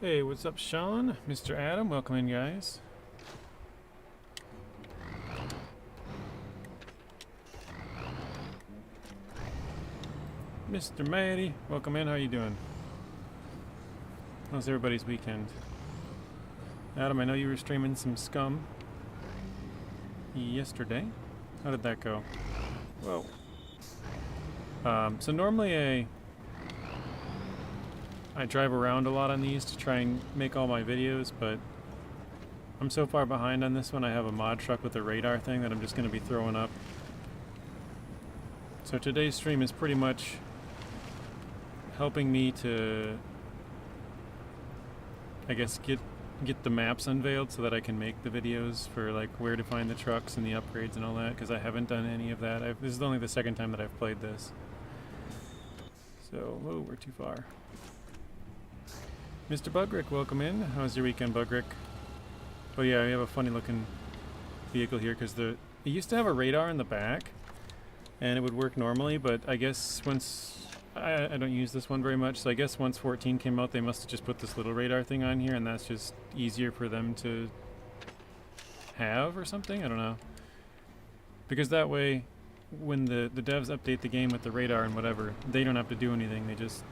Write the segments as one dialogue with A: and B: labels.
A: Hey, what's up, Sean? Mr. Adam, welcome in, guys. Mr. Matty, welcome in. How you doing? How's everybody's weekend? Adam, I know you were streaming some Scum yesterday. How did that go? Whoa. So normally I drive around a lot on these to try and make all my videos, but I'm so far behind on this one. I have a mod truck with a radar thing that I'm just going to be throwing up. So today's stream is pretty much helping me to, I guess, get the maps unveiled so that I can make the videos for like where to find the trucks and the upgrades and all that, because I haven't done any of that. This is only the second time that I've played this. So, whoa, we're too far. Mr. Bugrick, welcome in. How's your weekend, Bugrick? Oh yeah, we have a funny looking vehicle here because it used to have a radar in the back and it would work normally, but I guess once I don't use this one very much, so I guess once 14 came out they must have just put this little radar thing on here and that's just easier for them to have or something. I don't know, because that way when the devs update the game with the radar and whatever, they don't have to do anything. They just,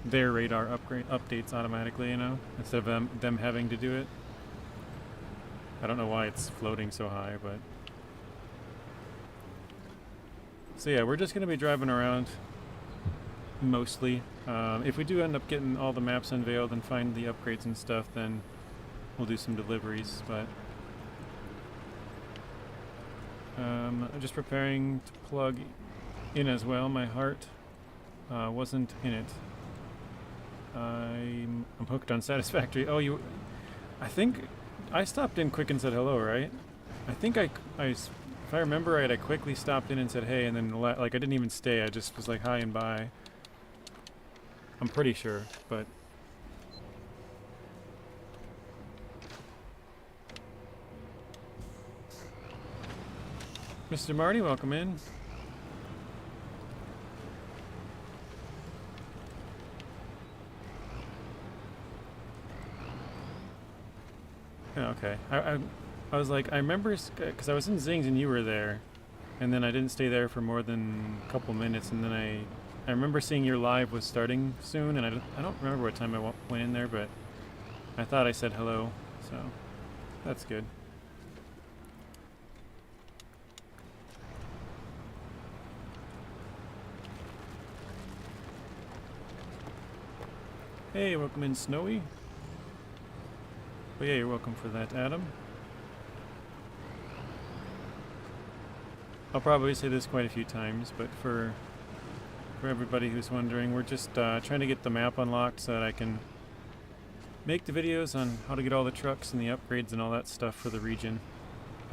A: their radar updates automatically, you know, instead of them having to do it. I don't know why it's floating so high, but so yeah, we're just gonna be driving around mostly. If we do end up getting all the maps unveiled and find the upgrades and stuff, then we'll do some deliveries, but I'm just preparing to plug in as well. My heart wasn't in it. I'm hooked on Satisfactory. Oh, I think I stopped in quick and said hello, right? I think if I remember right, I quickly stopped in and said hey, and then like I didn't even stay. I just was like hi and bye. I'm pretty sure, but Mr. Marty, welcome in. Okay, I was like, I remember, because I was in Zings and you were there, and then I didn't stay there for more than a couple minutes, and then I remember seeing your live was starting soon, and I don't remember what time I went in there, but I thought I said hello, so that's good. Hey, welcome in, Snowy. But yeah, you're welcome for that, Adam. I'll probably say this quite a few times, but for everybody who's wondering, we're just trying to get the map unlocked so that I can make the videos on how to get all the trucks and the upgrades and all that stuff for the region.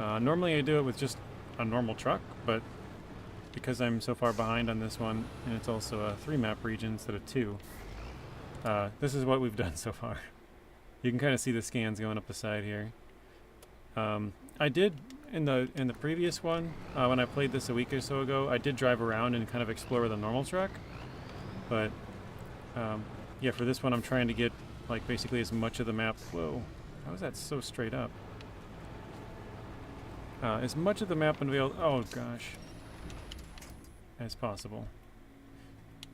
A: Normally I do it with just a normal truck, but because I'm so far behind on this one, and it's also a 3-map region instead of 2, this is what we've done so far. You can kind of see the scans going up the side here. I did in the previous one, when I played this a week or so ago, I did drive around and kind of explore with a normal truck. But yeah, for this one I'm trying to get like basically as much of the map. Whoa, how is that so straight up? As much of the map unveiled, oh gosh, as possible.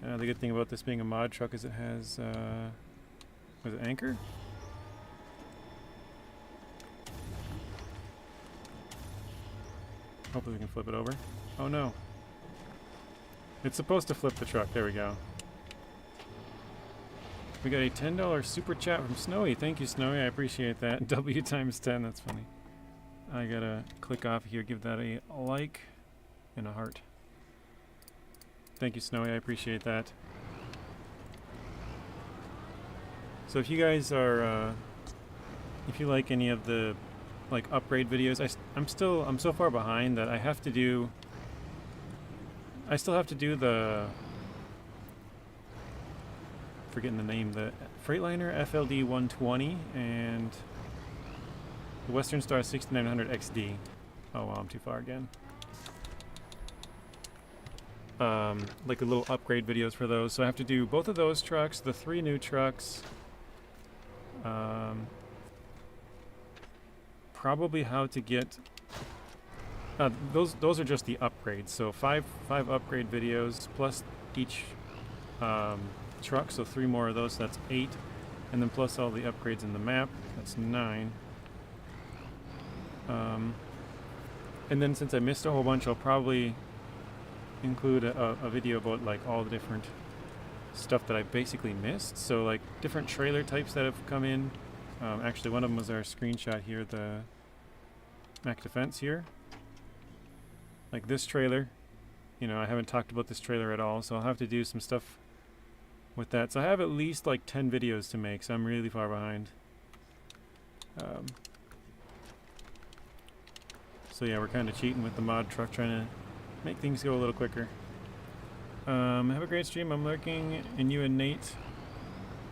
A: The good thing about this being a mod truck is it has, was it anchor? Hopefully we can flip it over. Oh no. It's supposed to flip the truck. There we go. We got a $10 super chat from Snowy. Thank you, Snowy. I appreciate that. W times 10. That's funny. I gotta click off here. Give that a like and a heart. Thank you, Snowy. I appreciate that. So if you guys are, if you like any of the like upgrade videos, I'm so far behind that I still have to do the, forgetting the name, the Freightliner FLD 120 and the Western Star 6900 XD. Oh wow, I'm too far again. Like the little upgrade videos for those. So I have to do both of those trucks, the 3 new trucks, Probably how to get those are just the upgrades. So five upgrade videos plus each truck. So 3 more of those. So that's 8, and then plus all the upgrades in the map. That's 9. And then since I missed a whole bunch, I'll probably include a video about like all the different stuff that I basically missed. So like different trailer types that have come in. Actually, one of them was our screenshot here, the Mac Defense here. Like this trailer, you know, I haven't talked about this trailer at all, so I'll have to do some stuff with that. So I have at least like 10 videos to make, so I'm really far behind. So yeah, we're kind of cheating with the mod truck, trying to make things go a little quicker. Have a great stream. I'm lurking, and you and Nate.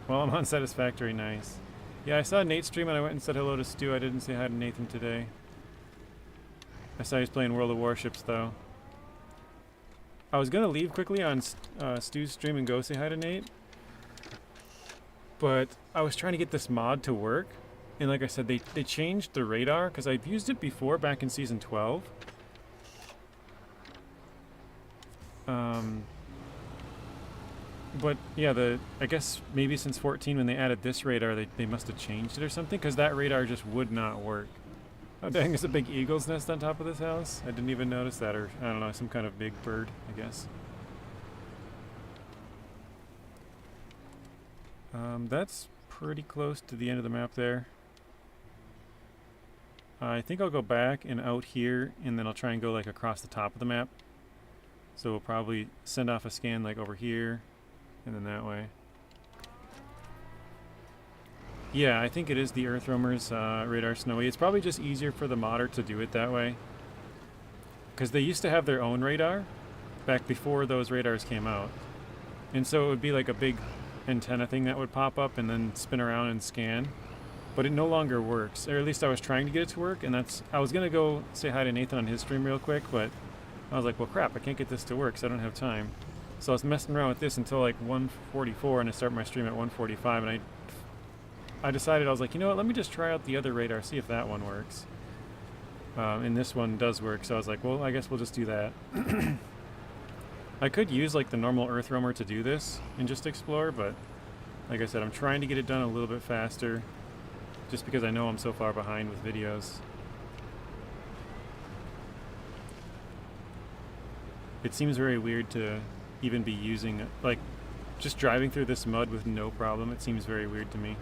A: Well, I'm on Satisfactory. Nice. Yeah, I saw Nate's stream and I went and said hello to Stu. I didn't say hi to Nathan today. I saw he was playing World of Warships though. I was gonna leave quickly on Stu's stream and go say hi to Nate, but I was trying to get this mod to work, and like I said, they changed the radar because I've used it before back in season 12. But yeah, I guess maybe since 14 when they added this radar, they must have changed it or something, because that radar just would not work. Oh dang, there's a big eagle's nest on top of this house? I didn't even notice that, or I don't know, some kind of big bird, I guess. That's pretty close to the end of the map there. I think I'll go back and out here, and then I'll try and go like across the top of the map. So we'll probably send off a scan like over here, and then that way. Yeah, I think it is the Earthroamer's radar, Snowy. It's probably just easier for the modder to do it that way, because they used to have their own radar back before those radars came out. And so it would be like a big antenna thing that would pop up and then spin around and scan. But it no longer works, or at least I was trying to get it to work, and I was going to go say hi to Nathan on his stream real quick, but I was like, well crap, I can't get this to work, so I don't have time. So I was messing around with this until like 1:44, and I started my stream at 1:45, and I decided, I was like, you know what, let me just try out the other radar, see if that one works. And this one does work, so I was like, well, I guess we'll just do that. I could use like the normal Earth roamer to do this and just explore, but like I said, I'm trying to get it done a little bit faster, just because I know I'm so far behind with videos. It seems very weird to even be using, like, just driving through this mud with no problem. It seems very weird to me.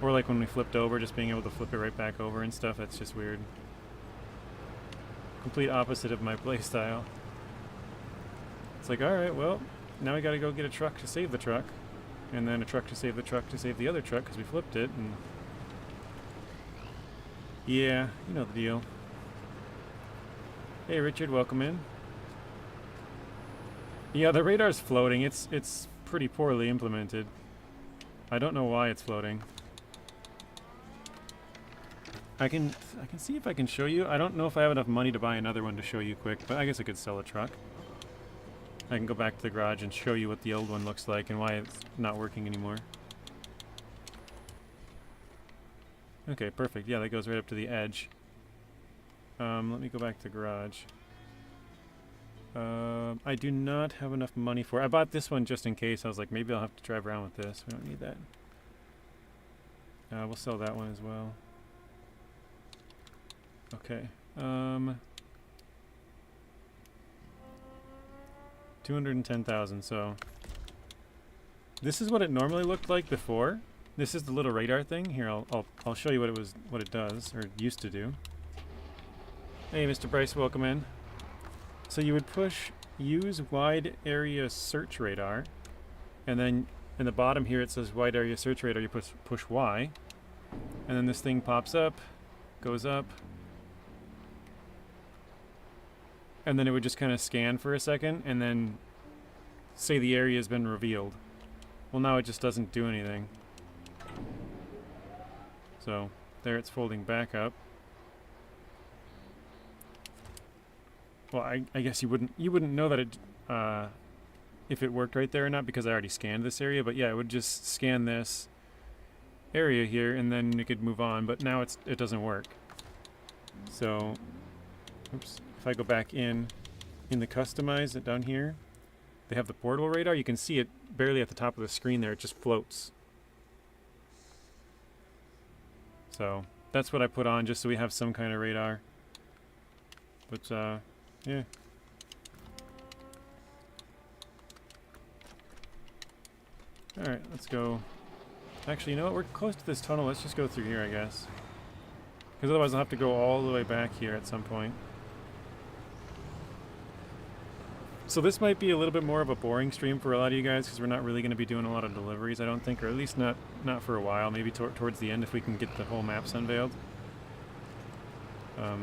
A: Or like when we flipped over, just being able to flip it right back over and stuff, that's just weird. Complete opposite of my playstyle. It's like, alright, well, now we gotta go get a truck to save the truck. And then a truck to save the truck to save the other truck, because we flipped it, and... yeah, you know the deal. Hey Richard, welcome in. Yeah, the radar's floating. It's pretty poorly implemented. I don't know why it's floating. I can see if I can show you. I don't know if I have enough money to buy another one to show you quick, but I guess I could sell a truck. I can go back to the garage and show you what the old one looks like and why it's not working anymore. Okay, perfect. Yeah, that goes right up to the edge. Let me go back to the garage. I do not have enough money for it. I bought this one just in case. I was like, maybe I'll have to drive around with this. We don't need that. We'll sell that one as well. Okay. 210,000. So this is what it normally looked like before. This is the little radar thing. Here, I'll show you what it does, or it used to do. Hey, Mr. Bryce, welcome in. So you would use wide area search radar, and then in the bottom here it says wide area search radar. You push Y, and then this thing pops up, goes up, and then it would just kind of scan for a second, and then say the area has been revealed. Well, now it just doesn't do anything. So there it's folding back up. Well, I guess you wouldn't know that it if it worked right there or not, because I already scanned this area. But yeah, it would just scan this, area here, and then you could move on, but now it doesn't work. So, oops, if I go back in the customize it down here, they have the portable radar. You can see it barely at the top of the screen there. It just floats. So that's what I put on, just so we have some kind of radar. But yeah. Alright, let's go. Actually, you know what? We're close to this tunnel. Let's just go through here, I guess. Because otherwise I'll have to go all the way back here at some point. So this might be a little bit more of a boring stream for a lot of you guys, because we're not really going to be doing a lot of deliveries, I don't think, or at least not for a while. Maybe towards the end if we can get the whole maps unveiled. But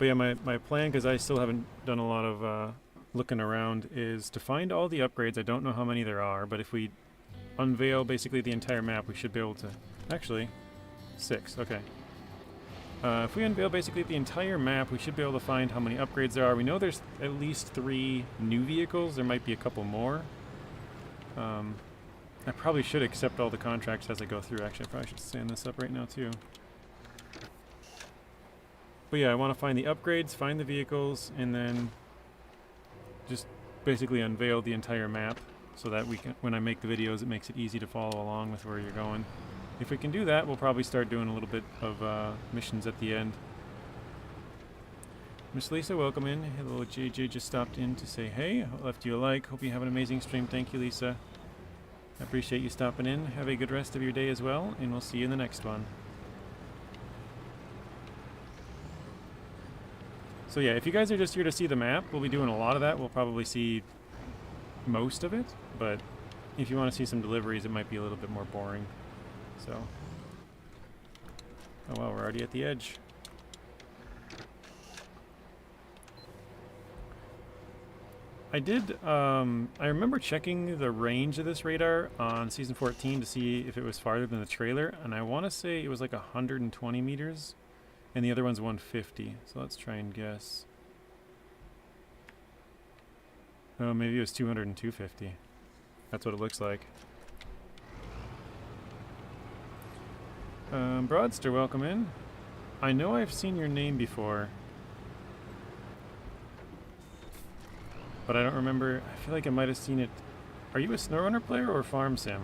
A: yeah, my plan, because I still haven't done a lot of looking around, is to find all the upgrades. I don't know how many there are, but if we unveil basically the entire map, we should be able to... Actually, 6, okay. If we unveil basically the entire map, we should be able to find how many upgrades there are. We know there's at least 3 new vehicles. There might be a couple more. I probably should accept all the contracts as I go through. Actually, I probably should stand this up right now too. But yeah, I want to find the upgrades, find the vehicles, and then just basically unveil the entire map so that we can, when I make the videos, it makes it easy to follow along with where you're going. If we can do that, we'll probably start doing a little bit of missions at the end. Miss Lisa, welcome in. Hello, JJ just stopped in to say hey. I left you a like. Hope you have an amazing stream. Thank you, Lisa. I appreciate you stopping in. Have a good rest of your day as well, and we'll see you in the next one. So yeah, if you guys are just here to see the map, we'll be doing a lot of that. We'll probably see most of it, but if you want to see some deliveries, it might be a little bit more boring. So, oh well, we're already at the edge. I remember checking the range of this radar on Season 14 to see if it was farther than the trailer, and I want to say it was like 120 meters, and the other one's 150. So let's try and guess. Oh, maybe it was 200 and 250. That's what it looks like. Broadster, welcome in. I know I've seen your name before, but I don't remember. I feel like I might have seen it. Are you a SnowRunner player or Farm Sim?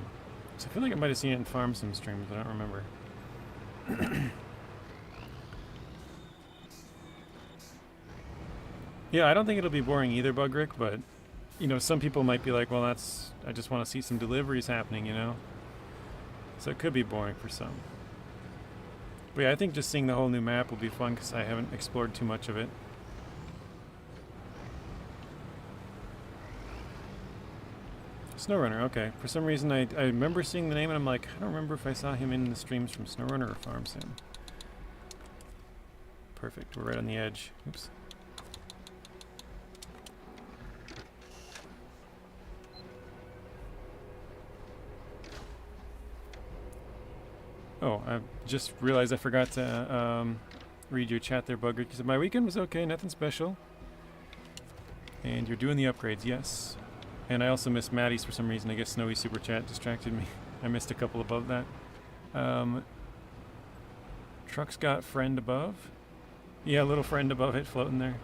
A: So I feel like I might have seen it in Farm Sim streams, but I don't remember. Yeah, I don't think it'll be boring either, Bugrick, but you know, some people might be like, well, I just want to see some deliveries happening, you know? So it could be boring for some. But yeah, I think just seeing the whole new map will be fun because I haven't explored too much of it. SnowRunner, okay. For some reason I remember seeing the name and I'm like, I don't remember if I saw him in the streams from SnowRunner or Farm Sim. Perfect, we're right on the edge. Oops. Oh, I just realized I forgot to read your chat there, Bugger. You said, my weekend was okay, nothing special. And you're doing the upgrades, yes. And I also missed Maddie's for some reason. I guess Snowy Super Chat distracted me. I missed a couple above that. Truck's got friend above. Yeah, little friend above it floating there.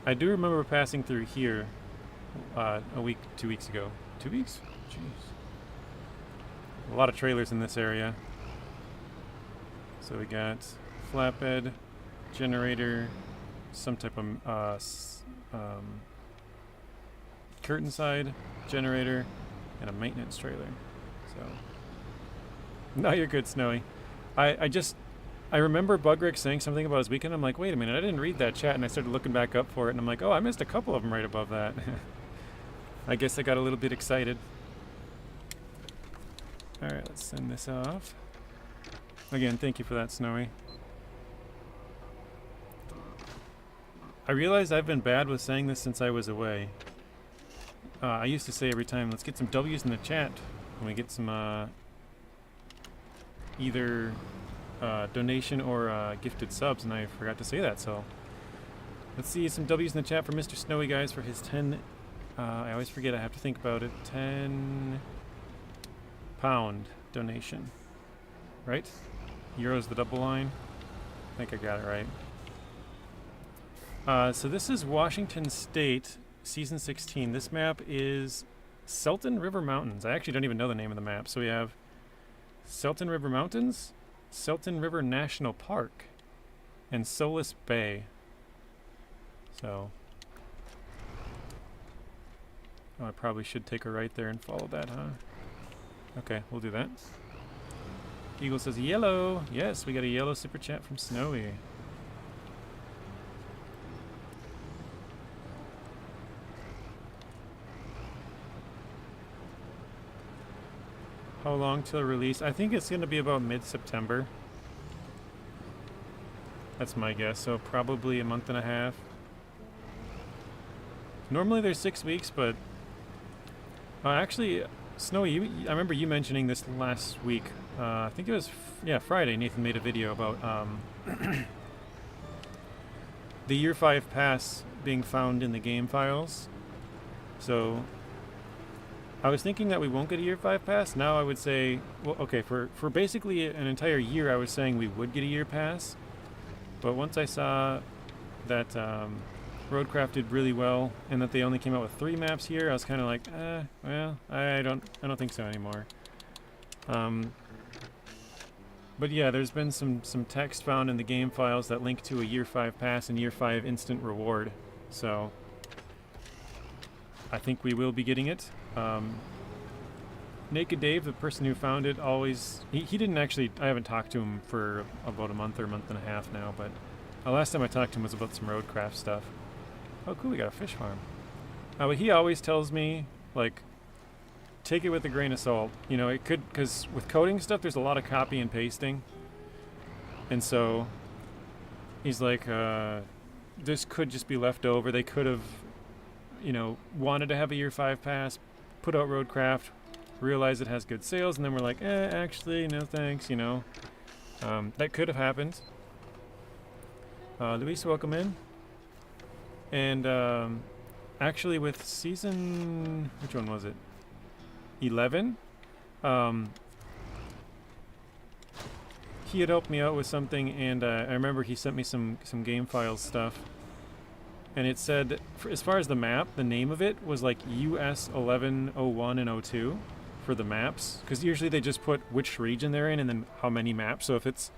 A: I do remember passing through here a week, 2 weeks ago. 2 weeks? Jeez. A lot of trailers in this area. So we got flatbed, generator, some type of curtain side generator, and a maintenance trailer. So, no, you're good, Snowy. I remember Bugrick saying something about his weekend. I'm like, wait a minute, I didn't read that chat, and I started looking back up for it, and I'm like, oh, I missed a couple of them right above that. I guess I got a little bit excited. Alright, let's send this off. Again, thank you for that, Snowy. I realized I've been bad with saying this since I was away. I used to say every time, let's get some W's in the chat when we get some either donation or gifted subs, and I forgot to say that, so let's see some W's in the chat for Mr. Snowy, guys, for his 10, I always forget, I have to think about it, 10 pound donation. Right? Euro's the double line. I think I got it right. So this is Washington State, Season 16. This map is Selton River Mountains. I actually don't even know the name of the map. So we have Selton River Mountains, Selton River National Park, and Solless Bay. So I probably should take a right there and follow that, huh? Okay, we'll do that. Eagle says yellow. Yes, we got a yellow super chat from Snowy. How long till release? I think it's going to be about mid-September. That's my guess, so probably a month and a half. Normally there's 6 weeks, but actually, Snowy, I remember you mentioning this last week. I think it was, Friday. Nathan made a video about the Year 5 pass being found in the game files. So I was thinking that we won't get a Year 5 pass. Now I would say, well, okay, for basically an entire year, I was saying we would get a year pass. But once I saw that Roadcraft did really well and that they only came out with 3 maps here, I was kind of like, well, I don't think so anymore. But yeah, there's been some text found in the game files that link to a Year 5 pass and Year 5 instant reward. So I think we will be getting it. Naked Dave, the person who found it, always... He didn't actually... I haven't talked to him for about a month or a month and a half now, but last time I talked to him was about some Roadcraft stuff. Oh, cool, we got a fish farm. But he always tells me, like, take it with a grain of salt. You know, it could... Because with coding stuff, there's a lot of copy and pasting. And so, he's like, this could just be left over. They could have, you know, wanted to have a Year 5 pass, put out Roadcraft, realize it has good sales, and then we're like, actually, no thanks, you know. That could have happened. Luis, welcome in. And actually with season, which one was it? 11? He had helped me out with something, and I remember he sent me some game files stuff. And it said, as far as the map, the name of it was like US 11, 01, and 02 for the maps. Because usually they just put which region they're in and then how many maps. So if it's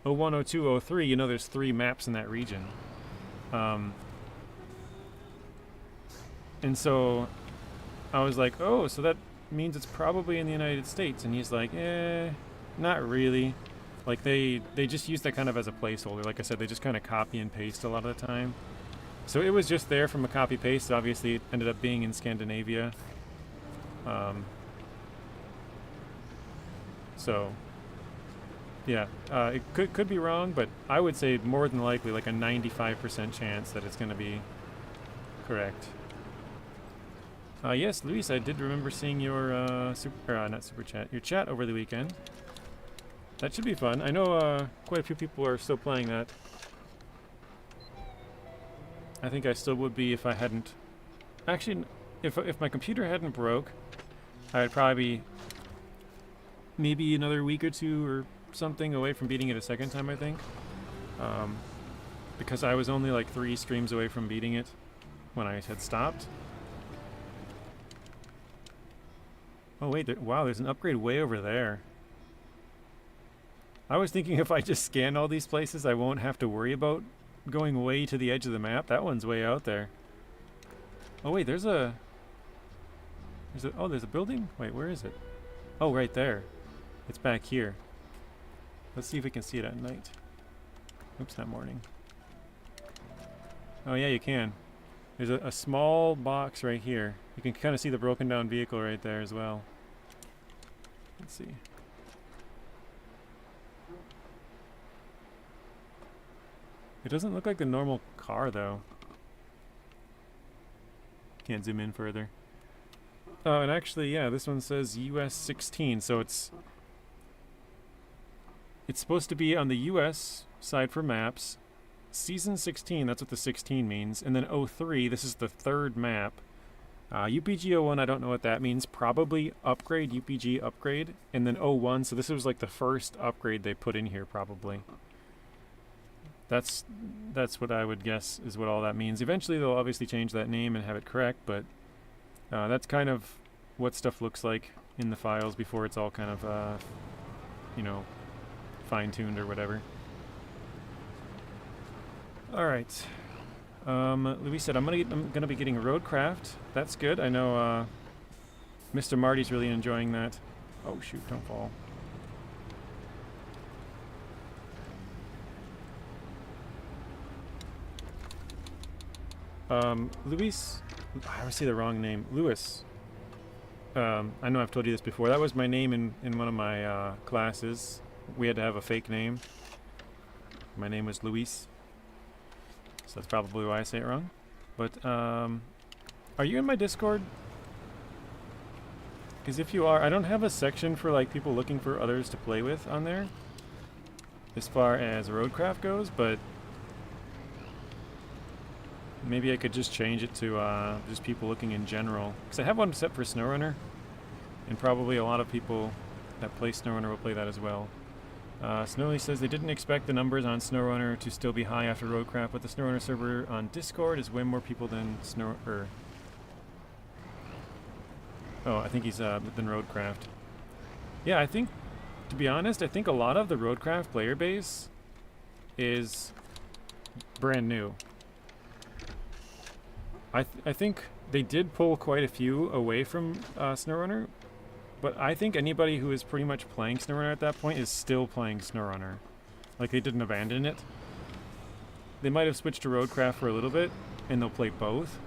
A: 01, 02, 03, you know there's 3 maps in that region. And so I was like, oh, so that means it's probably in the United States. And he's like, not really. Like they just use that kind of as a placeholder. Like I said, they just kind of copy and paste a lot of the time. So it was just there from a copy paste. Obviously, it ended up being in Scandinavia. So yeah, it could be wrong, but I would say more than likely like a 95% chance that it's going to be correct. Yes, Luis, I did remember seeing your not super chat, your chat over the weekend. That should be fun. I know quite a few people are still playing that. I think I still would be if I hadn't... Actually, if my computer hadn't broke, I'd probably be maybe another week or 2 or something away from beating it a second time, I think. Because I was only like 3 streams away from beating it when I had stopped. Oh wait, wow, there's an upgrade way over there. I was thinking if I just scan all these places, I won't have to worry about going way to the edge of the map. That one's way out there. Oh wait, there's a building? Wait, where is it? Oh, right there. It's back here. Let's see if we can see it at night. Oops, not morning. Oh yeah, you can. There's a small box right here. You can kind of see the broken down vehicle right there as well. Let's see. It doesn't look like the normal car, though. Can't zoom in further. Oh, and actually, yeah, this one says US 16, so it's supposed to be on the US side for maps. Season 16, that's what the 16 means. And then 03, this is the 3rd map. UPG 01, I don't know what that means. Probably upgrade, UPG upgrade, and then 01. So this was like the first upgrade they put in here, probably. That's what I would guess is what all that means. Eventually they'll obviously change that name and have it correct, but that's kind of what stuff looks like in the files before it's all kind of, you know, fine-tuned or whatever. All right. Louis said, I'm gonna be getting Roadcraft. That's good. I know Mr. Marty's really enjoying that. Oh shoot, don't fall. Luis, I always say the wrong name. Louis. I know I've told you this before. That was my name in one of my classes. We had to have a fake name. My name was Luis. So that's probably why I say it wrong. But, are you in my Discord? Because if you are, I don't have a section for, like, people looking for others to play with on there, as far as Roadcraft goes, but maybe I could just change it to, just people looking in general. Because I have one set for SnowRunner, and probably a lot of people that play SnowRunner will play that as well. Snowy says they didn't expect the numbers on SnowRunner to still be high after Roadcraft, but the SnowRunner server on Discord is way more people than I think he's than Roadcraft. Yeah, I think, to be honest, I think a lot of the Roadcraft player base is brand new. I think they did pull quite a few away from SnowRunner. But I think anybody who is pretty much playing SnowRunner at that point is still playing SnowRunner. Like, they didn't abandon it. They might have switched to Roadcraft for a little bit, and they'll play both.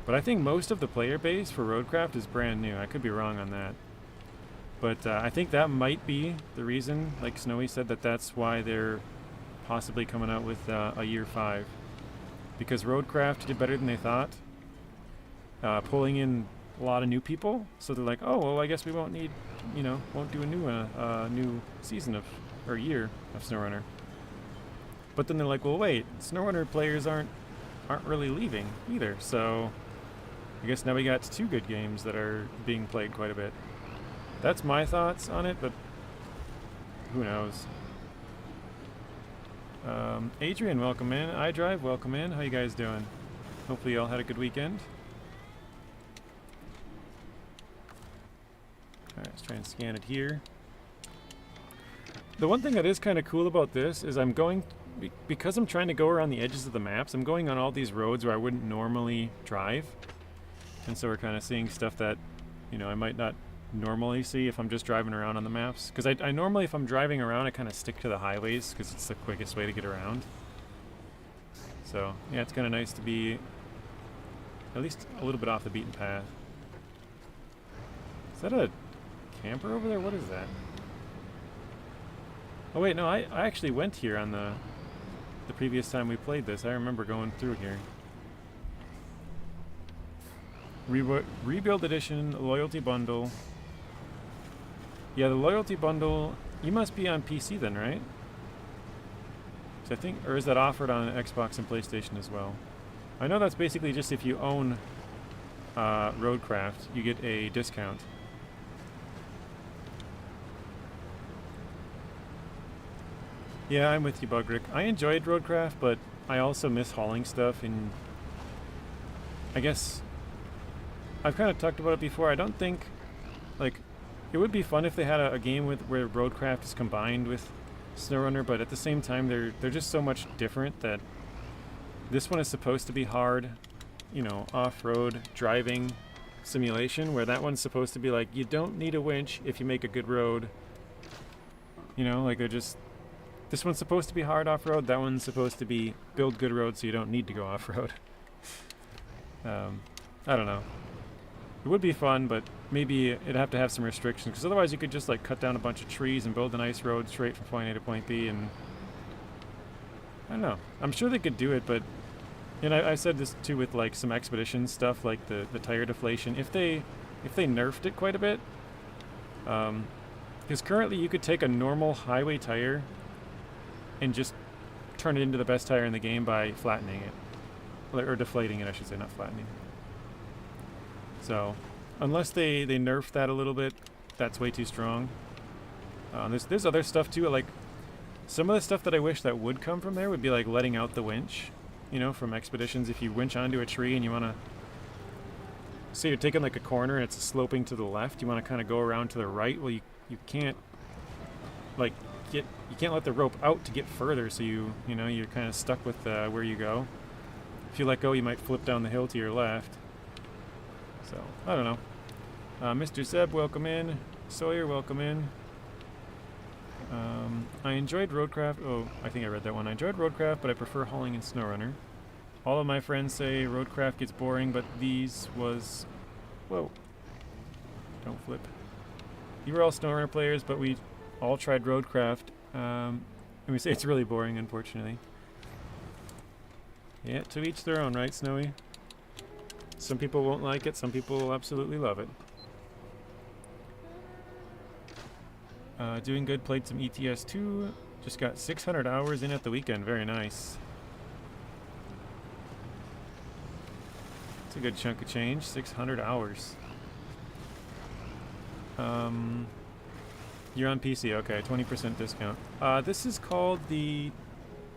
A: But I think most of the player base for Roadcraft is brand new. I could be wrong on that. But I think that might be the reason, like Snowy said, that's why they're possibly coming out with a year 5. Because Roadcraft did better than they thought. Pulling in a lot of new people, so they're like, oh, well, I guess we won't need, won't do a new season or year of SnowRunner. But then they're like, well, wait, SnowRunner players aren't really leaving either, so I guess now we got 2 good games that are being played quite a bit. That's my thoughts on it, but who knows. Adrian, welcome in. iDrive, welcome in. How you guys doing? Hopefully you all had a good weekend. Alright, let's try and scan it here. The one thing that is kind of cool about this is I'm going, because I'm trying to go around the edges of the maps, I'm going on all these roads where I wouldn't normally drive. And so we're kind of seeing stuff that, I might not normally see if I'm just driving around on the maps. Because I normally, if I'm driving around, I kind of stick to the highways because it's the quickest way to get around. So, yeah, it's kind of nice to be at least a little bit off the beaten path. Is that a camper over there? What is that? Oh wait, no, I actually went here on the previous time we played this. I remember going through here. Rebuild Edition, Loyalty Bundle. Yeah, the Loyalty Bundle, you must be on PC then, right? So I think, or is that offered on Xbox and PlayStation as well? I know that's basically just if you own Roadcraft, you get a discount. Yeah, I'm with you, Bugrick. I enjoyed Roadcraft, but I also miss hauling stuff, and I guess I've kind of talked about it before. I don't think, like, it would be fun if they had a game where Roadcraft is combined with SnowRunner, but at the same time, they're just so much different that this one is supposed to be hard, off-road driving simulation, where that one's supposed to be like, you don't need a winch if you make a good road. Like they're just... This one's supposed to be hard off-road, that one's supposed to be build good roads so you don't need to go off-road. I don't know. It would be fun, but maybe it'd have to have some restrictions, because otherwise you could just like cut down a bunch of trees and build a nice road straight from point A to point B, and I don't know. I'm sure they could do it, but I said this too with like some expedition stuff, like the tire deflation. If they nerfed it quite a bit, because currently you could take a normal highway tire and just turn it into the best tire in the game by flattening it. Or deflating it, I should say, not flattening. So, unless they nerf that a little bit, that's way too strong. There's other stuff too, like some of the stuff that I wish that would come from there would be like letting out the winch, you know, from expeditions. If you winch onto a tree and you want to, say you're taking like a corner and it's sloping to the left, you want to kind of go around to the right. Well, you can't like you can't let the rope out to get further, so you know you're kind of stuck with where you go. If you let go, you might flip down the hill to your left. So I don't know. Mr. Zeb, welcome in. Sawyer, welcome in. I enjoyed Roadcraft. Oh, I think I read that one. I enjoyed Roadcraft, but I prefer hauling in SnowRunner. All of my friends say Roadcraft gets boring, but these was... Whoa. Don't flip. You were all SnowRunner players, but we all tried Roadcraft. And we say it's really boring, unfortunately. Yeah, to each their own, right, Snowy? Some people won't like it, some people will absolutely love it. Doing good, played some ETS 2. Just got 600 hours in at the weekend, very nice. It's a good chunk of change, 600 hours. You're on PC, okay, 20% discount. This is called the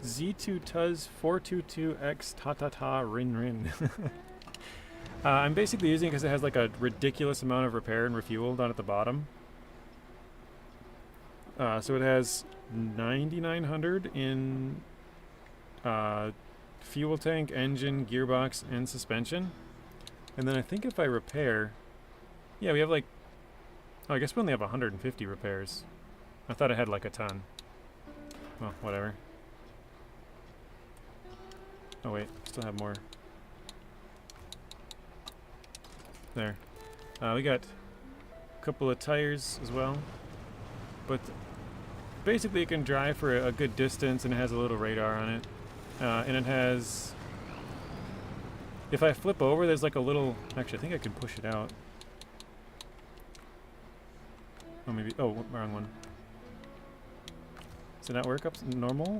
A: Z2 Tuz 422X Ta Rin Rin. I'm basically using it because it has like a ridiculous amount of repair and refuel down at the bottom. So it has 9,900 in fuel tank, engine, gearbox, and suspension. And then I think if I repair... Yeah, we have like... Oh, I guess we only have 150 repairs. I thought I had like a ton. Well, whatever. Oh wait, still have more. There. We got a couple of tires as well. But basically it can drive for a good distance, and it has a little radar on it. And it has... If I flip over, there's like a little... Actually, I think I can push it out. Oh, maybe... Oh, wrong one. Does it not work up normal?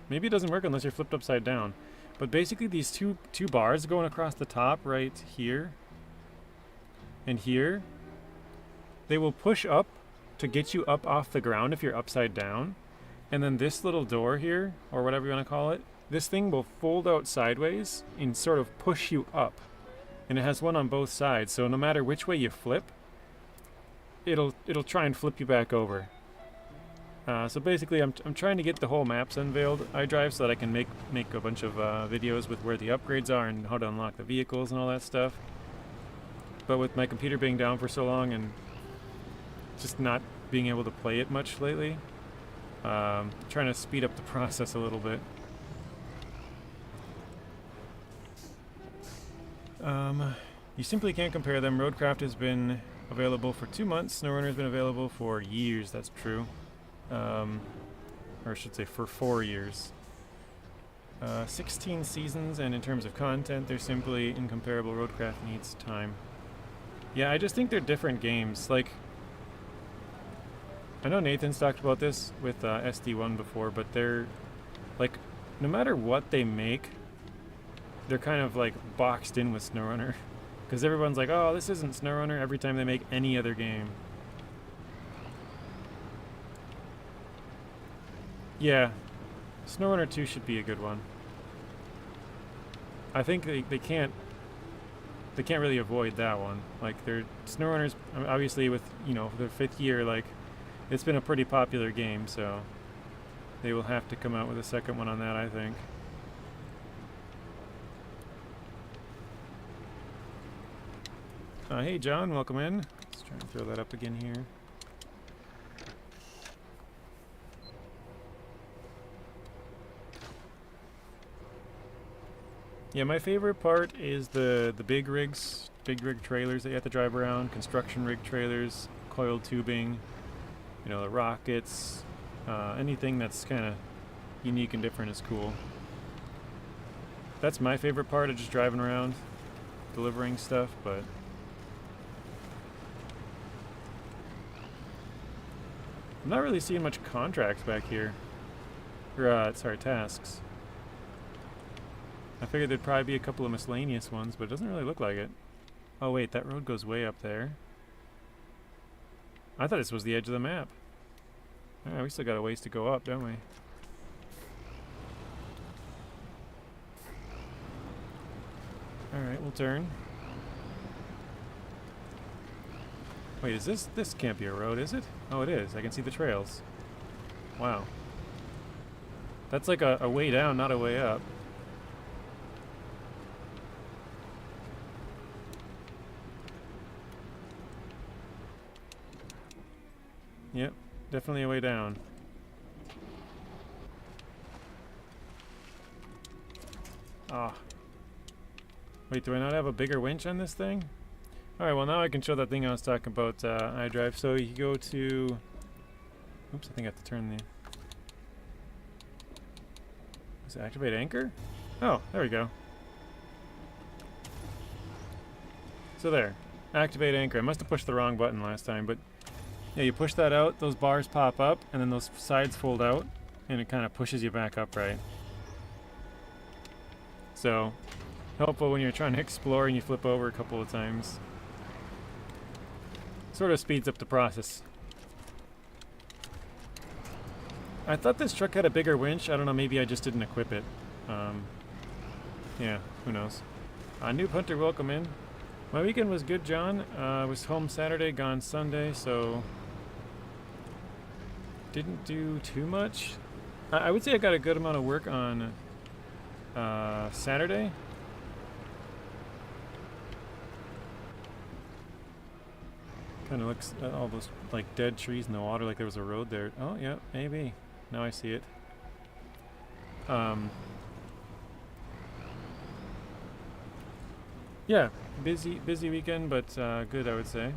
A: Maybe it doesn't work unless you're flipped upside down. But basically these two bars going across the top right here and here, they will push up to get you up off the ground if you're upside down. And then this little door here, or whatever you want to call it, this thing will fold out sideways and sort of push you up. And it has one on both sides, so no matter which way you flip, it'll try and flip you back over. So basically, I'm trying to get the whole maps unveiled. I drive so that I can make a bunch of videos with where the upgrades are and how to unlock the vehicles and all that stuff. But with my computer being down for so long and just not being able to play it much lately, trying to speed up the process a little bit. You simply can't compare them. Roadcraft has been available for 2 months. SnowRunner has been available for years. That's true. Or I should say for 4 years. 16 seasons, and in terms of content, they're simply incomparable. Roadcraft needs time. Yeah, I just think they're different games. Like, I know Nathan's talked about this with SD1 before, but they're, like, no matter what they make, they're kind of, like, boxed in with SnowRunner. Because everyone's like, oh, this isn't SnowRunner every time they make any other game. Yeah, SnowRunner 2 should be a good one. I think they can't really avoid that one. Like, they're SnowRunner's obviously with, you know, their 5th year, like, it's been a pretty popular game, so they will have to come out with a second one on that, I think. Hey John, welcome in. Let's try and throw that up again here. Yeah, my favorite part is the big rigs, big rig trailers that you have to drive around, construction rig trailers, coiled tubing, you know, the rockets, anything that's kind of unique and different is cool. That's my favorite part of just driving around, delivering stuff, but I'm not really seeing much contracts back here. Or, sorry, tasks. I figured there'd probably be a couple of miscellaneous ones, but it doesn't really look like it. Oh wait, that road goes way up there. I thought this was the edge of the map. Alright, we still got a ways to go up, don't we? Alright, we'll turn. Wait, is this can't be a road, is it? Oh, it is. I can see the trails. Wow. That's like a way down, not a way up. Yep, definitely a way down. Ah. Wait, do I not have a bigger winch on this thing? Alright, well now I can show that thing I was talking about, iDrive. So you go to... Oops, I think I have to turn the... Does it activate anchor? Oh, there we go. So there. Activate anchor. I must have pushed the wrong button last time, but... Yeah, you push that out, those bars pop up, and then those sides fold out, and it kind of pushes you back up, right? So, helpful when you're trying to explore and you flip over a couple of times. Sort of speeds up the process. I thought this truck had a bigger winch. I don't know, maybe I just didn't equip it. Yeah, who knows. Noob Hunter, welcome in. My weekend was good, John. I was home Saturday, gone Sunday, so... Didn't do too much. I would say I got a good amount of work on Saturday. Kind of looks at all those like dead trees in the water, like there was a road there. Oh yeah, maybe. Now I see it. Yeah, busy weekend, but good, I would say.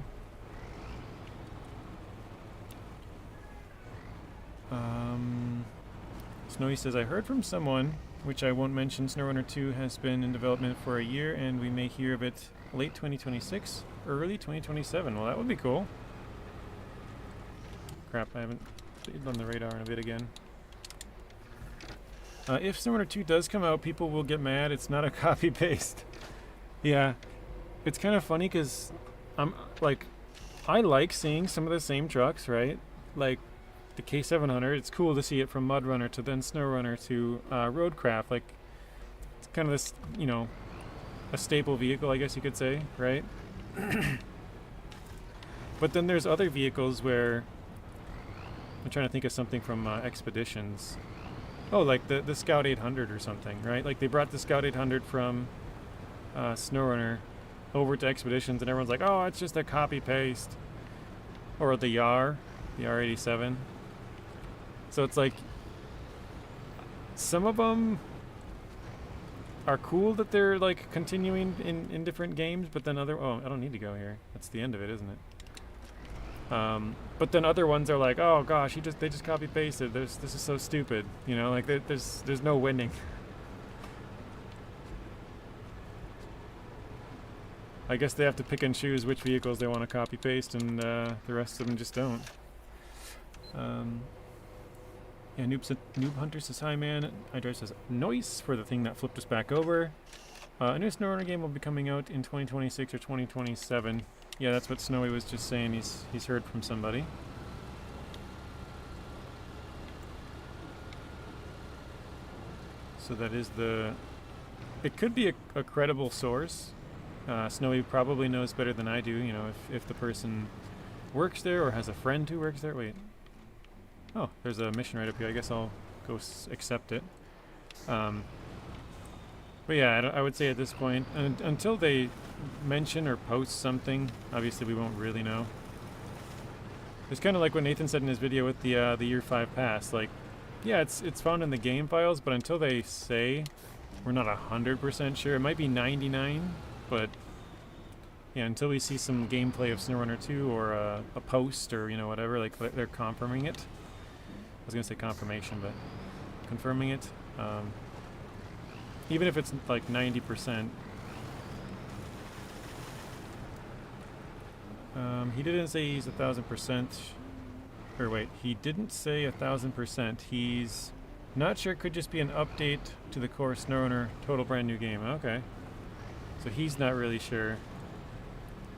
A: Snowy says, I heard from someone, which I won't mention, SnowRunner 2 has been in development for a year, and we may hear of it late 2026, early 2027. Well, that would be cool. Crap, I haven't stayed on the radar in a bit again. If SnowRunner 2 does come out, people will get mad. It's not a copy-paste. Yeah, it's kind of funny because I like seeing some of the same trucks, right? Like the K700, it's cool to see it from Mudrunner to then SnowRunner to Roadcraft. Like, it's kind of this, you know, a staple vehicle, I guess you could say, right? But then there's other vehicles where I'm trying to think of something from Expeditions. Oh, like the Scout 800 or something, right? Like they brought the Scout 800 from SnowRunner over to Expeditions, and everyone's like, oh, it's just a copy paste. Or the R87. So it's like some of them are cool that they're like continuing in different games, but then oh, I don't need to go here. That's the end of it, isn't it? But then other ones are like, oh gosh, they just copy pasted. This is so stupid, you know, like there's no winning. I guess they have to pick and choose which vehicles they want to copy paste, and the rest of them just don't. Yeah, Noob Hunter says, hi man. iDrive says, nice for the thing that flipped us back over. A new SnowRunner game will be coming out in 2026 or 2027. Yeah, that's what Snowy was just saying. He's heard from somebody. So that is it could be a credible source. Snowy probably knows better than I do, you know, if the person works there or has a friend who works there. Wait. Oh, there's a mission right up here. I guess I'll go accept it. But yeah, I would say at this point, until they mention or post something, obviously we won't really know. It's kind of like what Nathan said in his video with the Year 5 pass. Like, yeah, it's found in the game files, but until they say, we're not 100% sure. It might be 99, but yeah, until we see some gameplay of SnowRunner 2 or a post or, you know, whatever, like they're confirming it. I was going to say confirmation, but confirming it. Even if it's like 90%. He didn't say he's 1,000%. Or wait, he didn't say 1,000%. He's Not sure, could just be an update to the core SnowRunner, total brand new game. Okay. So he's not really sure.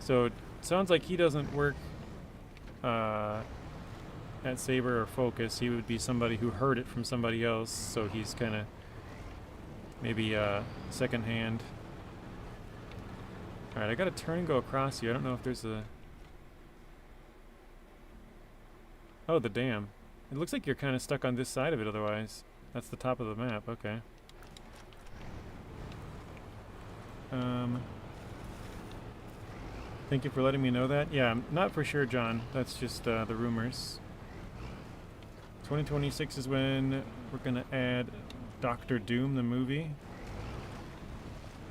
A: So it sounds like he doesn't work at Saber or Focus. He would be somebody who heard it from somebody else, so he's kind of maybe second hand. Alright, I gotta turn and go across here. I don't know if there's a... Oh, the dam. It looks like you're kind of stuck on this side of it otherwise. That's the top of the map, okay. Thank you for letting me know that. Yeah, I'm not for sure, John. That's just the rumors. 2026 is when we're gonna add Doctor Doom, the movie.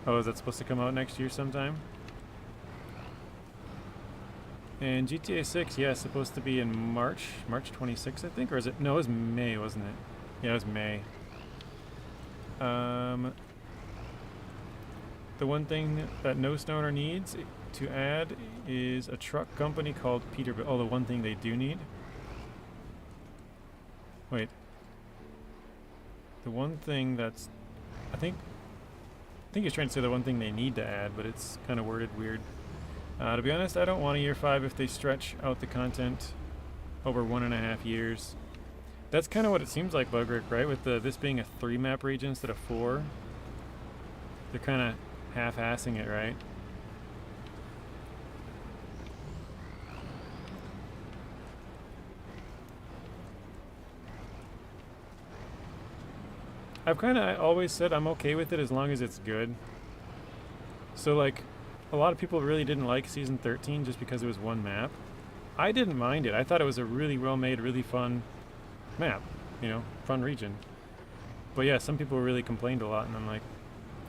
A: Oh, is that supposed to come out next year sometime? And GTA 6, yeah, it's supposed to be in March 26th, I think, or is it? No, it was May, wasn't it? Yeah, it was May. The one thing that no SnowRunner needs to add is a truck company called Peterbilt. Oh, the one thing they do need? Wait. The one thing that's... I think he's trying to say the one thing they need to add, but it's kind of worded weird. To be honest, I don't want a year 5 if they stretch out the content over 1.5 years. That's kind of what it seems like, Bugrick, right? With this being a 3-map region instead of 4. They're kind of half-assing it, right? I've kind of always said I'm okay with it as long as it's good. So, like, a lot of people really didn't like Season 13 just because it was one map. I didn't mind it. I thought it was a really well-made, really fun map. You know, fun region. But yeah, some people really complained a lot, and I'm like,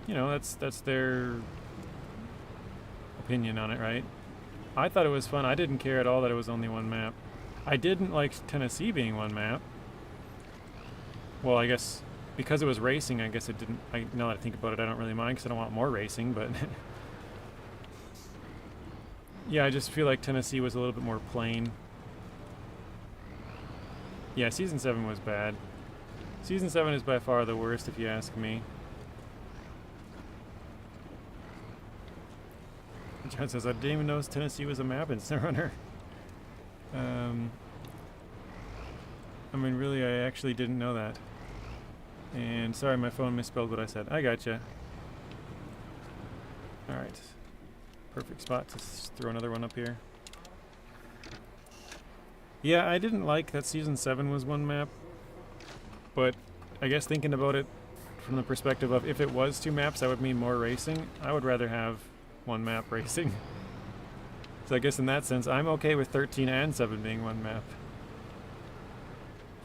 A: you know, that's their opinion on it, right? I thought it was fun. I didn't care at all that it was only one map. I didn't like Tennessee being one map. Well, I guess because it was racing, I guess it didn't... now that I think about it, I don't really mind because I don't want more racing, but... yeah, I just feel like Tennessee was a little bit more plain. Yeah, Season 7 was bad. Season 7 is by far the worst, if you ask me. John says, I didn't even know Tennessee was a map in SnowRunner. I mean, really, I actually didn't know that. And sorry, my phone misspelled what I said. I gotcha. Alright. Perfect spot to throw another one up here. Yeah, I didn't like that Season 7 was one map. But I guess thinking about it from the perspective of if it was 2 maps, that would mean more racing. I would rather have one map racing. So I guess in that sense, I'm okay with 13 and 7 being one map.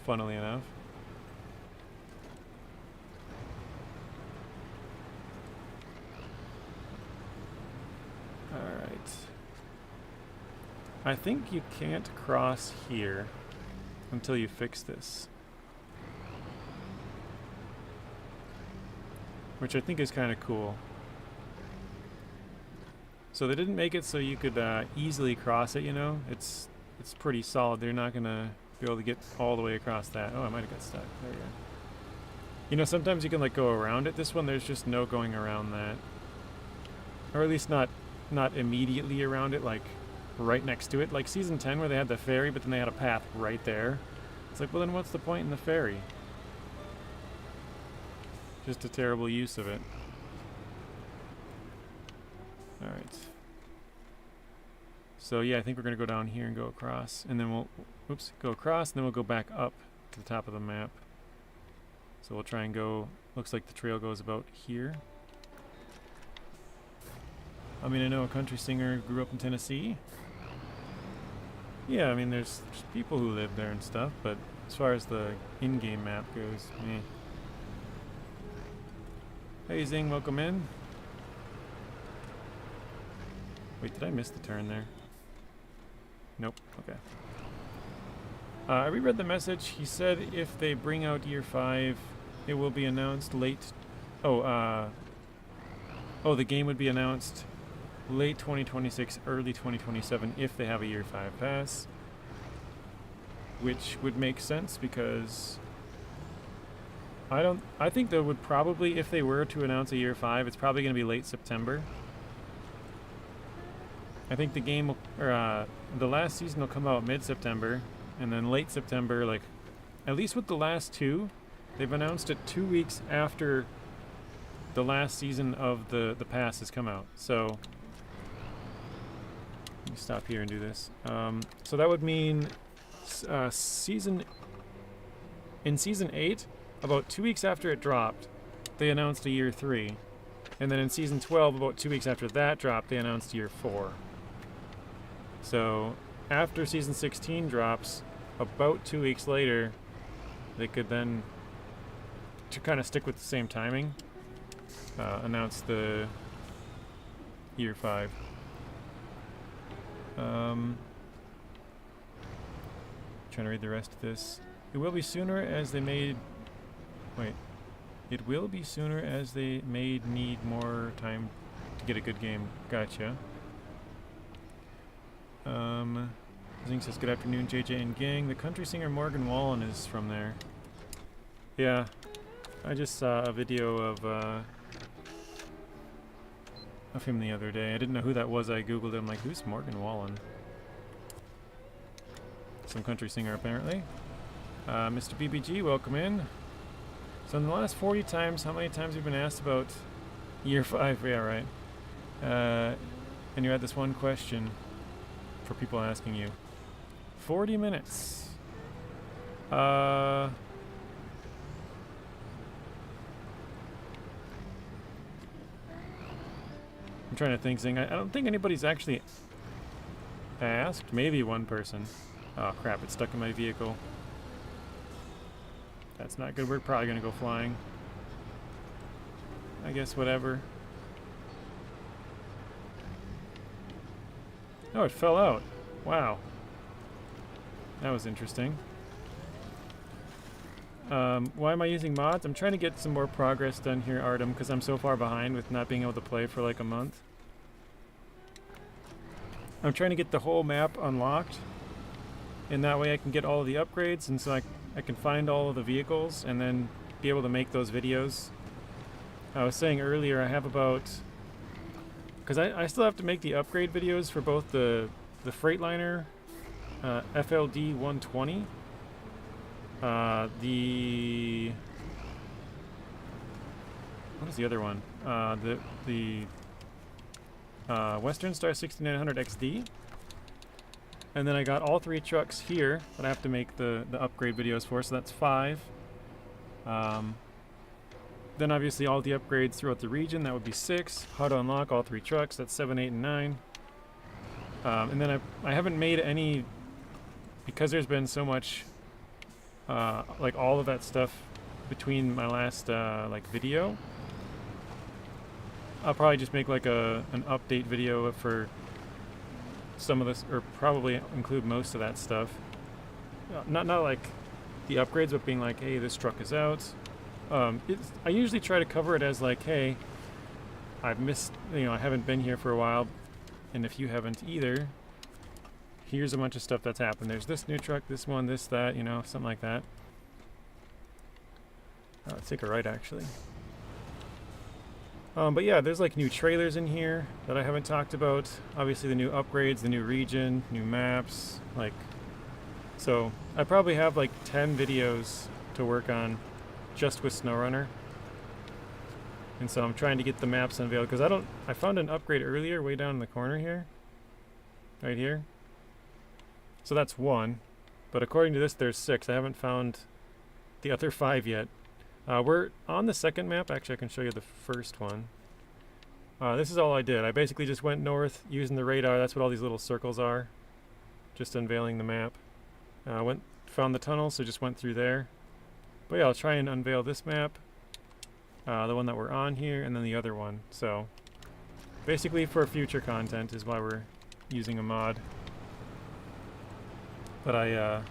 A: Funnily enough. Alright. I think you can't cross here until you fix this. Which I think is kind of cool. So they didn't make it so you could easily cross it, you know? It's pretty solid. They're not going to be able to get all the way across that. Oh, I might have got stuck. There we go. You know, sometimes you can like go around it. This one, there's just no going around that. Or at least not immediately around it, like right next to it. Like Season 10 where they had the ferry, but then they had a path right there. It's like, well then what's the point in the ferry? Just a terrible use of it. Alright. So yeah, I think we're going to go down here and go across. And then we'll, oops, go across, and then we'll go back up to the top of the map. So we'll try and go, looks like the trail goes about here. I mean, I know a country singer grew up in Tennessee. Yeah, I mean, there's people who live there and stuff, but as far as the in-game map goes, meh. Hey Zing, welcome in. Wait, did I miss the turn there? Nope, okay. I reread the message. He said if they bring out Year 5, it will be announced late... Oh, the game would be announced late 2026, early 2027 if they have a Year 5 pass. Which would make sense because I think that would probably, if they were to announce a year 5, it's probably going to be late September. I think the game will, or the last season will come out mid-September, and then late September, like, at least with the last two, they've announced it 2 weeks after the last season of the pass has come out. So let me stop here and do this. So that would mean season 8, about 2 weeks after it dropped, they announced a year 3. And then in season 12, about 2 weeks after that dropped, they announced year 4. So after season 16 drops, about 2 weeks later, they could then, to kind of stick with the same timing, announce the year 5. Trying to read the rest of this. It will be sooner as they made... Wait. It will be sooner as they may need more time to get a good game. Gotcha. Zing says, good afternoon, JJ and gang. The country singer Morgan Wallen is from there. Yeah. I just saw a video of him the other day. I didn't know who that was. I googled it. I'm like, who's Morgan Wallen? Some country singer, apparently. Mr. BBG, welcome in. So in the last 40 times, how many times have you been asked about year 5? Yeah, right. And you had this one question for people asking you. 40 minutes. I'm trying to think, Zing. I don't think anybody's actually asked. Maybe one person. Oh crap, it's stuck in my vehicle. That's not good. We're probably going to go flying. I guess whatever. Oh, it fell out. Wow. That was interesting. Why am I using mods? I'm trying to get some more progress done here, Artem, because I'm so far behind with not being able to play for like a month. I'm trying to get the whole map unlocked, and that way I can get all of the upgrades, and so I can find all of the vehicles and then be able to make those videos. I was saying earlier I have about... Because I still have to make the upgrade videos for both the Freightliner FLD 120, the... What is the other one? The Western Star 6900 XD. And then I got all 3 trucks here that I have to make the upgrade videos for, so that's 5. Then obviously all the upgrades throughout the region, that would be 6. How to unlock all 3 trucks, that's 7, 8, and 9. And then I haven't made any, because there's been so much, like all of that stuff between my last like video. I'll probably just make like an update video for some of this, or probably include most of that stuff. Not like the upgrades, but being like, hey, this truck is out. I usually try to cover it as like, hey, I've missed, I haven't been here for a while, and if you haven't either, here's a bunch of stuff that's happened. There's this new truck, this one, this, that, something like that. Let's take a right, actually. But yeah, there's like new trailers in here that I haven't talked about. Obviously the new upgrades, the new region, new maps, like, so I probably have like 10 videos to work on just with SnowRunner. And so I'm trying to get the maps unveiled, because I found an upgrade earlier way down in the corner here. Right here. So that's 1. But according to this, there's 6. I haven't found the other 5 yet. We're on the second map. Actually, I can show you the first one. This is all I did. I basically just went north using the radar. That's what all these little circles are. Just unveiling the map. Found the tunnel, so just went through there. But yeah, I'll try and unveil this map. The one that we're on here, and then the other one. So basically for future content is why we're using a mod. But I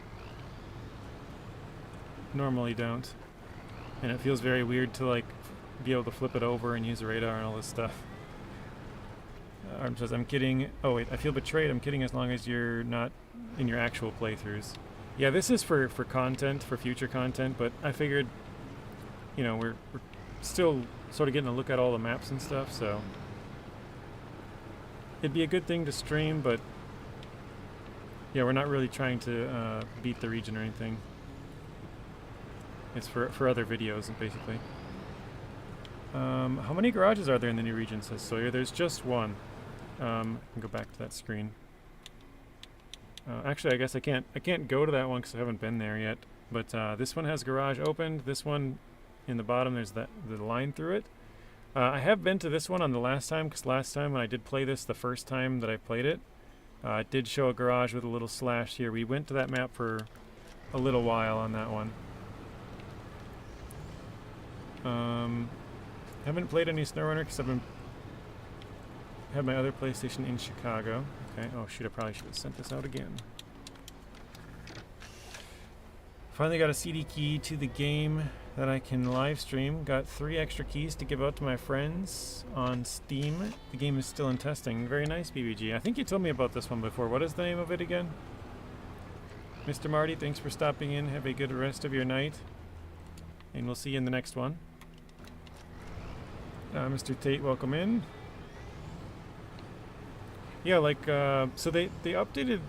A: normally don't. And it feels very weird to like be able to flip it over and use the radar and all this stuff. Arm says, I'm kidding. Oh wait, I feel betrayed. I'm kidding as long as you're not in your actual playthroughs. Yeah, this is for content, for future content, but I figured you know, we're still sort of getting a look at all the maps and stuff, so it'd be a good thing to stream, but yeah, we're not really trying to beat the region or anything. It's for other videos, basically. How many garages are there in the new region, says Sawyer? There's just one. I can go back to that screen. Actually, I guess I can't go to that one because I haven't been there yet. But this one has garage opened. This one in the bottom, there's the line through it. I have been to this one on the last time, because last time when I did play this, the first time that I played it, it did show a garage with a little slash here. We went to that map for a little while on that one. Haven't played any SnowRunner because I've had my other PlayStation in Chicago. Okay. Oh shoot! I probably should have sent this out again. Finally got a CD key to the game that I can live stream. Got 3 extra keys to give out to my friends on Steam. The game is still in testing. Very nice, BBG. I think you told me about this one before. What is the name of it again? Mr. Marty, thanks for stopping in. Have a good rest of your night. And we'll see you in the next one. Mr. Tate, welcome in. Yeah, like, so they updated,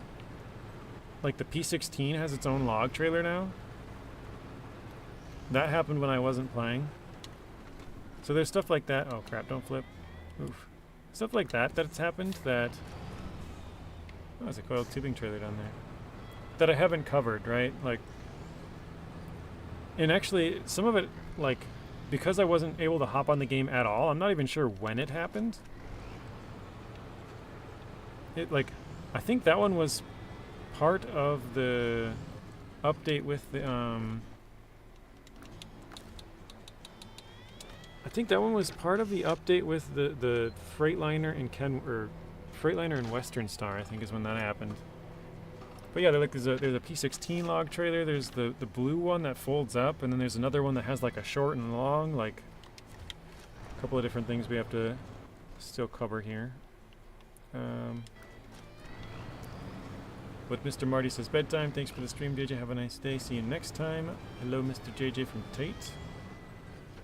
A: like, the P16 has its own log trailer now. That happened when I wasn't playing. So there's stuff like that. Oh crap, don't flip. Oof. Stuff like that's happened that... Oh, there's a coiled tubing trailer down there. That I haven't covered, right? Like... And actually, some of it, like... Because I wasn't able to hop on the game at all, I'm not even sure when it happened. It, like... I think that one was part of the update with the, I think that one was part of the update with the Freightliner and Freightliner and Western Star, I think is when that happened. But yeah, there's a P16 log trailer, there's the blue one that folds up, and then there's another one that has like a short and long, like a couple of different things we have to still cover here. But Mr. Marty says, bedtime, thanks for the stream, JJ, have a nice day, see you next time. Hello, Mr. JJ from Tate.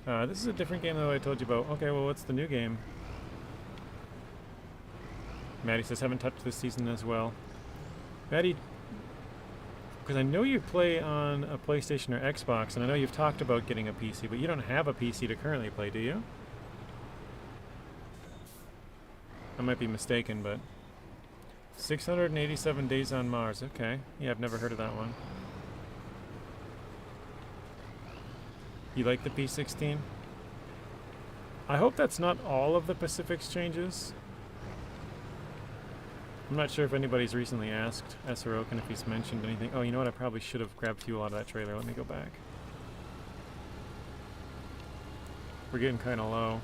A: This is a different game than what I told you about. Okay, well, what's the new game? Maddie says, haven't touched this season as well. Maddie, because I know you play on a PlayStation or Xbox, and I know you've talked about getting a PC, but you don't have a PC to currently play, do you? I might be mistaken, but... 687 Days on Mars, okay. Yeah, I've never heard of that one. You like the P16? I hope that's not all of the Pacific's changes. I'm not sure if anybody's recently asked SROken if he's mentioned anything. Oh, you know what? I probably should have grabbed fuel out of that trailer. Let me go back. We're getting kind of low.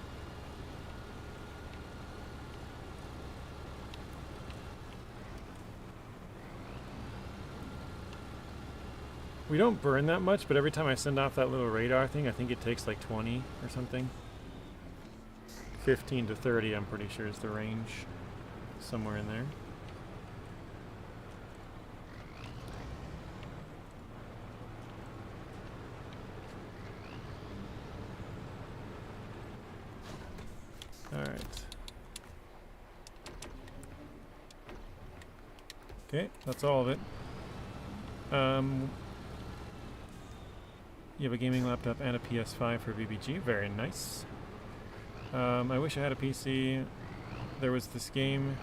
A: We don't burn that much, but every time I send off that little radar thing, I think it takes like 20 or something. 15 to 30, I'm pretty sure, is the range. Somewhere in there. Alright. Okay, that's all of it. You have a gaming laptop and a PS5 for VBG. Very nice. I wish I had a PC. There was this game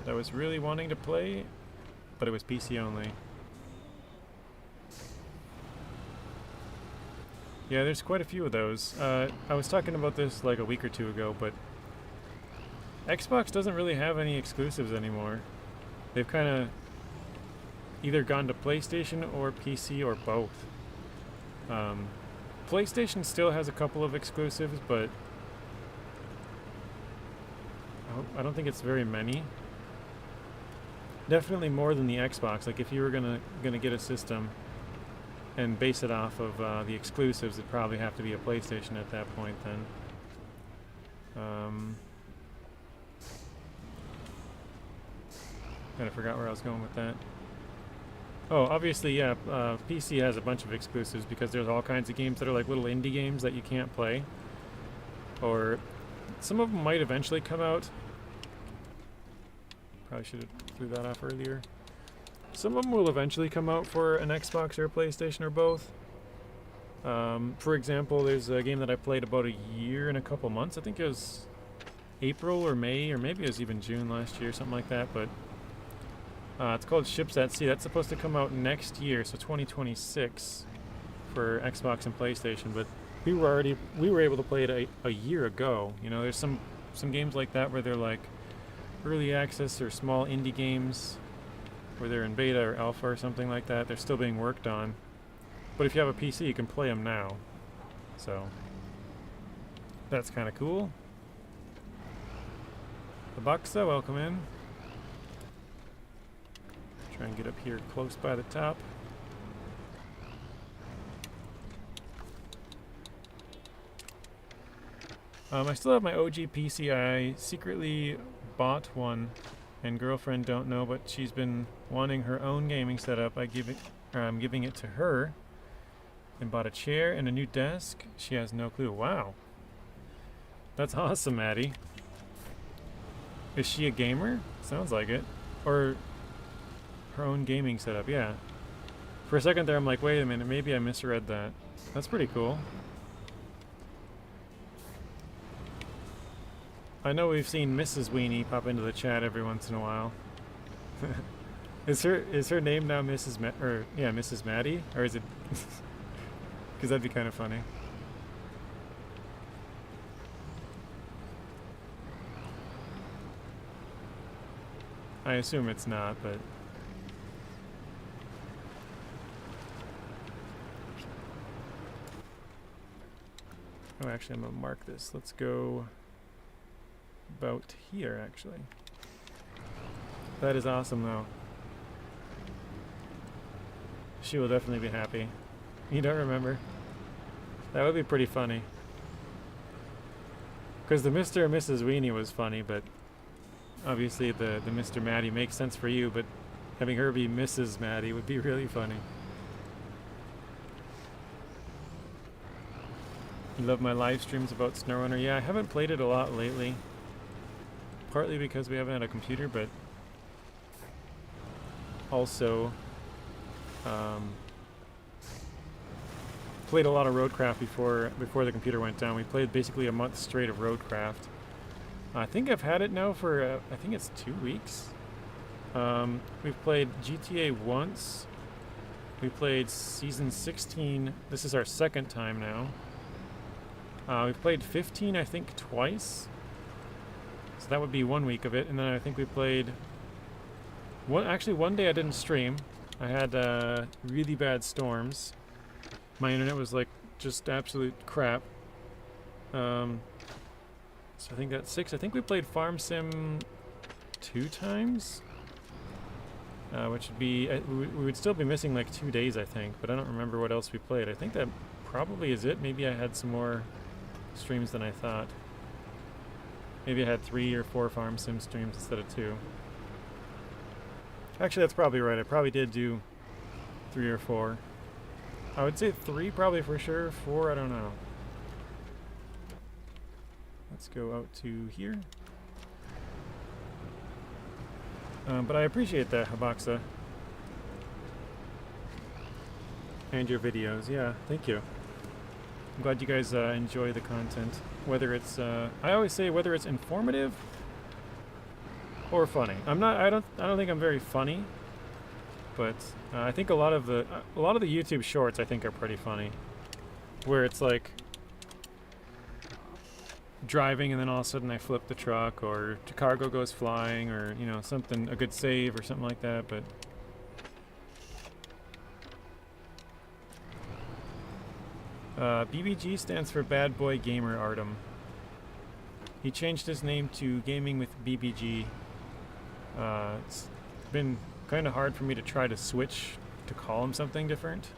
A: that I was really wanting to play, but it was PC only. Yeah, there's quite a few of those. I was talking about this like a week or two ago, but Xbox doesn't really have any exclusives anymore. They've kind of either gone to PlayStation or PC or both. PlayStation still has a couple of exclusives, but I don't think it's very many. Definitely more than the Xbox. Like if you were gonna get a system and base it off of the exclusives, it'd probably have to be a PlayStation at that point then. Kind of forgot where I was going with that. Oh, obviously, yeah, PC has a bunch of exclusives because there's all kinds of games that are like little indie games that you can't play. Or some of them might eventually come out. Probably should have threw that off earlier. Some of them will eventually come out for an Xbox or a PlayStation or both. For example, there's a game that I played about a year and a couple months. I think it was April or May, or maybe it was even June last year, something like that. But it's called Ships at Sea. That's supposed to come out next year, so 2026 for Xbox and PlayStation. But we were able to play it a year ago. You know, there's some games like that where they're like early access or small indie games where they're in beta or alpha or something like that. They're still being worked on. But if you have a PC, you can play them now. So that's kind of cool. The Buxa, welcome in. Try and get up here close by the top. I still have my OG PC. I secretly bought one, and girlfriend don't know, but she's been wanting her own gaming setup. I'm giving it to her, and bought a chair and a new desk. She has no clue. Wow, that's awesome, Maddie. Is she a gamer? Sounds like it. Or her own gaming setup, yeah. For a second there, I'm like, wait a minute, maybe I misread that. That's pretty cool. I know we've seen Mrs. Weenie pop into the chat every once in a while. Is her name now Mrs. Mrs. Maddie? Or is it... Because that'd be kind of funny. I assume it's not, but... Oh, actually, I'm going to mark this. Let's go about here, actually. That is awesome, though. She will definitely be happy. You don't remember? That would be pretty funny. Because the Mr. and Mrs. Weenie was funny, but obviously the Mr. Maddie makes sense for you, but having her be Mrs. Maddie would be really funny. You love my live streams about SnowRunner? Yeah, I haven't played it a lot lately. Partly because we haven't had a computer, but also played a lot of Roadcraft before the computer went down. We played basically a month straight of Roadcraft. I think I've had it now for I think it's 2 weeks. We've played GTA once. We played Season 16. This is our second time now. We've played 15, I think, twice. So that would be 1 week of it. And then I think we played... Actually, one day I didn't stream. I had really bad storms. My internet was like just absolute crap. So I think that's 6. I think we played Farm Sim 2 times. Which would be... we would still be missing like 2 days, I think. But I don't remember what else we played. I think that probably is it. Maybe I had some more streams than I thought. Maybe I had 3 or 4 Farm Sim streams instead of 2. Actually, that's probably right. I probably did do 3 or 4. I would say 3 probably for sure. 4, I don't know. Let's go out to here. But I appreciate that, Habaxa. And your videos. Yeah, thank you. I'm glad you guys enjoy the content. Whether it's, I always say whether it's informative or funny. I don't think I'm very funny, but I think a lot of the YouTube shorts I think are pretty funny, where it's like driving and then all of a sudden I flip the truck, or the cargo goes flying, or you know, something, a good save or something like that. But BBG stands for Bad Boy Gamer Artem. He changed his name to Gaming with BBG. It's been kind of hard for me to try to switch to call him something different,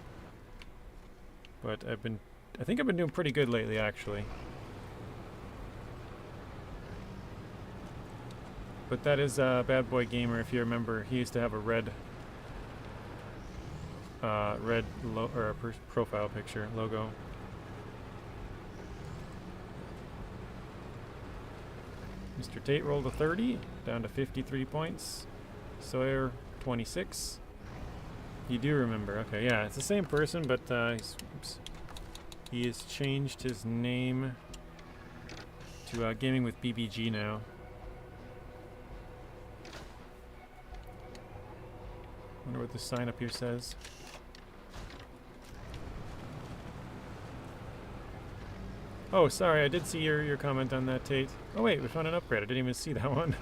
A: but I think I've been doing pretty good lately, actually. But that is Bad Boy Gamer. If you remember, he used to have a red red profile picture logo. Mr. Tate rolled a 30, down to 53 points. Sawyer 26. You do remember? Okay, yeah, it's the same person, but he has changed his name to Gaming with BBG now. Wonder what the sign up here says. Oh, sorry, I did see your comment on that, Tate. Oh wait, we found an upgrade. I didn't even see that one.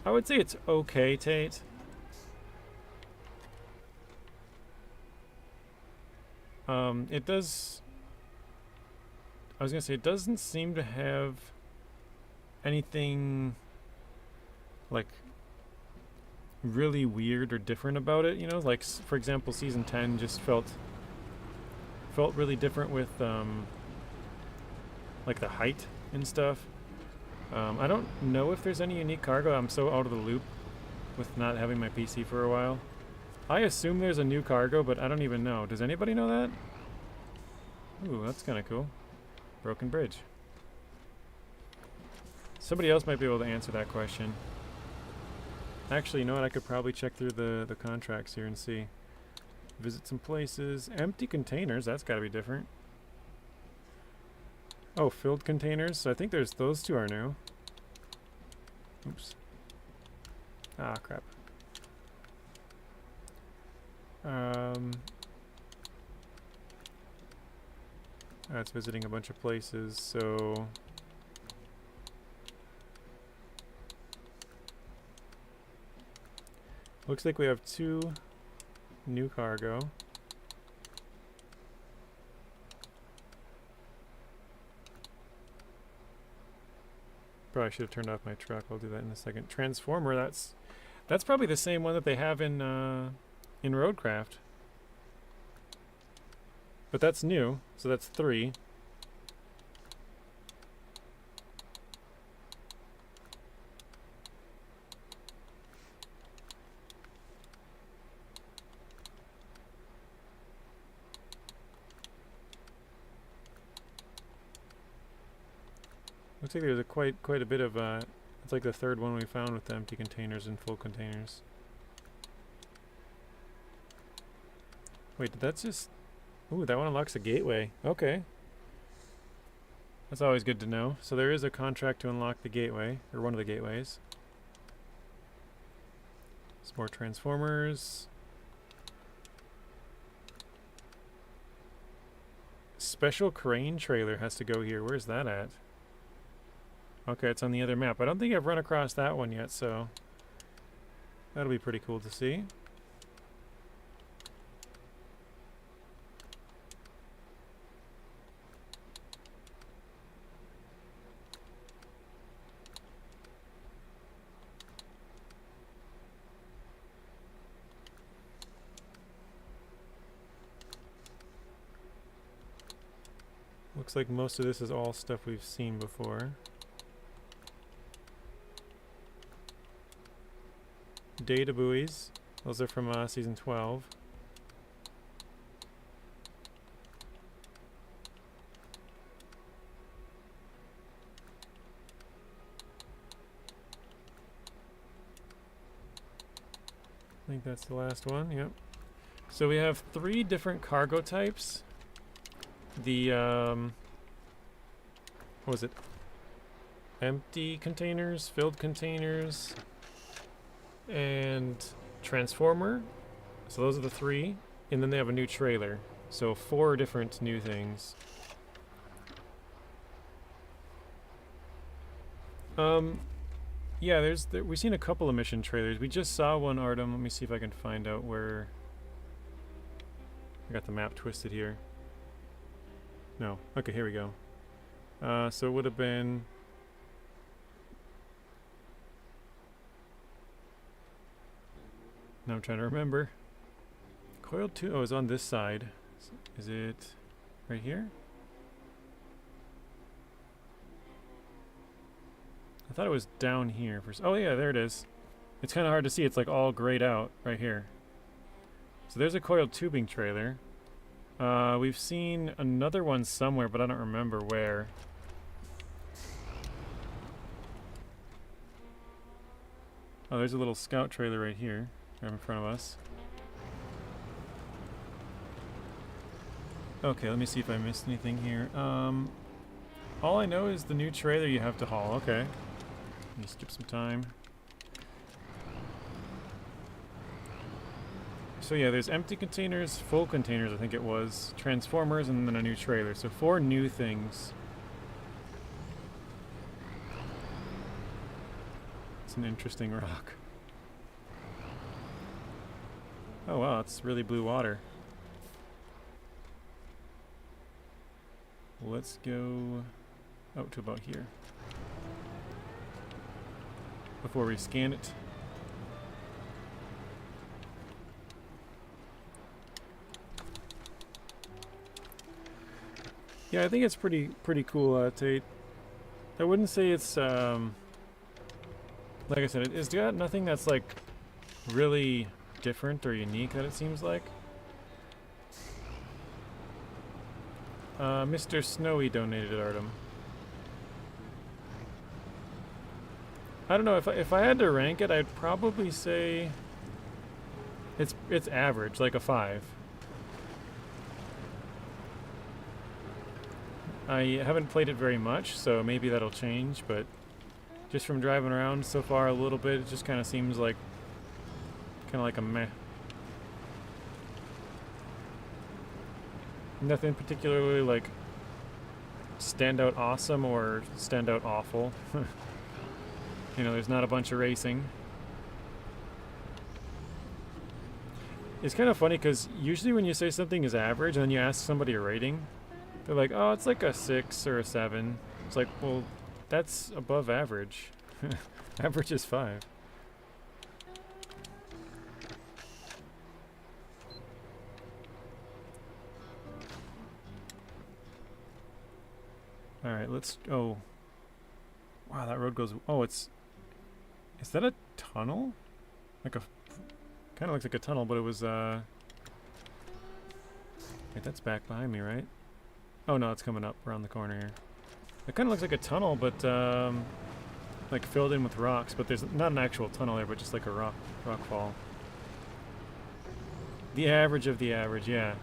A: I would say it's okay, Tate. It does... I was gonna say, it doesn't seem to have anything like really weird or different about it, you know? Like, for example, Season 10 just felt really different with like the height and stuff. I don't know if there's any unique cargo. I'm so out of the loop with not having my PC for a while. I assume there's a new cargo, but I don't even know. Does anybody know that? Ooh, that's kind of cool. Broken bridge. Somebody else might be able to answer that question. Actually, you know what? I could probably check through the contracts here and see. Visit some places. Empty containers. That's got to be different. Oh, filled containers. So I think there's those two are new. Oops. Ah, crap. That's visiting a bunch of places, so... Looks like we have 2 new cargo. Probably should have turned off my truck. I'll do that in a second. Transformer, that's probably the same one that they have in Roadcraft. But that's new, so that's 3. Looks like there's quite a bit of it's like the 3rd one we found with the empty containers and full containers. Wait, did that just... Ooh, that one unlocks a gateway. Okay. That's always good to know. So there is a contract to unlock the gateway, or one of the gateways. Some more transformers. Special crane trailer has to go here. Where's that at? Okay, it's on the other map. I don't think I've run across that one yet, so that'll be pretty cool to see. Looks like most of this is all stuff we've seen before. Data buoys. Those are from Season 12. I think that's the last one, yep. So we have 3 different cargo types. The, what was it? Empty containers, filled containers, and transformer. So those are the 3. And then they have a new trailer. So 4 different new things. Yeah, we've seen a couple of mission trailers. We just saw one, Artem. Let me see if I can find out where... I got the map twisted here. No. Okay, here we go. So it would have been... Now I'm trying to remember. Coiled 2... Oh, it's on this side. Is it right here? I thought it was down here. Oh yeah, there it is. It's kind of hard to see. It's like all grayed out right here. So there's a coiled tubing trailer. We've seen another one somewhere, but I don't remember where. Oh, there's a little scout trailer right here, right in front of us. Okay, let me see if I missed anything here. All I know is the new trailer you have to haul. Okay. Let me skip some time. So yeah, there's empty containers, full containers I think it was, transformers, and then a new trailer. So 4 new things. It's an interesting rock. Oh wow, it's really blue water. Let's go out to about here before we scan it. Yeah, I think it's pretty cool, Tate. I wouldn't say it's like I said, it's got nothing that's like really different or unique that it seems like. Mr. Snowy donated Artem. I don't know, if I had to rank it, I'd probably say it's average, like a 5. I haven't played it very much, so maybe that'll change, but just from driving around so far a little bit, it just kind of seems like a meh. Nothing particularly like standout awesome or standout awful. You know, there's not a bunch of racing. It's kind of funny because usually when you say something is average and then you ask somebody a rating, they're like, oh, it's like a 6 or a 7. It's like, well, that's above average. Average is 5. Alright, let's... Oh. Wow, that road goes... Oh, it's... Is that a tunnel? Like a... Kind of looks like a tunnel, but it was, Wait, that's back behind me, right? Oh, no, it's coming up around the corner here. It kind of looks like a tunnel, but, like filled in with rocks, but there's not an actual tunnel there, but just like a rock fall. The average of the average, yeah.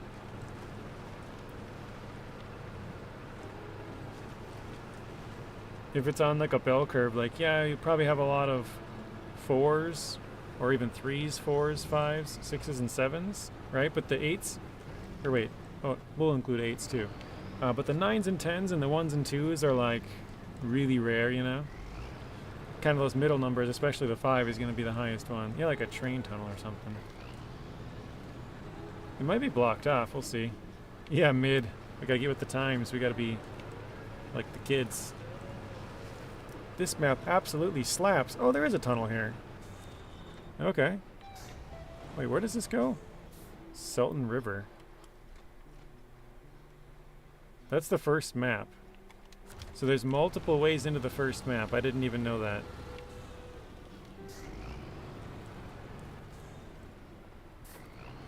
A: If it's on like a bell curve, like, yeah, you probably have a lot of 4s, or even 3s, 4s, 5s, 6s, and 7s, right? But the 8s, or wait, oh, we'll include 8s too. But the 9s and 10s and the 1s and 2s are like really rare, you know? Kind of those middle numbers, especially the 5 is going to be the highest one. Yeah, like a train tunnel or something. It might be blocked off, we'll see. Yeah, mid. We gotta get with the times, we gotta be like the kids. This map absolutely slaps. Oh, there is a tunnel here. Okay. Wait, where does this go? Sultan River. That's the first map. So there's multiple ways into the first map. I didn't even know that.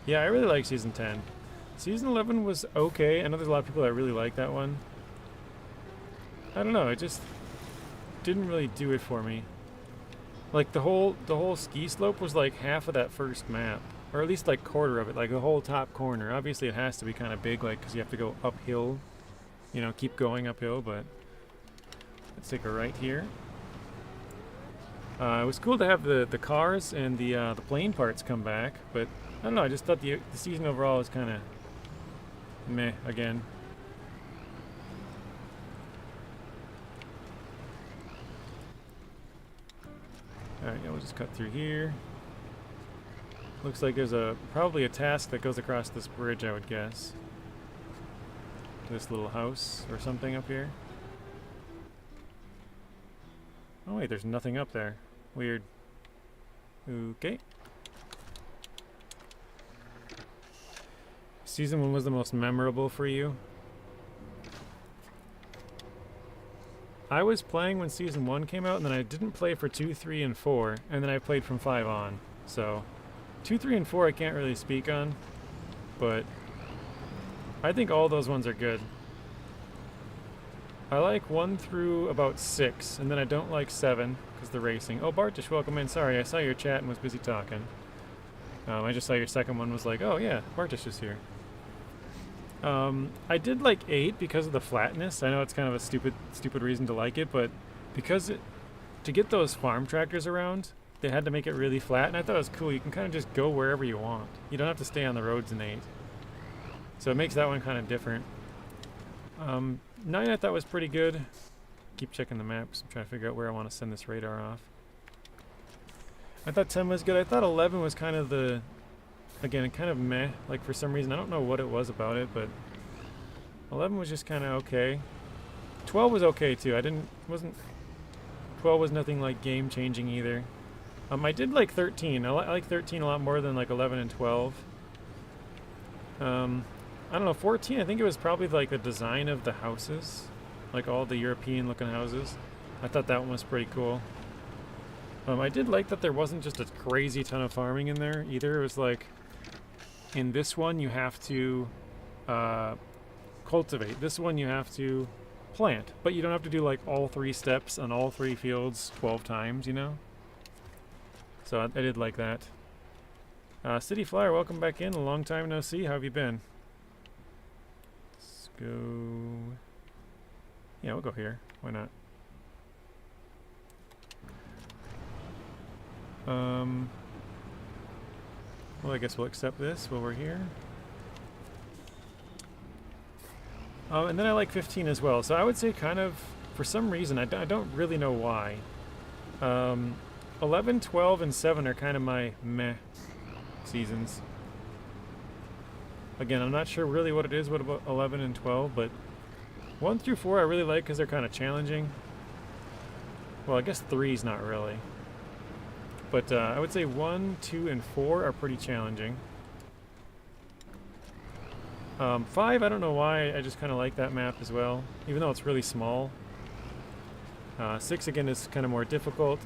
A: Yeah, I really like Season 10. Season 11 was okay. I know there's a lot of people that really like that one. I don't know, it just didn't really do it for me. Like the whole ski slope was like half of that first map, or at least like quarter of it, like the whole top corner. Obviously it has to be kind of big, like because you have to go uphill, you know, keep going uphill. But let's take a right here. It was cool to have the cars and the plane parts come back, but I don't know, I just thought the season overall was kind of meh again. Alright, yeah, we'll just cut through here. Looks like there's probably a task that goes across this bridge, I would guess. This little house or something up here. Oh wait, there's nothing up there. Weird. Okay. Season 1 was the most memorable for you? I was playing when Season 1 came out, and then I didn't play for 2, 3, and 4, and then I played from 5 on. So, 2, 3, and 4 I can't really speak on, but I think all those ones are good. I like 1 through about 6, and then I don't like 7, because the racing. Oh, Bartish, welcome in. Sorry, I saw your chat and was busy talking. I just saw your second one, was like, oh yeah, Bartish is here. I did like 8 because of the flatness. I know it's kind of a stupid reason to like it, but because to get those farm tractors around, they had to make it really flat, and I thought it was cool. You can kind of just go wherever you want. You don't have to stay on the roads in 8. So it makes that one kind of different. 9 I thought was pretty good. Keep checking the maps. I'm trying to figure out where I want to send this radar off. I thought 10 was good. I thought 11 was kind of again, kind of meh. Like, for some reason, I don't know what it was about it, but 11 was just kind of okay. 12 was okay too. 12 was nothing like game changing either. I did like 13. I like 13 a lot more than like 11 and 12. I don't know, 14, I think it was probably like the design of the houses, like all the European looking houses. I thought that one was pretty cool. I did like that there wasn't just a crazy ton of farming in there either. It was like, in this one you have to cultivate. This one you have to plant. But you don't have to do like all 3 steps on all 3 fields 12 times, you know? So I did like that. City Flyer, welcome back in. A long time no see. How have you been? Let's go... Yeah, we'll go here. Why not? Well, I guess we'll accept this while we're here. And then I like 15 as well. So I would say kind of, for some reason, I don't really know why. 11, 12, and 7 are kind of my meh seasons. Again, I'm not sure really what it is with about 11 and 12, but 1 through 4 I really like because they're kind of challenging. Well, I guess 3's not really. But I would say 1, 2, and 4 are pretty challenging. 5, I don't know why, I just kind of like that map as well, even though it's really small. 6, again, is kind of more difficult.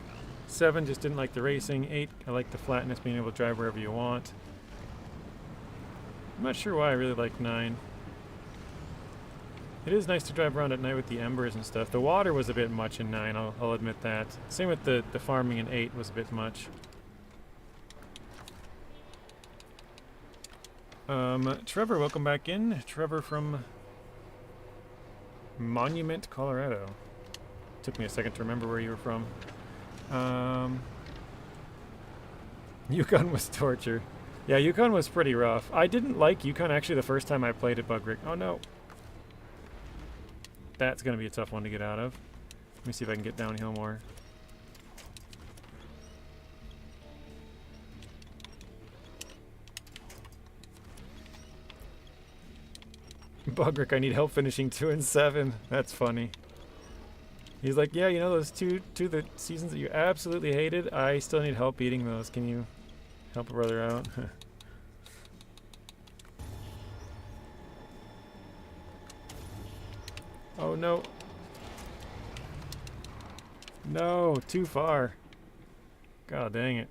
A: 7, just didn't like the racing. 8, I like the flatness, being able to drive wherever you want. I'm not sure why I really like 9. It is nice to drive around at night with the embers and stuff. The water was a bit much in 9, I'll admit that. Same with the farming in 8 was a bit much. Trevor, welcome back in. Trevor from Monument, Colorado. Took me a second to remember where you were from. Yukon was torture. Yeah, Yukon was pretty rough. I didn't like Yukon actually the first time I played at Bug Rig. Oh no. That's going to be a tough one to get out of. Let me see if I can get downhill more. Bugrick, I need help finishing 2 and 7. That's funny. He's like, yeah, you know those two the seasons that you absolutely hated? I still need help beating those. Can you help a brother out? Oh no. No, too far. God dang it.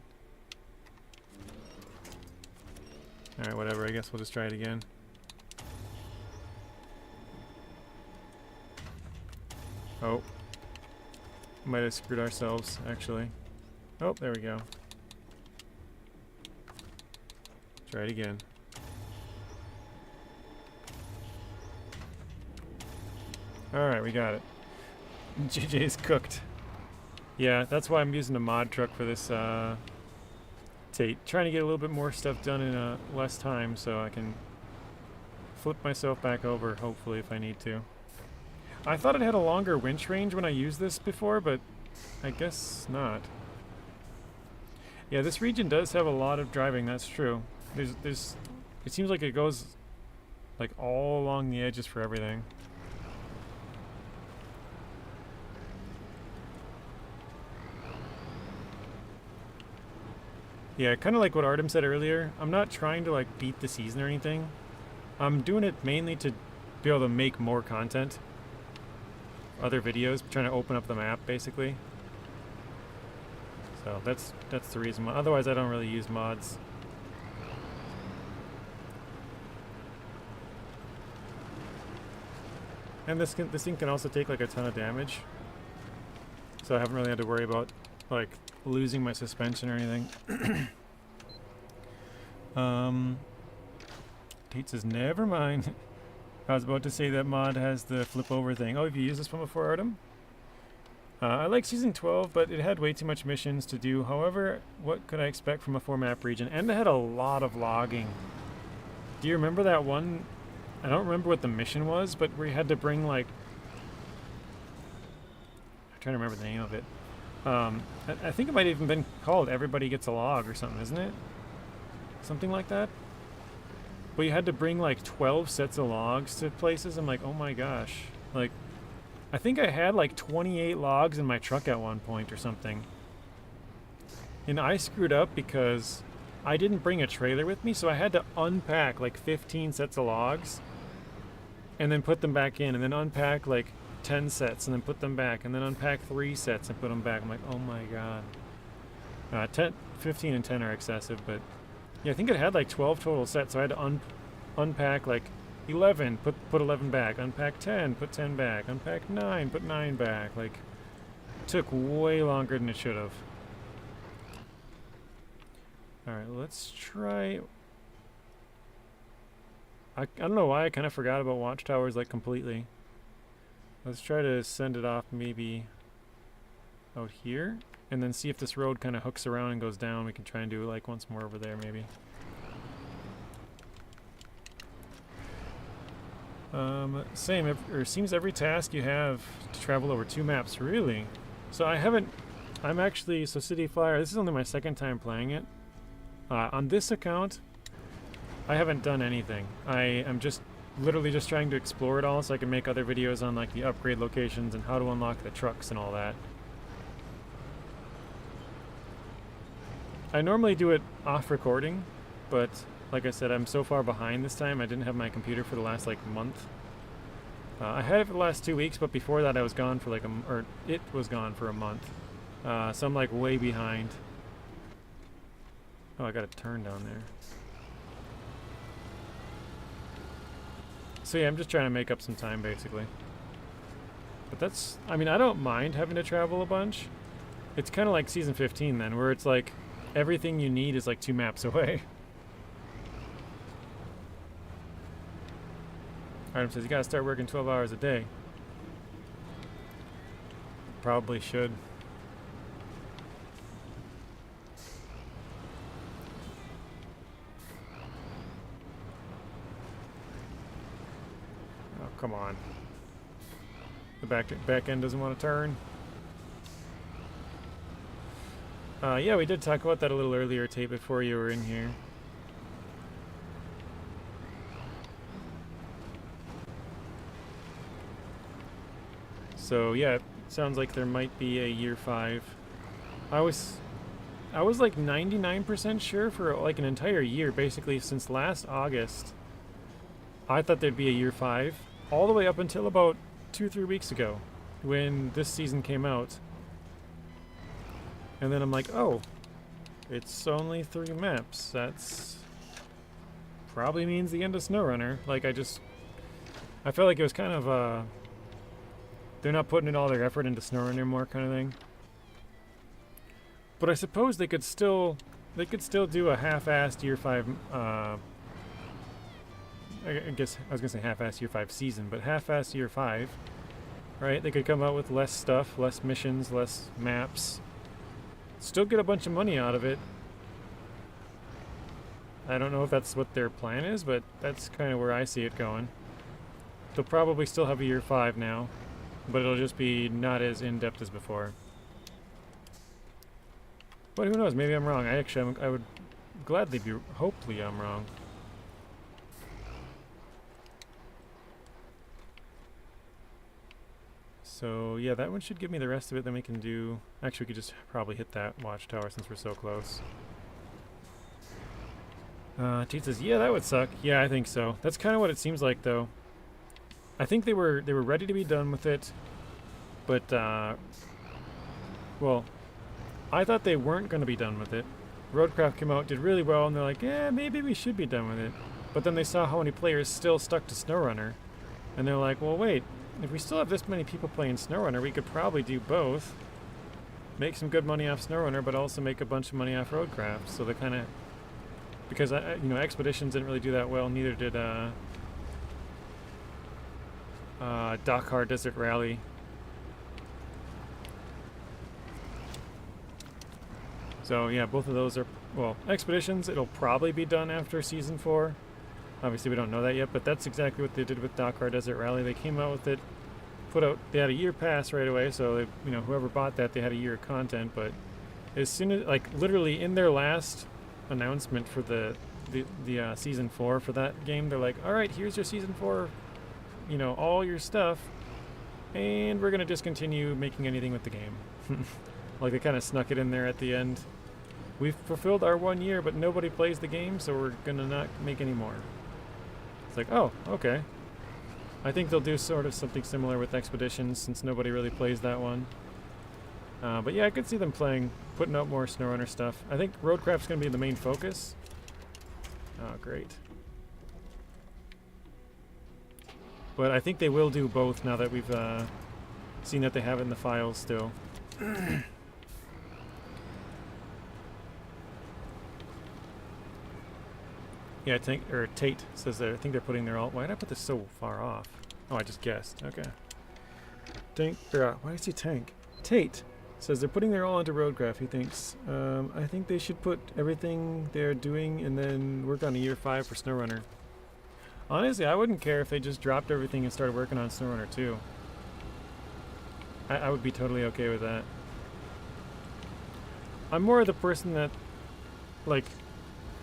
A: Alright, whatever. I guess we'll just try it again. Oh. Might have screwed ourselves, actually. Oh, there we go. Try it again. Alright, we got it. JJ's cooked. Yeah, that's why I'm using a mod truck for this, trying to get a little bit more stuff done in less time so I can flip myself back over, hopefully, if I need to. I thought it had a longer winch range when I used this before, but I guess not. Yeah, this region does have a lot of driving, that's true. It seems like it goes like all along the edges for everything. Yeah, kind of like what Artem said earlier. I'm not trying to like beat the season or anything. I'm doing it mainly to be able to make more content. other videos, trying to open up the map basically. So that's the reason why. Otherwise, I don't really use mods. And this thing can also take like a ton of damage, so I haven't really had to worry about like losing my suspension or anything. Tate says, never mind. I was about to say that mod has the flip over thing. Oh, have you used this one before, Artem? I like Season 12, but it had way too much missions to do. However, what could I expect from a 4-map region? And it had a lot of logging. Do you remember that one? I don't remember what the mission was, but we had to bring like... I'm trying to remember the name of it. I think it might have even been called Everybody Gets a Log or something, isn't it? Something like that? But you had to bring like 12 sets of logs to places. I'm like, oh my gosh. Like, I think I had like 28 logs in my truck at one point or something. And I screwed up because I didn't bring a trailer with me, so I had to unpack like 15 sets of logs and then put them back in, and then unpack like 10 sets and then put them back, and then unpack 3 sets and put them back. I'm like, oh my god. 15 and 10 are excessive, but yeah, I think it had like 12 total sets, so I had to unpack like 11, put 11 back, unpack 10, put 10 back, unpack 9, put 9 back. Like, it took way longer than it should have. Alright, let's try... I don't know why I kind of forgot about Watchtowers like completely. Let's try to send it off maybe out here, and then see if this road kind of hooks around and goes down. We can try and do like once more over there maybe. Same, or seems every task you have to travel over 2 maps, really? So I'm actually, so City Flyer, this is only my 2nd time playing it. On this account, I haven't done anything. I am just literally just trying to explore it all so I can make other videos on like the upgrade locations and how to unlock the trucks and all that. I normally do it off recording, but like I said, I'm so far behind this time. I didn't have my computer for the last like month. I had it for the last 2 weeks, but before that I was gone for like it was gone for a month. So I'm like way behind. Oh, I got a turn down there. So yeah, I'm just trying to make up some time basically. But that's, I mean, I don't mind having to travel a bunch. It's kind of like Season 15 then, where it's like everything you need is like 2 maps away. Artem says, you gotta start working 12 hours a day. Probably should. Oh, come on. The back end doesn't want to turn. Yeah, we did talk about that a little earlier, Tate, before you were in here. So yeah, it sounds like there might be a year 5. I was like 99% sure for like an entire year, basically since last August. I thought there'd be a year 5, all the way up until about 2-3 weeks ago, when this season came out. And then I'm like, oh, it's only 3 maps. That's probably means the end of SnowRunner. Like I felt like it was kind of they're not putting in all their effort into SnowRunner anymore, kind of thing. But I suppose they could still do a half-assed year 5. I guess I was gonna say half-assed year 5 season, but half-assed year 5, right? They could come out with less stuff, less missions, less maps. Still get a bunch of money out of it. I don't know if that's what their plan is, but that's kind of where I see it going. They'll probably still have a year 5 now, but it'll just be not as in-depth as before. But who knows, maybe I'm wrong. I would gladly be, hopefully I'm wrong. So yeah, that one should give me the rest of it, then we can do... Actually, we could just probably hit that Watchtower since we're so close. Tate says, yeah, that would suck. Yeah, I think so. That's kind of what it seems like, though. I think they were ready to be done with it, But, well, I thought they weren't going to be done with it. Roadcraft came out, did really well, and they're like, yeah, maybe we should be done with it. But then they saw how many players still stuck to SnowRunner, and they're like, well, wait, if we still have this many people playing SnowRunner, we could probably do both. Make some good money off SnowRunner, but also make a bunch of money off Roadcraft. So they kind of, because you know, Expeditions didn't really do that well. Neither did Dakar Desert Rally. So yeah, both of those are, well, Expeditions, it'll probably be done after Season 4. Obviously we don't know that yet, but that's exactly what they did with Dakar Desert Rally. They came out with it, they had a year pass right away, so they, you know, whoever bought that, they had a year of content. But as soon as, like, literally in their last announcement for the Season 4 for that game, they're like, all right, here's your Season 4, you know, all your stuff, and we're going to discontinue making anything with the game. Like, they kind of snuck it in there at the end. We've fulfilled our 1 year, but nobody plays the game, so we're going to not make any more. It's like, oh, okay. I think they'll do sort of something similar with Expeditions, since nobody really plays that one. But yeah, I could see them putting out more SnowRunner stuff. I think Roadcraft's going to be the main focus. Oh, great. But I think they will do both now that we've seen that they have it in the files still. Yeah, Tate says that I think they're putting their alt. Why did I put this so far off? Oh, I just guessed. Okay. Why is he Tank? Tate says they're putting their all into Roadcraft. He thinks, I think they should put everything they're doing and then work on a year 5 for SnowRunner. Honestly, I wouldn't care if they just dropped everything and started working on SnowRunner 2. I would be totally okay with that. I'm more of the person that, like,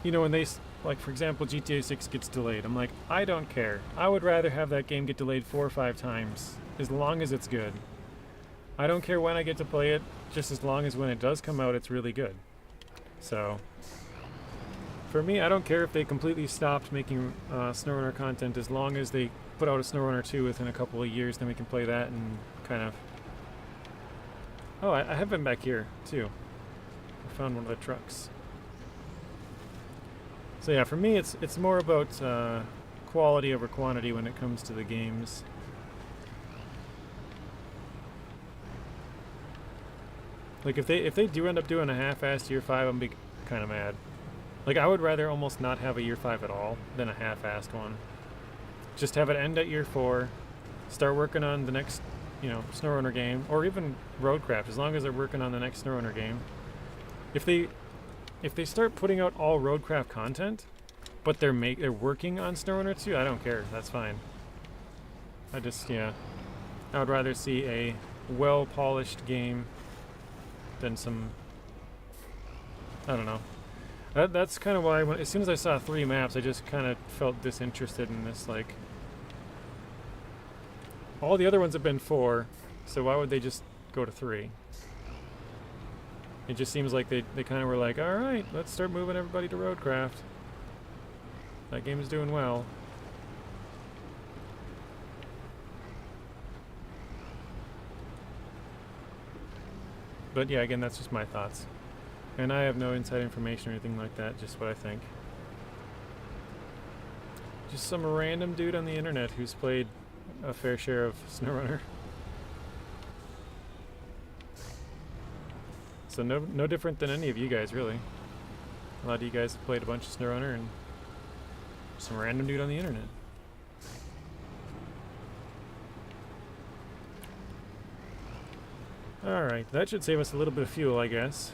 A: you know, when they, like, for example, GTA 6 gets delayed. I'm like, I don't care. I would rather have that game get delayed 4 or 5 times, as long as it's good. I don't care when I get to play it, just as long as when it does come out, it's really good. So, for me, I don't care if they completely stopped making SnowRunner content, as long as they put out a SnowRunner 2 within a couple of years, then we can play that and kind of... Oh, I have been back here, too. I found one of the trucks. So yeah, for me, it's more about quality over quantity when it comes to the games. Like, if they do end up doing a half-assed year 5, I'm be kind of mad. Like, I would rather almost not have a year 5 at all than a half-assed one. Just have it end at year 4, start working on the next, you know, SnowRunner game, or even Roadcraft, as long as they're working on the next SnowRunner game. If they start putting out all Roadcraft content, but they're working on SnowRunner 2, I don't care. That's fine. I would rather see a well-polished game than some, I don't know. That's kind of why, as soon as I saw 3 maps, I just kind of felt disinterested in this. Like, all the other ones have been 4, so why would they just go to 3? It just seems like they kind of were like, all right, let's start moving everybody to Roadcraft. That game is doing well. But yeah, again, that's just my thoughts. And I have no inside information or anything like that, just what I think. Just some random dude on the internet who's played a fair share of SnowRunner. So no different than any of you guys, really. A lot of you guys have played a bunch of SnowRunner, and some random dude on the internet. Alright, that should save us a little bit of fuel, I guess.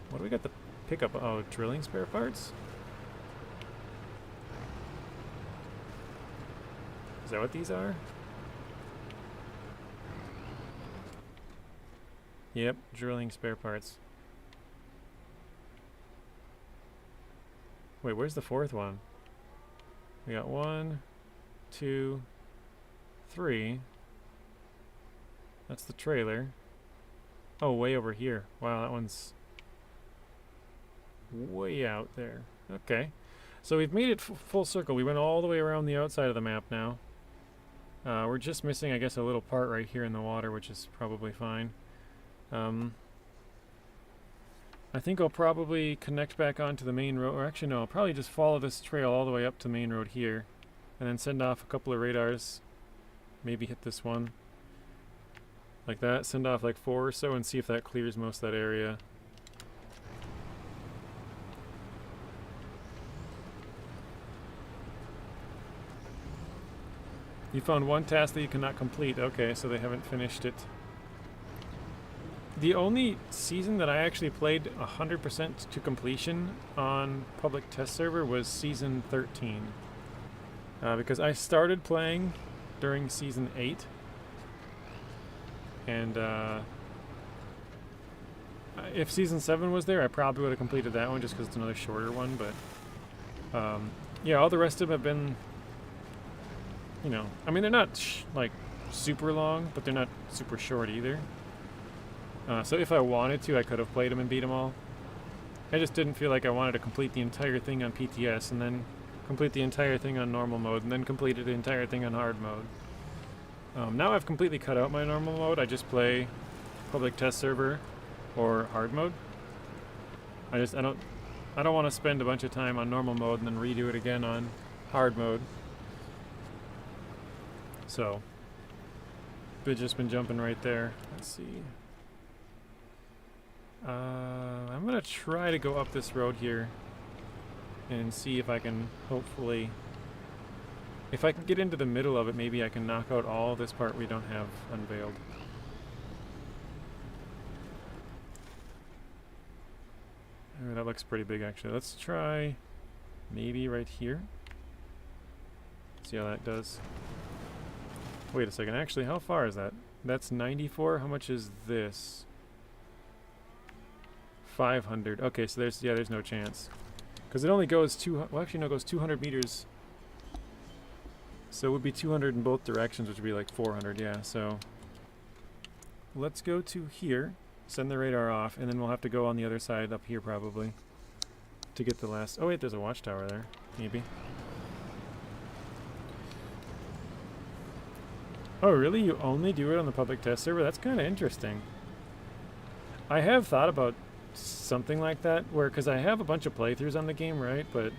A: What do we got to pick up? Oh, drilling spare parts? Is that what these are? Yep, drilling spare parts. Wait, where's the 4th one? We got 1, 2, 3. That's the trailer. Oh, way over here. Wow, that one's way out there. Okay. So we've made it full circle. We went all the way around the outside of the map now. We're just missing, I guess, a little part right here in the water, which is probably fine. I think I'll probably connect back onto the main road, or actually no, I'll probably just follow this trail all the way up to main road here, and then send off a couple of radars, maybe hit this one, like that, send off like 4 or so, and see if that clears most of that area. You found one task that you cannot complete. Okay, so they haven't finished it. The only season that I actually played 100% to completion on public test server was season 13. Because I started playing during season 8. And if season 7 was there, I probably would have completed that one just because it's another shorter one. But yeah, all the rest of them have been, you know, I mean, they're not like super long, but they're not super short either. So if I wanted to, I could have played them and beat them all. I just didn't feel like I wanted to complete the entire thing on PTS and then complete the entire thing on normal mode and then completed the entire thing on hard mode. Now I've completely cut out my normal mode. I just play public test server or hard mode. I don't want to spend a bunch of time on normal mode and then redo it again on hard mode. So they've just been jumping right there. Let's see. I'm gonna try to go up this road here and see if I can hopefully, if I can get into the middle of it, maybe I can knock out all this part we don't have unveiled. Oh, that looks pretty big actually. Let's try maybe right here. See how that does. Wait a second, actually how far is that? That's 94, how much is this? 500. Okay, so there's no chance. Because it only goes well actually no, it goes 200 meters. So it would be 200 in both directions, which would be like 400, yeah, so. Let's go to here, send the radar off, and then we'll have to go on the other side up here probably to get the last, oh wait, there's a watchtower there, maybe. Oh really, you only do it on the public test server? That's kind of interesting. I have thought about something like that, where, because I have a bunch of playthroughs on the game, right? But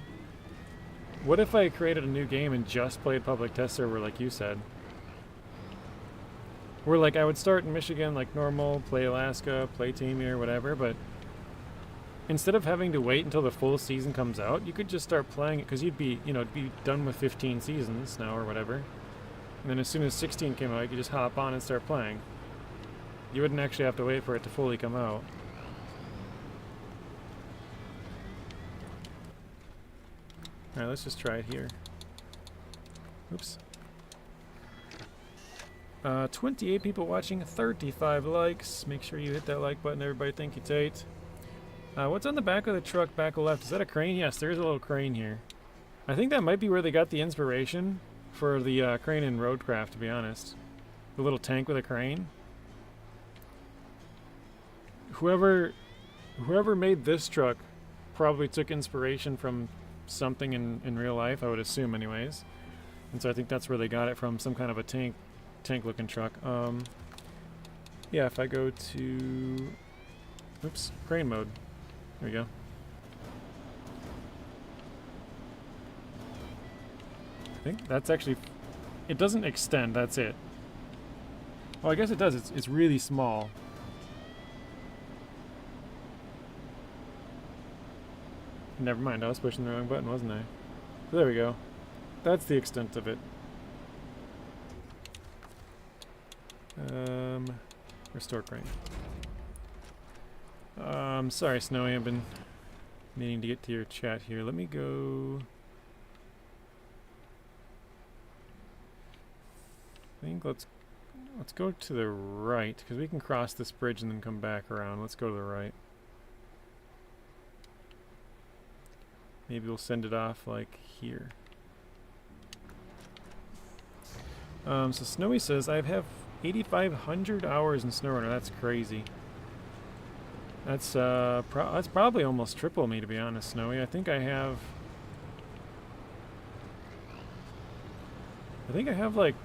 A: what if I created a new game and just played public test server like you said? Where like I would start in Michigan like normal, play Alaska, play Tamir, whatever, but instead of having to wait until the full season comes out, you could just start playing it, because you'd be, you know, it'd be done with 15 seasons now or whatever. And then as soon as 16 came out, you could just hop on and start playing. You wouldn't actually have to wait for it to fully come out. Alright, let's just try it here. Oops. 28 people watching, 35 likes. Make sure you hit that like button, everybody. Thank you, Tate. What's on the back of the truck back left? Is that a crane? Yes, there's a little crane here. I think that might be where they got the inspiration for the crane in Roadcraft, to be honest. The little tank with a crane. Whoever made this truck probably took inspiration from something in real life, I would assume anyways. And so I think that's where they got it from, some kind of a tank looking truck. Yeah, if I go to, oops, crane mode. There we go. I think that's actually, it doesn't extend, that's it. Well, I guess it does, it's really small. Never mind, I was pushing the wrong button, wasn't I? So there we go. That's the extent of it. Restore crane. Sorry, Snowy, I've been meaning to get to your chat here. Let me go. I think let's go to the right, because we can cross this bridge and then come back around. Let's go to the right. Maybe we'll send it off like here. So Snowy says, I have 8,500 hours in SnowRunner. That's crazy. That's that's probably almost triple me, to be honest, Snowy. I think I have like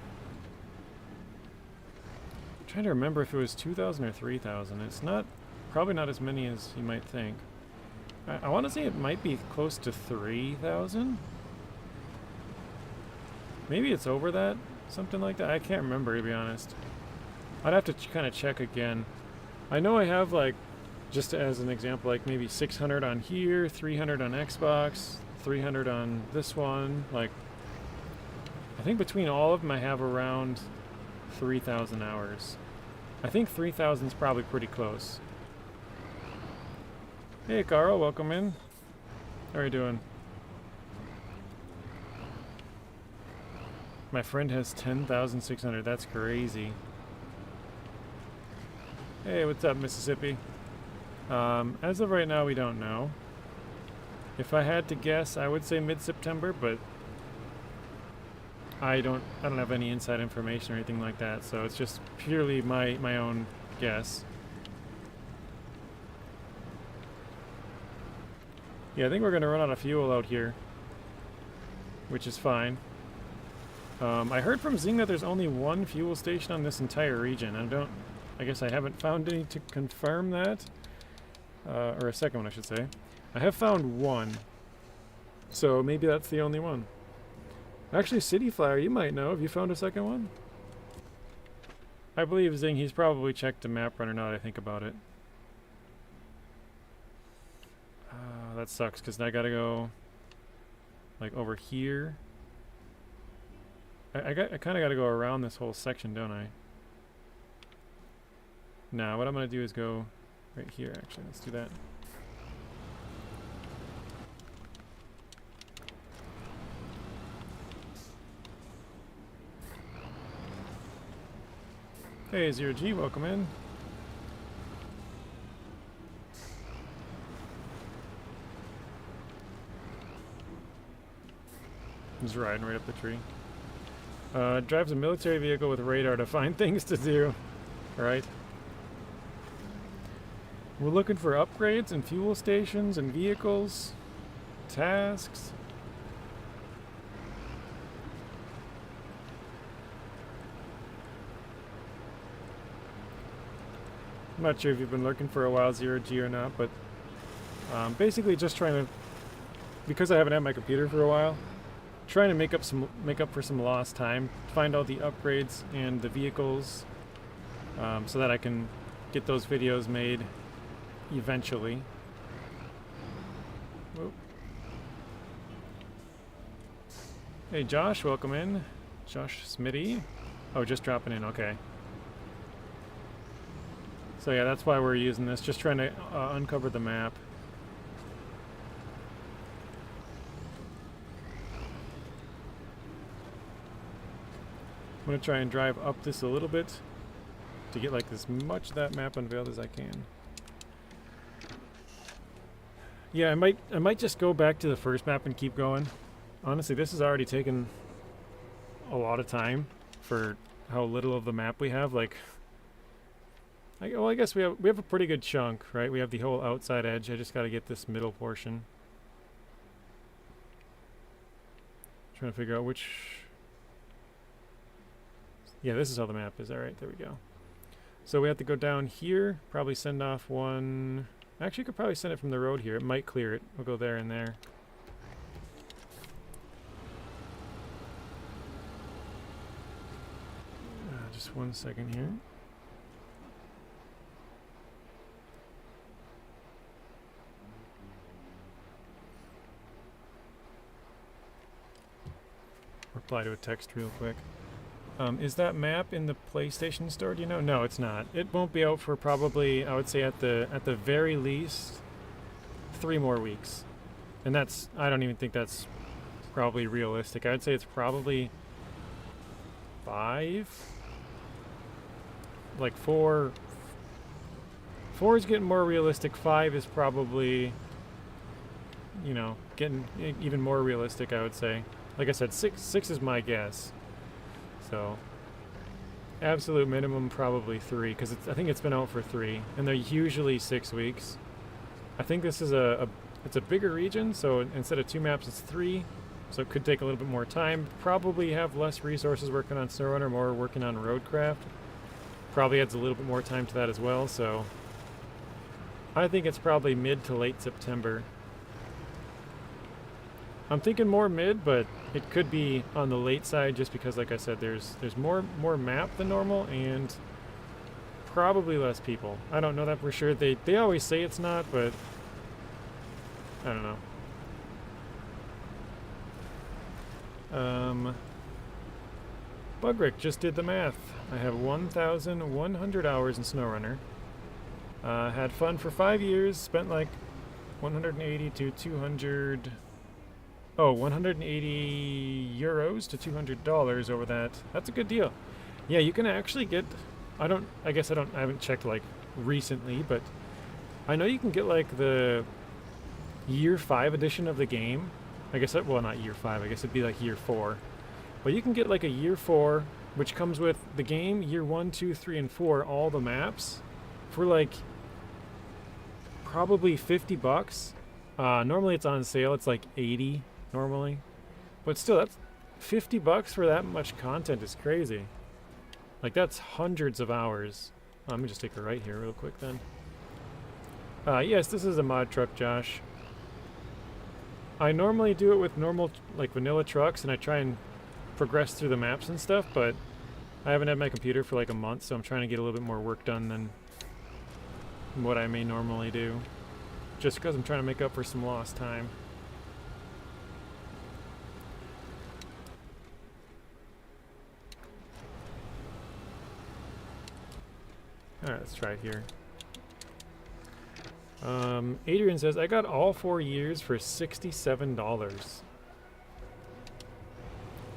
A: trying to remember if it was 2,000 or 3,000. It's not, probably not as many as you might think. I want to say it might be close to 3,000. Maybe it's over that, something like that. I can't remember, to be honest. I'd have to kind of check again. I know I have, like, just as an example, like maybe 600 on here, 300 on Xbox, 300 on this one. Like, I think between all of them I have around 3,000 hours. I think 3,000 is probably pretty close. Hey Carl, welcome in. How are you doing? My friend has 10,600. That's crazy. Hey, what's up, Mississippi? As of right now, we don't know. If I had to guess, I would say mid-September, but I don't have any inside information or anything like that, so it's just purely my own guess. Yeah, I think we're gonna run out of fuel out here, which is fine. I heard from Zing that there's only one fuel station on this entire region. I guess I haven't found any to confirm that. Or a second one, I should say. I have found one. So maybe that's the only one. Actually, City Flyer, you might know. Have you found a second one? I believe Zing, he's probably checked the map runner now that I think about it. That sucks, because I gotta go, like, over here. I kind of gotta go around this whole section, don't I? Nah, what I'm gonna do is go right here, actually. Let's do that. Hey, Zero G, welcome in. Just riding right up the tree. Drives a military vehicle with radar to find things to do. Right? We're looking for upgrades and fuel stations and vehicles, tasks. I'm not sure if you've been looking for a while, Zero G, or not, but basically just trying to, because I haven't had my computer for a while, trying to make up for some lost time, find all the upgrades and the vehicles, so that I can get those videos made eventually. Whoa. Hey Josh, welcome in. Josh Smitty. Oh, just dropping in, okay. So yeah, that's why we're using this, just trying to uncover the map. I'm going to try and drive up this a little bit to get like as much of that map unveiled as I can. Yeah, I might just go back to the first map and keep going. Honestly, this has already taken a lot of time for how little of the map we have. Like, well, I guess we have a pretty good chunk, right? We have the whole outside edge. I just got to get this middle portion. Trying to figure out which. Yeah, this is how the map is. All right, there we go. So we have to go down here. Probably send off one. Actually, could probably send it from the road here. It might clear it. We'll go there and there. Just 1 second here. Reply to a text real quick. Is that map in the PlayStation Store? Do you know? No, it's not. It won't be out for probably, I would say at the very least, 3 more weeks. And that's, I don't even think that's probably realistic. I'd say it's probably 5. Like 4 is getting more realistic. 5 is probably, you know, getting even more realistic, I would say. Like I said, 6 is my guess. So, absolute minimum probably 3, because I think it's been out for 3, and they're usually 6 weeks. I think this is it's a bigger region, so instead of 2 maps, it's 3, so it could take a little bit more time. Probably have less resources working on SnowRunner, more working on Roadcraft. probably adds a little bit more time to that as well, so I think it's probably mid to late September. I'm thinking more mid, but it could be on the late side just because, like I said, there's more map than normal and probably less people. I don't know that for sure. They always say it's not, but I don't know. Bugrick just did the math. I have 1,100 hours in SnowRunner. Had fun for 5 years, spent like 180 to 200... Oh, 180 euros to $200 over that. That's a good deal. Yeah, you can actually get... I haven't checked like recently, but I know you can get like the year 5 edition of the game. I guess that, well, not year 5, I guess it'd be like year 4. But you can get like a year 4, which comes with the game, year 1, 2, 3, and 4, all the maps, for like probably $50. Normally it's on sale, it's like 80 normally. But still, that's $50 for that much content is crazy. Like, that's hundreds of hours. Let me just take a right here real quick then. Yes, this is a mod truck, Josh. I normally do it with normal, like, vanilla trucks, and I try and progress through the maps and stuff, but I haven't had my computer for like a month, so I'm trying to get a little bit more work done than what I may normally do. Just because I'm trying to make up for some lost time. Alright, let's try it here. Adrian says, I got all 4 years for $67.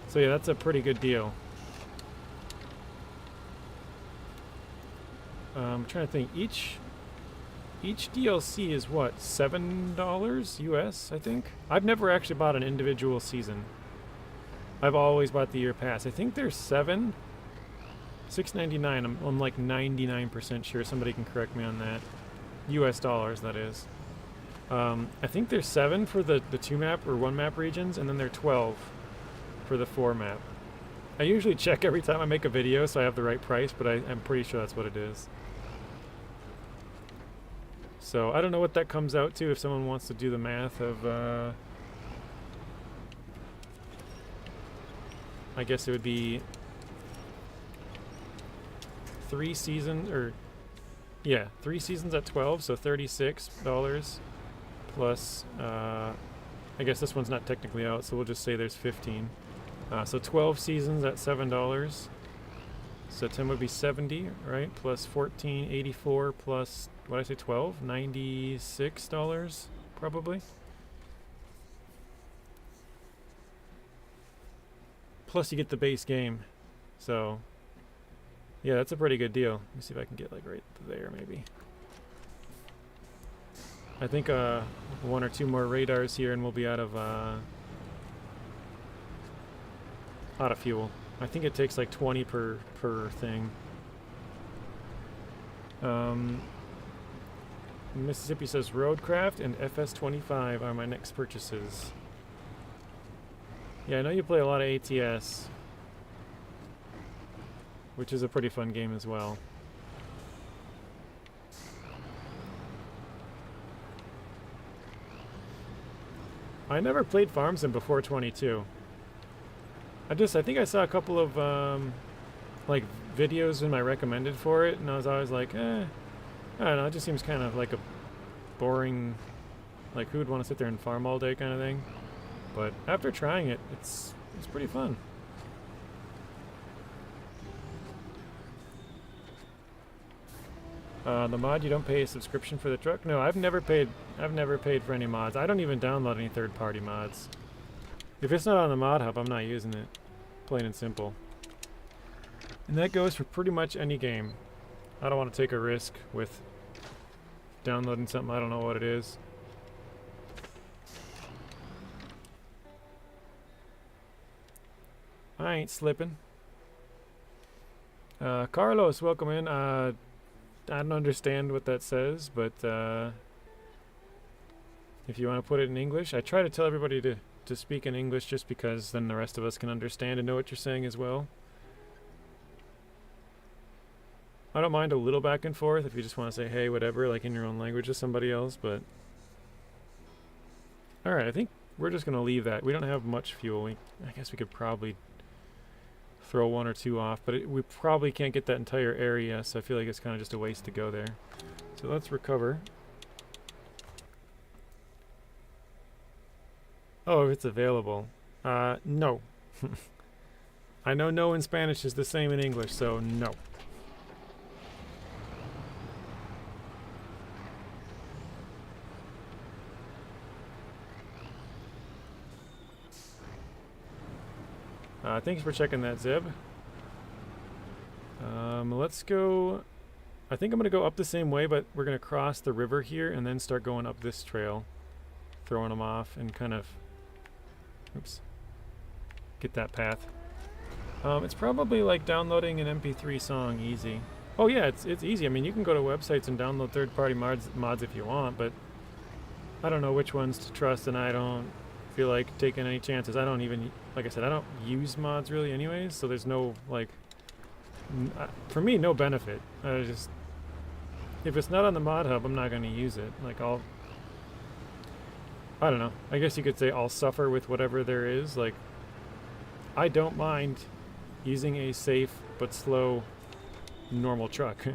A: So yeah, that's a pretty good deal. I'm trying to think, each DLC is what, $7 US, I think? I've never actually bought an individual season. I've always bought the year pass. I think there's $6.99. I'm like 99% sure. Somebody can correct me on that. US dollars, that is. I think there's 7 for the 2 map or 1 map regions, and then there are 12 for the 4 map. I usually check every time I make a video so I have the right price, but I'm pretty sure that's what it is. So I don't know what that comes out to if someone wants to do the math of, I guess it would be 3 seasons, or yeah, 3 seasons at 12, so $36 plus, I guess this one's not technically out, so we'll just say there's 15. So 12 seasons at $7. So 10 would be 70, right? Plus 14, 84, plus, what did I say, 12? $96, probably. Plus you get the base game. So, yeah, that's a pretty good deal. Let me see if I can get like right there, maybe. I think 1 or 2 more radars here and we'll be out of fuel. I think it takes like 20 per thing. Mississippi says Roadcraft and FS25 are my next purchases. Yeah, I know you play a lot of ATS, which is a pretty fun game as well. I never played Farm Sim before 22. I think I saw a couple of like videos in my recommended for it, and I was always like, I don't know, it just seems kind of like a boring, like who would want to sit there and farm all day kind of thing. But after trying it, it's pretty fun. The mod, you don't pay a subscription for the truck? No, I've never paid for any mods. I don't even download any third-party mods. If it's not on the mod hub, I'm not using it. Plain and simple. And that goes for pretty much any game. I don't want to take a risk with downloading something I don't know what it is. I ain't slipping. Carlos, welcome in. I don't understand what that says, but if you want to put it in English, I try to tell everybody to speak in English just because then the rest of us can understand and know what you're saying as well. I don't mind a little back and forth if you just want to say hey, whatever, like in your own language to somebody else, but... Alright, I think we're just going to leave that. We don't have much fuel. I guess we could probably throw one or two off, but we probably can't get that entire area, so I feel like it's kind of just a waste to go there. So let's recover. Oh, if it's available. No. I know no in Spanish is the same in English, so no. Thanks for checking that, Zeb. Let's go... I think I'm going to go up the same way, but we're going to cross the river here and then start going up this trail. Throwing them off and kind of... Oops. Get that path. It's probably like downloading an MP3 song easy. Oh yeah, it's easy. I mean, you can go to websites and download third-party mods if you want, but I don't know which ones to trust, and I don't feel like taking any chances. I don't even, like I said, I don't use mods really anyways, so there's no, like, for me, no benefit. I just, if it's not on the mod hub, I'm not going to use it. Like, I don't know. I guess you could say I'll suffer with whatever there is. Like, I don't mind using a safe but slow normal truck.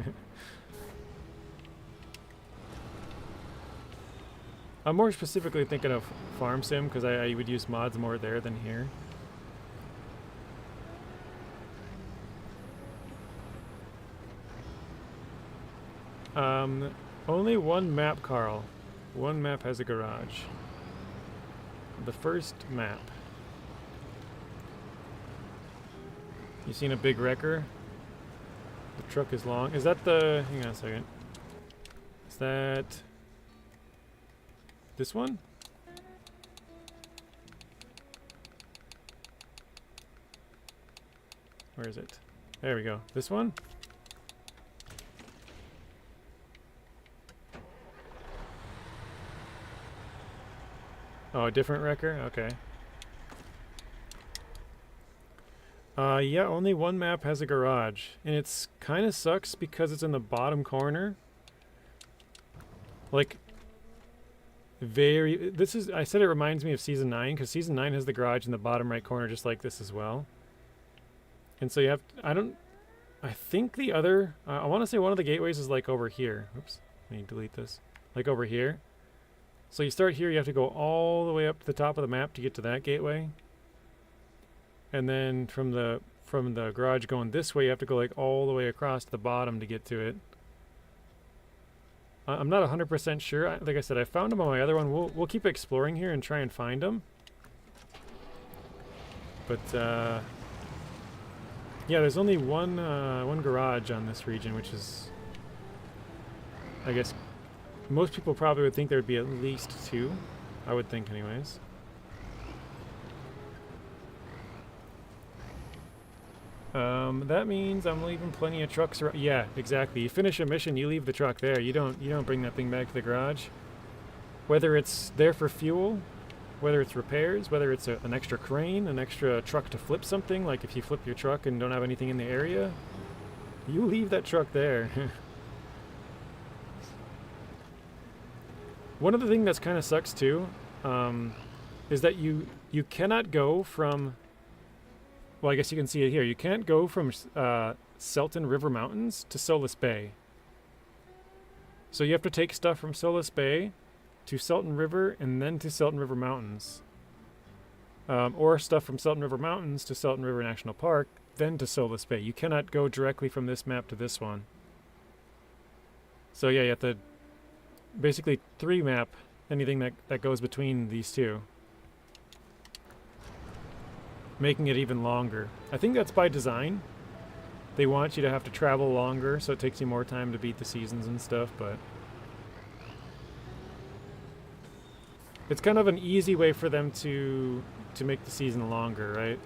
A: I'm more specifically thinking of Farm Sim because I would use mods more there than here. Only one map, Carl. One map has a garage. The first map. You seen a big wrecker? The truck is long. Is that the... Hang on a second. Is that... this one? Where is it? There we go. This one? Oh, a different wrecker? Okay. Yeah, only one map has a garage. And it's kind of sucks because it's in the bottom corner. Like, this is, I said it reminds me of Season 9, because Season 9 has the garage in the bottom right corner just like this as well. And so you have, I think the other, I want to say one of the gateways is like over here. Oops, let me delete this. Like over here. So you start here, you have to go all the way up to the top of the map to get to that gateway. And then from the garage going this way, you have to go like all the way across to the bottom to get to it. I'm not 100% sure. Like I said, I found them on my other one. We'll keep exploring here and try and find them. But yeah, there's only one garage on this region, which is, I guess, most people probably would think there would be at least two. I would think, anyways. That means I'm leaving plenty of trucks around. Yeah, exactly. You finish a mission, you leave the truck there. You don't bring that thing back to the garage. Whether it's there for fuel, whether it's repairs, whether it's an extra crane, an extra truck to flip something, like if you flip your truck and don't have anything in the area, you leave that truck there. One other thing that's kind of sucks too, is that you cannot go from... Well, I guess you can see it here. You can't go from Selton River Mountains to Solless Bay. So you have to take stuff from Solless Bay to Selton River and then to Selton River Mountains. Or stuff from Selton River Mountains to Selton River National Park, then to Solless Bay. You cannot go directly from this map to this one. So yeah, you have to basically 3-map anything that goes between these two, making it even longer. I think that's by design. They want you to have to travel longer, so it takes you more time to beat the seasons and stuff, but it's kind of an easy way for them to make the season longer, right?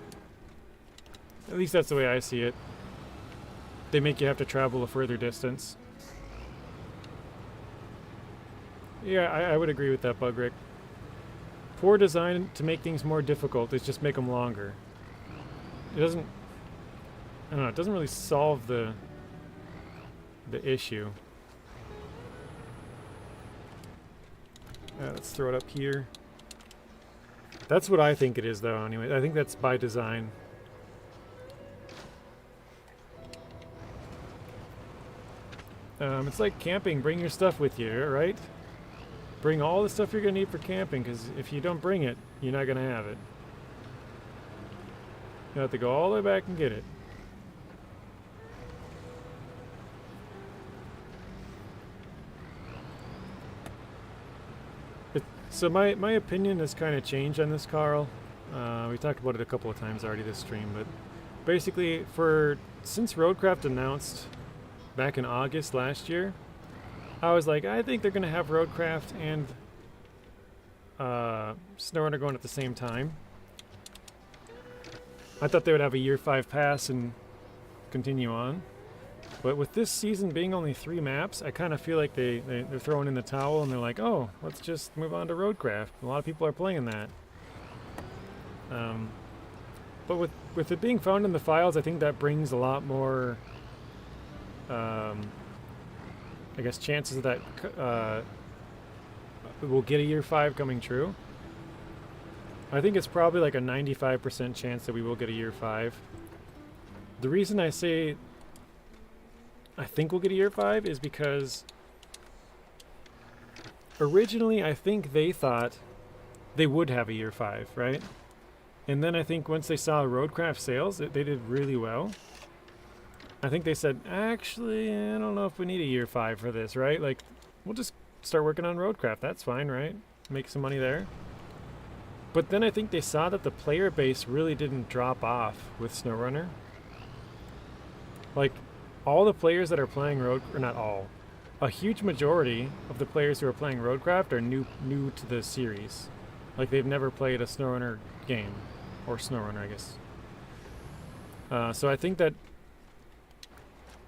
A: At least that's the way I see it. They make you have to travel a further distance. Yeah, I would agree with that, Bug Rick. Poor design to make things more difficult is just make them longer. It doesn't... I don't know, it doesn't really solve the the issue. Let's throw it up here. That's what I think it is, though, anyway. I think that's by design. It's like camping. Bring your stuff with you, right? Bring all the stuff you're going to need for camping, because if you don't bring it, you're not going to have it. You have to go all the way back and get it. So my opinion has kind of changed on this, Carl. We talked about it a couple of times already this stream, but basically since Roadcraft announced back in August last year, I was like, I think they're going to have Roadcraft and Snowrunner going at the same time. I thought they would have a year 5 pass and continue on. But with this season being only 3 maps, I kind of feel like they're throwing in the towel and they're like, oh, let's just move on to Roadcraft. A lot of people are playing that. But with it being found in the files, I think that brings a lot more, I guess, chances that we'll get a year 5 coming true. I think it's probably like a 95% chance that we will get a year 5. The reason I say I think we'll get a year 5 is because originally I think they thought they would have a year 5, right? And then I think once they saw Roadcraft sales, they did really well. I think they said, actually, I don't know if we need a year 5 for this, right? Like, we'll just start working on Roadcraft. That's fine, right? Make some money there. But then I think they saw that the player base really didn't drop off with SnowRunner. Like, all the players that are playing or not all, a huge majority of the players who are playing Roadcraft are new to the series. Like, they've never played a SnowRunner game, or SnowRunner, I guess. So I think that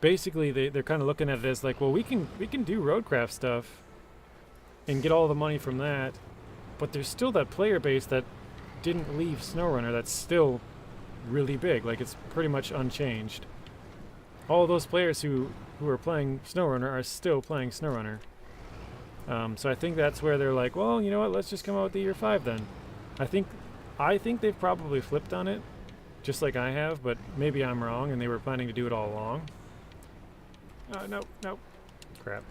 A: basically they're kind of looking at it as like, well, we can do Roadcraft stuff and get all the money from that, but there's still that player base that didn't leave SnowRunner that's still really big. Like, it's pretty much unchanged. All those players who are playing SnowRunner are still playing SnowRunner. So I think that's where they're like, well, you know what, let's just come out with the year 5 then. I think they've probably flipped on it, just like I have, but maybe I'm wrong and they were planning to do it all along. No. Crap.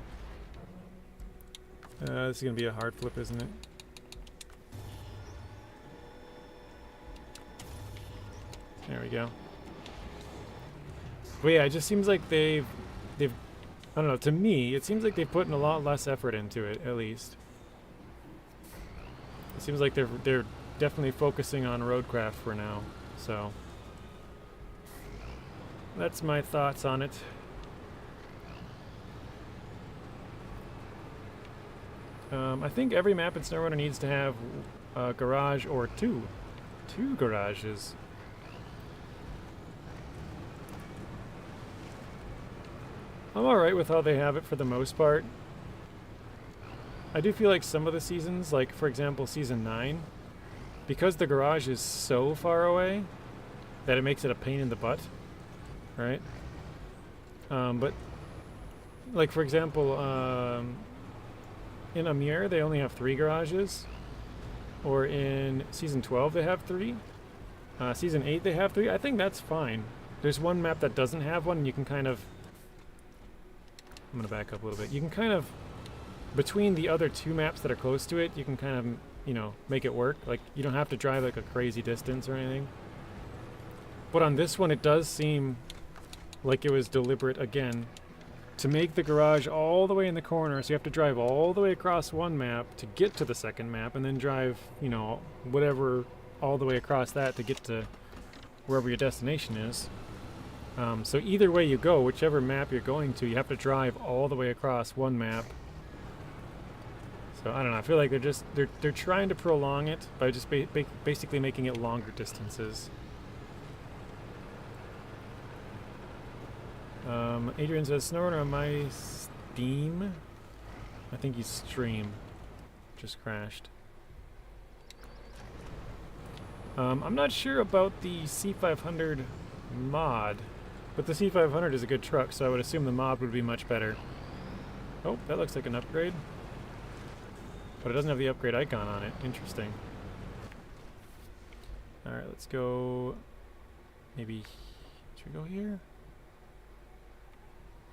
A: This is going to be a hard flip, isn't it? There we go. But yeah, it just seems like they've I don't know, to me, it seems like they've put in a lot less effort into it, at least. It seems like they're definitely focusing on Roadcraft for now, so that's my thoughts on it. I think every map in SnowRunner needs to have a garage or two garages. I'm alright with how they have it for the most part. I do feel like some of the seasons, like for example Season 9, because the garage is so far away that it makes it a pain in the butt, right? But like for example, in Amir they only have 3 garages, or in Season 12 they have 3, Season 8 they have 3. I think that's fine. There's one map that doesn't have one, and you can kind of, I'm going to back up a little bit. You can kind of, between the other 2 maps that are close to it, you can kind of, you know, make it work. Like, you don't have to drive like a crazy distance or anything. But on this one, it does seem like it was deliberate again to make the garage all the way in the corner, so you have to drive all the way across one map to get to the second map, and then drive, you know, whatever all the way across that to get to wherever your destination is. So either way you go, whichever map you're going to, you have to drive all the way across one map. So I don't know, I feel like they're trying to prolong it by just basically making it longer distances. Adrian says, SnowRunner on my Steam. I think his stream just crashed. I'm not sure about the C500 mod. But the C500 is a good truck, so I would assume the mod would be much better. Oh, that looks like an upgrade. But it doesn't have the upgrade icon on it. Interesting. Alright, let's go... Maybe... Should we go here?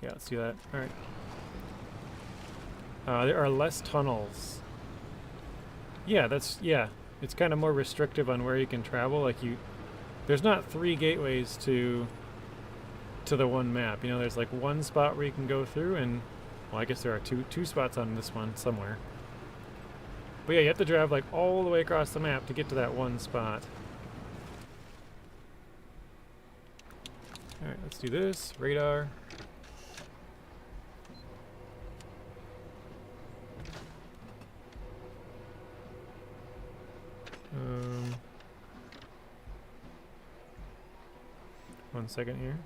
A: Yeah, let's do that. Alright. There are less tunnels. Yeah, that's... Yeah. It's kind of more restrictive on where you can travel. Like, there's not 3 gateways to the one map. You know, there's like one spot where you can go through, and... Well, I guess there are two spots on this one somewhere. But yeah, you have to drive like all the way across the map to get to that one spot. Alright, let's do this. Radar. One second here.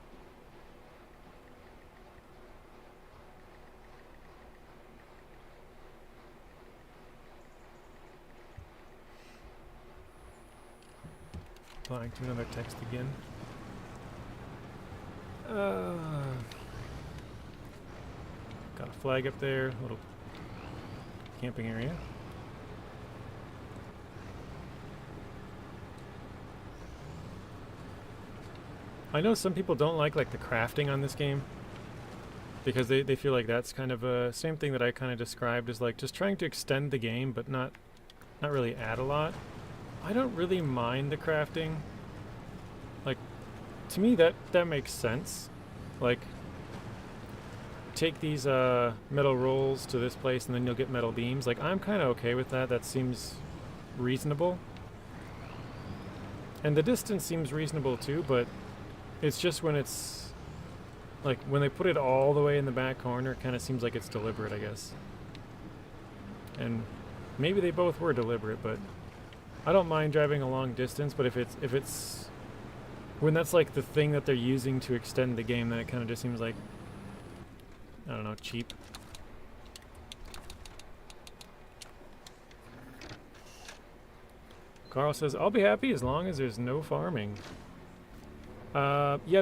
A: Applying to another text again. Got a flag up there, a little camping area. I know some people don't like the crafting on this game because they feel like that's kind of a same thing that I kind of described as like just trying to extend the game but not really add a lot. I don't really mind the crafting. Like, to me that makes sense. Like, take these metal rolls to this place and then you'll get metal beams. Like, I'm kind of okay with that. That seems reasonable. And the distance seems reasonable too, but it's just when it's like when they put it all the way in the back corner, it kind of seems like it's deliberate, I guess. And maybe they both were deliberate, but I don't mind driving a long distance, but if it's when that's like the thing that they're using to extend the game, then it kind of just seems like, I don't know, cheap. Carl says, I'll be happy as long as there's no farming. Yeah,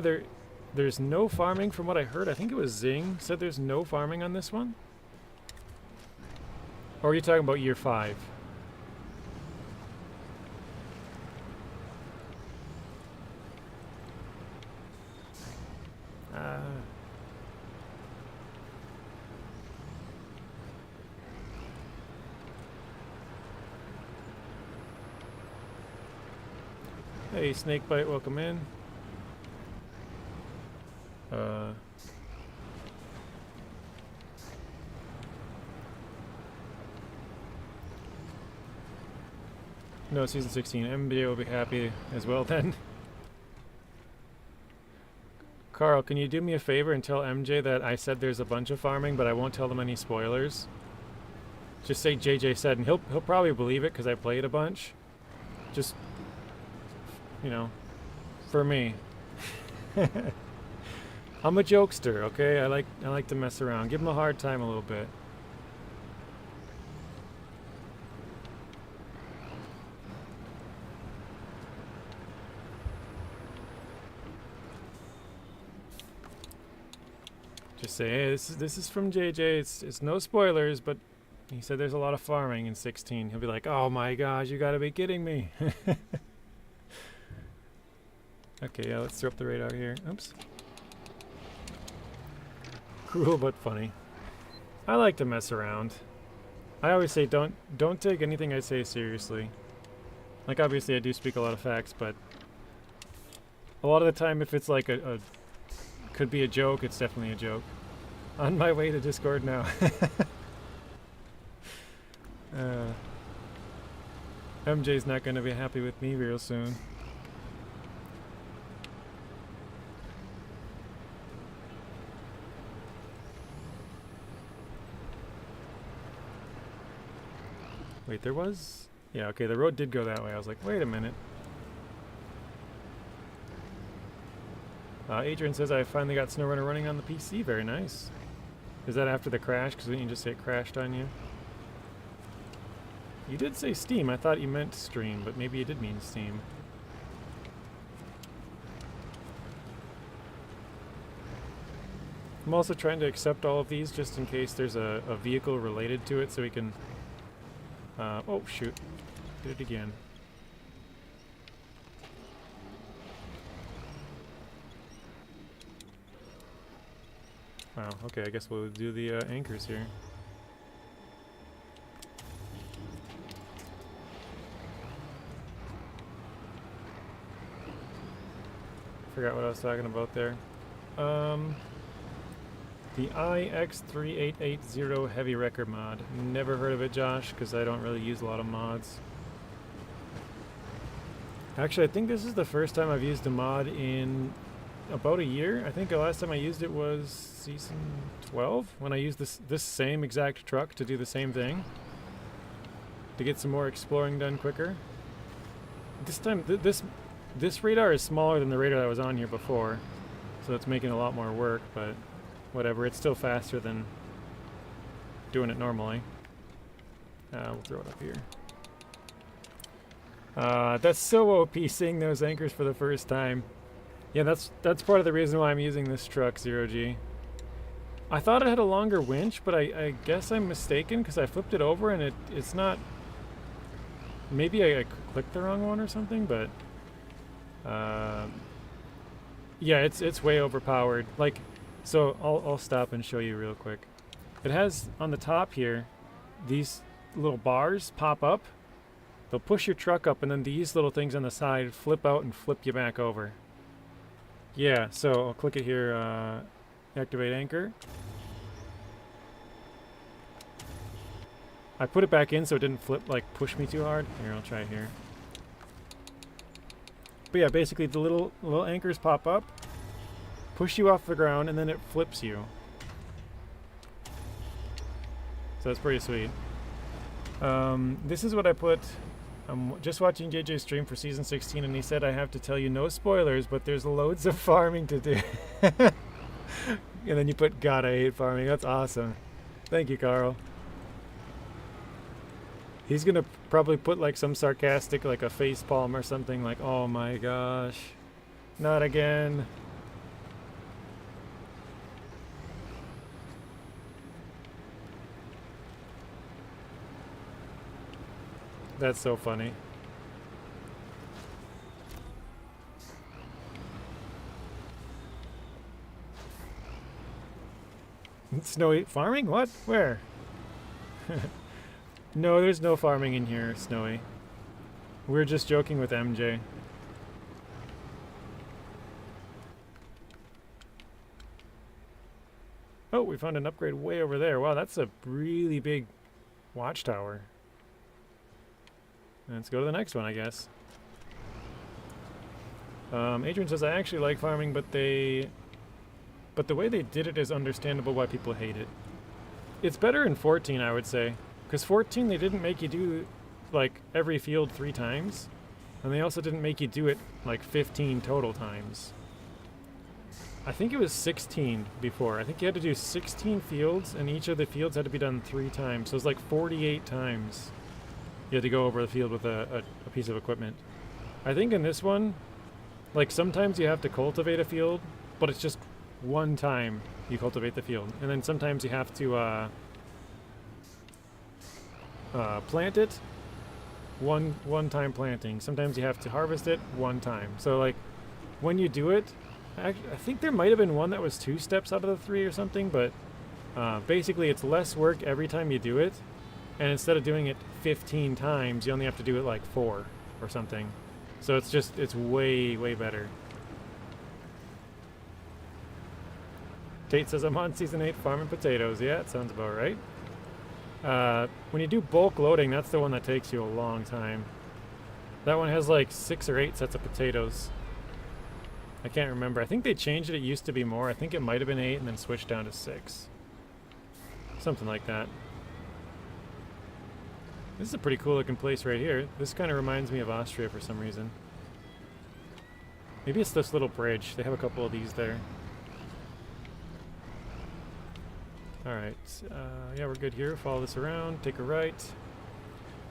A: there's no farming from what I heard. I think it was Zing said there's no farming on this one. Or are you talking about year 5? Hey, Snakebite, welcome in. No, season 16. MBA will be happy as well then. Carl, can you do me a favor and tell MJ that I said there's a bunch of farming, but I won't tell them any spoilers? Just say JJ said, and he'll probably believe it because I played a bunch. Just, you know, for me. I'm a jokester, okay? I like to mess around. Give him a hard time a little bit. Just say, hey, this is from JJ. It's no spoilers, but he said there's a lot of farming in 16. He'll be like, oh my gosh, you gotta be kidding me. Okay, yeah, let's throw up the radar here. Oops. Cruel but funny. I like to mess around. I always say don't take anything I say seriously. Like, obviously I do speak a lot of facts, but a lot of the time if it's like a could be a joke, it's definitely a joke. On my way to Discord now. MJ's not going to be happy with me real soon. Wait, there was? Yeah, okay, the road did go that way. I was like, wait a minute. Adrian says, I finally got SnowRunner running on the PC. Very nice. Is that after the crash? Because didn't you just say it crashed on you? You did say Steam. I thought you meant stream, but maybe you did mean Steam. I'm also trying to accept all of these just in case there's a vehicle related to it so we can... oh, shoot. Did it again. Wow, okay, I guess we'll do the anchors here. Forgot what I was talking about there. The IX3880 Heavy Wrecker mod. Never heard of it, Josh, because I don't really use a lot of mods. Actually, I think this is the first time I've used a mod in about a year. I think the last time I used it was season 12, when I used this same exact truck to do the same thing, to get some more exploring done quicker. This time, this radar is smaller than the radar that was on here before, so it's making a lot more work, but whatever, it's still faster than doing it normally. We'll throw it up here. That's so OP, seeing those anchors for the first time. Yeah, that's part of the reason why I'm using this truck, 0G. I thought it had a longer winch, but I guess I'm mistaken because I flipped it over and it's not... Maybe I clicked the wrong one or something, but... yeah, it's way overpowered. Like, so I'll stop and show you real quick. It has, on the top here, these little bars pop up. They'll push your truck up, and then these little things on the side flip out and flip you back over. Yeah, so I'll click it here, activate anchor. I put it back in so it didn't flip, like, push me too hard. Here, I'll try it here. But yeah, basically the little anchors pop up, push you off the ground, and then it flips you. So that's pretty sweet. This is what I put. I'm just watching JJ stream for season 16, and he said I have to tell you no spoilers, but there's loads of farming to do. And then you put, God, I hate farming. That's awesome. Thank you, Carl. He's gonna probably put like some sarcastic, like a face palm or something, like, oh my gosh, not again. That's so funny. Snowy farming? What? Where? No, there's no farming in here, Snowy. We're just joking with MJ. Oh, we found an upgrade way over there. Wow, that's a really big watchtower. Let's go to the next one, I guess. Adrian says, I actually like farming, but the way they did it is understandable why people hate it. It's better in 14, I would say. Because 14, they didn't make you do, like, every field 3 times. And they also didn't make you do it, like, 15 total times. I think it was 16 before. I think you had to do 16 fields, and each of the fields had to be done 3 times. So it was like 48 times you had to go over the field with a piece of equipment. I think in this one, like, sometimes you have to cultivate a field, but it's just one time you cultivate the field. And then sometimes you have to plant it, one time planting. Sometimes you have to harvest it, one time. So, like, when you do it, I think there might have been one that was 2 steps out of the 3 or something, but basically it's less work every time you do it, and instead of doing it 15 times, you only have to do it like 4 or something. So it's way, way better. Tate says, I'm on season 8 farming potatoes. Yeah, it sounds about right. When you do bulk loading, that's the one that takes you a long time. That one has like 6 or 8 sets of potatoes. I can't remember. I think they changed it. It used to be more. I think it might have been 8 and then switched down to 6. Something like that. This is a pretty cool looking place right here. This kind of reminds me of Austria for some reason. Maybe it's this little bridge. They have a couple of these there. Alright, yeah, we're good here. Follow this around, take a right.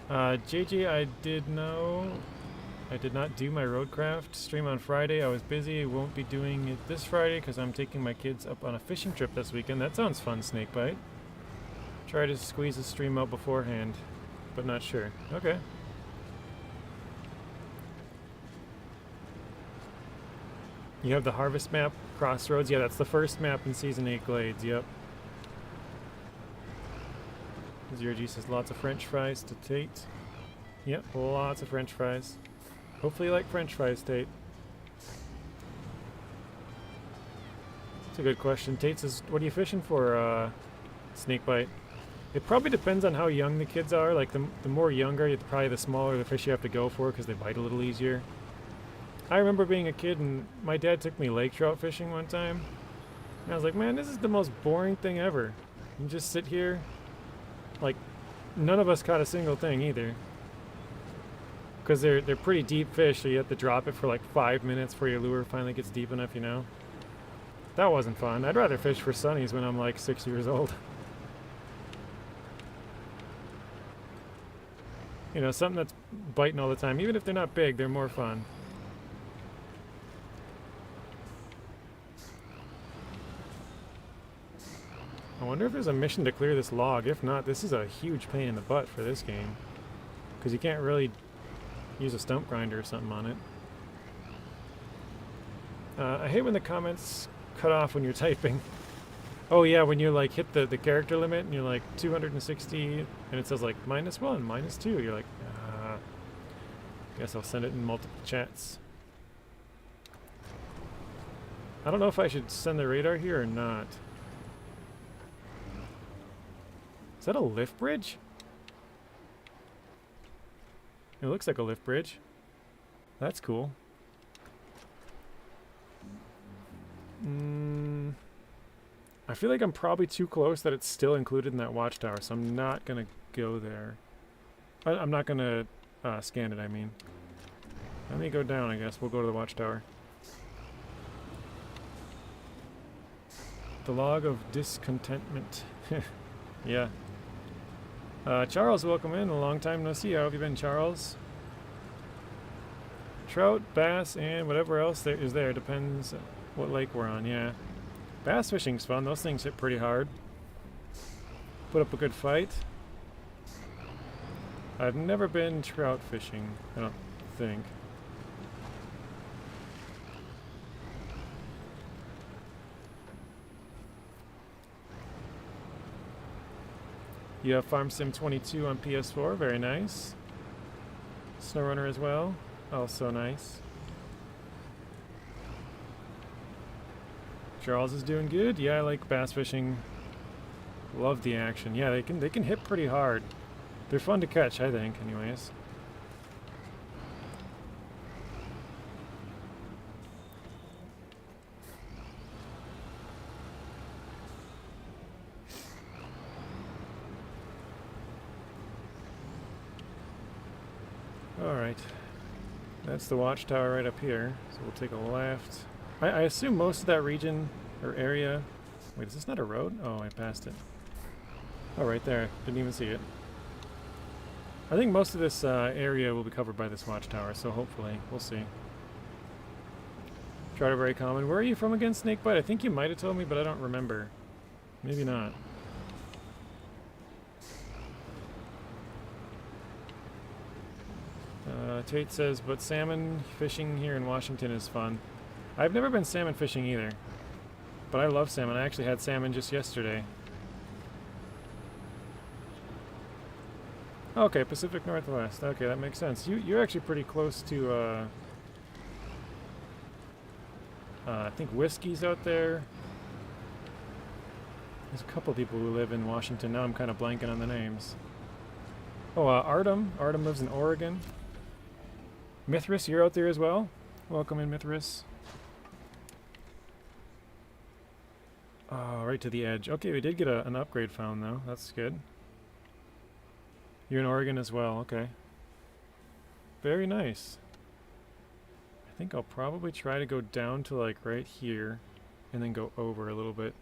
A: JJ, I did know I did not do my Roadcraft stream on Friday. I was busy. I won't be doing it this Friday because I'm taking my kids up on a fishing trip this weekend. That sounds fun, Snakebite. Try to squeeze the stream out beforehand, but not sure. Okay. You have the harvest map, Crossroads. Yeah, that's the first map in Season 8 Glades. Yep. Zero G says lots of French fries to Tate. Yep, lots of French fries. Hopefully you like French fries, Tate. That's a good question. Tate says, what are you fishing for, Snakebite? It probably depends on how young the kids are. Like, the more younger, probably the smaller the fish you have to go for because they bite a little easier. I remember being a kid and my dad took me lake trout fishing one time. And I was like, man, this is the most boring thing ever. You just sit here. Like, none of us caught a single thing either. Because they're pretty deep fish, so you have to drop it for like 5 minutes before your lure finally gets deep enough, you know? That wasn't fun. I'd rather fish for sunnies when I'm like 6 years old. You know, something that's biting all the time. Even if they're not big, they're more fun. I wonder if there's a mission to clear this log. If not, this is a huge pain in the butt for this game. Because you can't really use a stump grinder or something on it. I hate when the comments cut off when you're typing. Oh yeah, when you like hit the character limit and you're like 260 and it says like -1, -2. You're like, guess I'll send it in multiple chats. I don't know if I should send the radar here or not. Is that a lift bridge? It looks like a lift bridge. That's cool. I feel like I'm probably too close that it's still included in that watchtower, so I'm not gonna go there. I'm not gonna scan it, I mean. Let me go down, I guess. We'll go to the watchtower. The log of discontentment. Yeah. Charles, welcome in. A long time no see. How have you been, Charles? Trout, bass, and whatever else there is there. Depends what lake we're on, yeah. Bass fishing's fun. Those things hit pretty hard. Put up a good fight. I've never been trout fishing, I don't think. You have Farm Sim 22 on PS4, very nice. SnowRunner as well, also nice. Charles is doing good. Yeah, I like bass fishing. Love the action. Yeah, they can hit pretty hard. They're fun to catch, I think, anyways. Alright. That's the watchtower right up here. So we'll take a left. I assume most of that region or area... Wait, is this not a road? Oh, I passed it. Oh, right there. Didn't even see it. I think most of this area will be covered by this watchtower, so hopefully. We'll see. Trout are very common. Where are you from again, Snakebite? I think you might have told me, but I don't remember. Maybe not. Tate says, but salmon fishing here in Washington is fun. I've never been salmon fishing either, but I love salmon. I actually had salmon just yesterday. Okay, Pacific Northwest. Okay, that makes sense. You're actually pretty close to, I think Whiskey's out there. There's a couple people who live in Washington. Now I'm kind of blanking on the names. Oh, Artem. Artem lives in Oregon. Mithras, you're out there as well? Welcome in, Mithras. Oh, right to the edge. Okay, we did get an upgrade found, though. That's good. You're in Oregon as well. Okay. Very nice. I think I'll probably try to go down to, like, right here and then go over a little bit.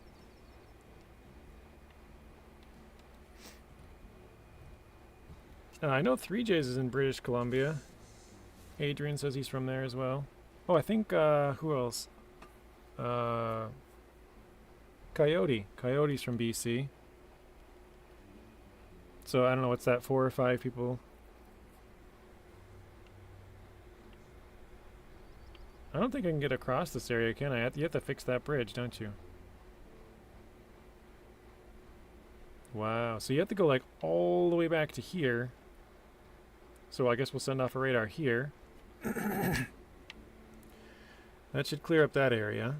A: I know 3J's is in British Columbia. Adrian says he's from there as well. Oh, I think, who else? Coyote. Coyote's from BC. So I don't know, what's that, 4 or 5 people? I don't think I can get across this area, can I? You have to fix that bridge, don't you? Wow, so you have to go like all the way back to here. So I guess we'll send off a radar here. That should clear up that area.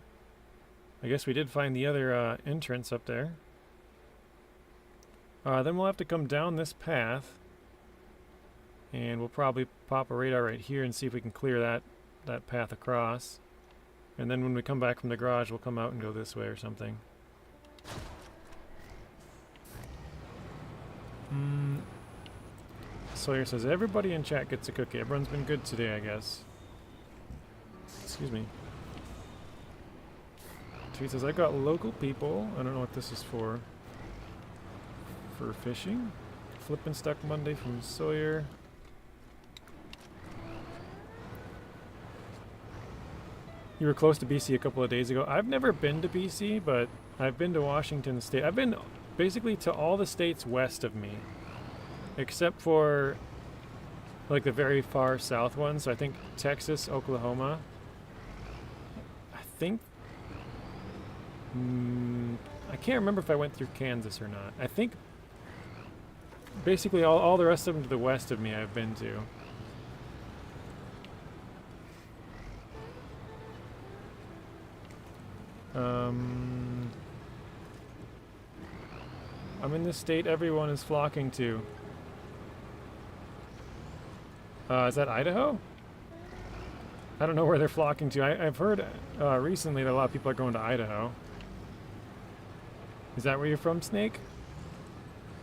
A: I guess we did find the other entrance up there. Then we'll have to come down this path. And we'll probably pop a radar right here and see if we can clear that path across. And then when we come back from the garage, we'll come out and go this way or something. Sawyer says, everybody in chat gets a cookie. Everyone's been good today, I guess. Excuse me. He says, I got local people. I don't know what this is for. For fishing. Flippin' Stuck Monday from Sawyer. You were close to BC a couple of days ago. I've never been to BC, but I've been to Washington State. I've been basically to all the states west of me. Except for like the very far south ones. So I think Texas, Oklahoma. I think I can't remember if I went through Kansas or not. I think basically all the rest of them to the west of me I've been to. I'm in this state everyone is flocking to. Is that Idaho? I don't know where they're flocking to. I've heard recently that a lot of people are going to Idaho. Is that where you're from, Snake?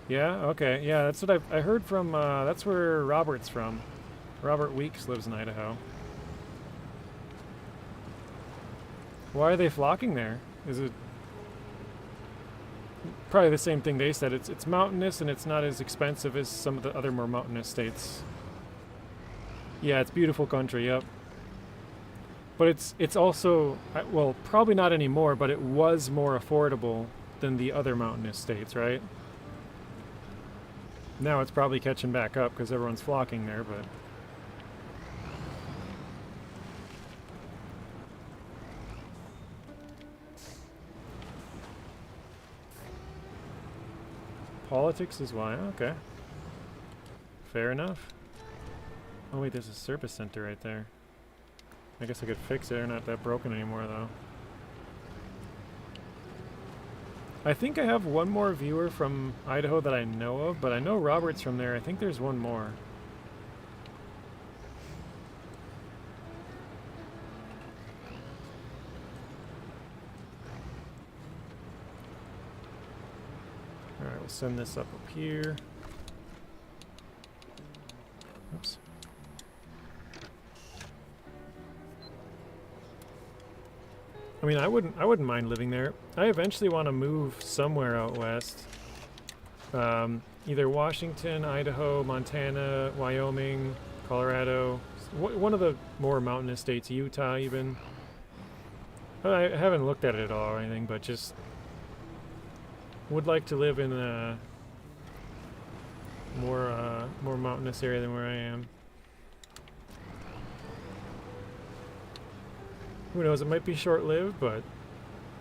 A: Yeah? Okay. Yeah, that's what I heard from, that's where Robert's from. Robert Weeks lives in Idaho. Why are they flocking there? Is it probably the same thing they said? It's mountainous and it's not as expensive as some of the other more mountainous states. Yeah, it's beautiful country, yep. But it's also, well, probably not anymore, but it was more affordable than the other mountainous states, right? Now it's probably catching back up because everyone's flocking there, but... Politics is why, okay. Fair enough. Oh wait, there's a service center right there. I guess I could fix it. They're not that broken anymore, though. I think I have one more viewer from Idaho that I know of, but I know Robert's from there. I think there's one more. Alright, we'll send this up here. Oops. I mean, I wouldn't mind living there. I eventually want to move somewhere out west. Either Washington, Idaho, Montana, Wyoming, Colorado. One of the more mountainous states, Utah even. I haven't looked at it at all or anything, but just would like to live in a more mountainous area than where I am. Who knows, it might be short-lived, but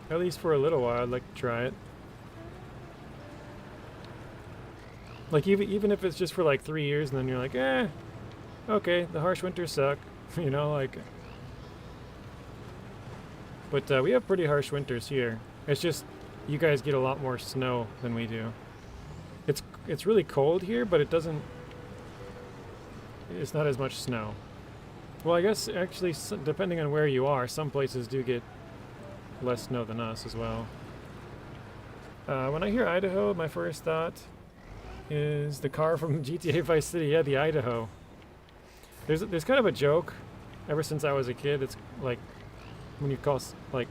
A: at least for a little while I'd like to try it. Like even if it's just for like 3 years and then you're like, okay, the harsh winters suck, you know, like. But we have pretty harsh winters here. It's just you guys get a lot more snow than we do. It's really cold here, but it's not as much snow. Well, I guess actually, depending on where you are, some places do get less snow than us as well. When I hear Idaho, my first thought is the car from GTA Vice City. Yeah, the Idaho. There's kind of a joke ever since I was a kid. It's like when you call, like,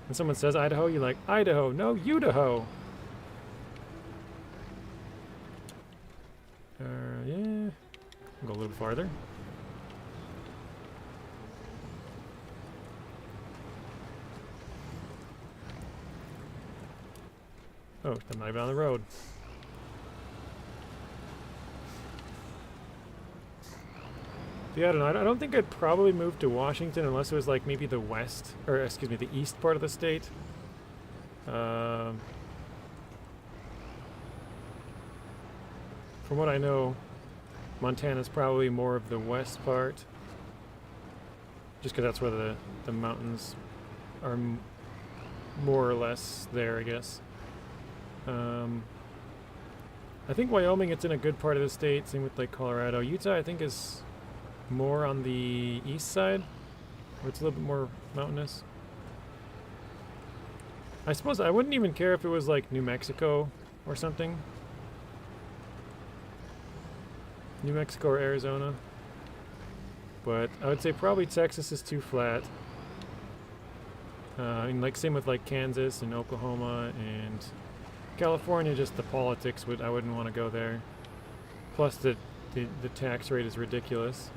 A: when someone says Idaho, you're like, Idaho, no, Utaho. Yeah. Go a little farther. Oh, I'm not even on the road. Yeah, I don't know. I don't think I'd probably move to Washington unless it was like maybe the west, or excuse me, the east part of the state. From what I know, Montana's probably more of the west part. Just because that's where the mountains are more or less there, I guess. I think Wyoming, it's in a good part of the state. Same with like Colorado. Utah, I think, is more on the east side, where it's a little bit more mountainous. I suppose I wouldn't even care if it was like New Mexico or something. New Mexico or Arizona. But I would say probably Texas is too flat. And like same with like Kansas and Oklahoma and California, just the politics, I wouldn't want to go there. Plus the tax rate is ridiculous.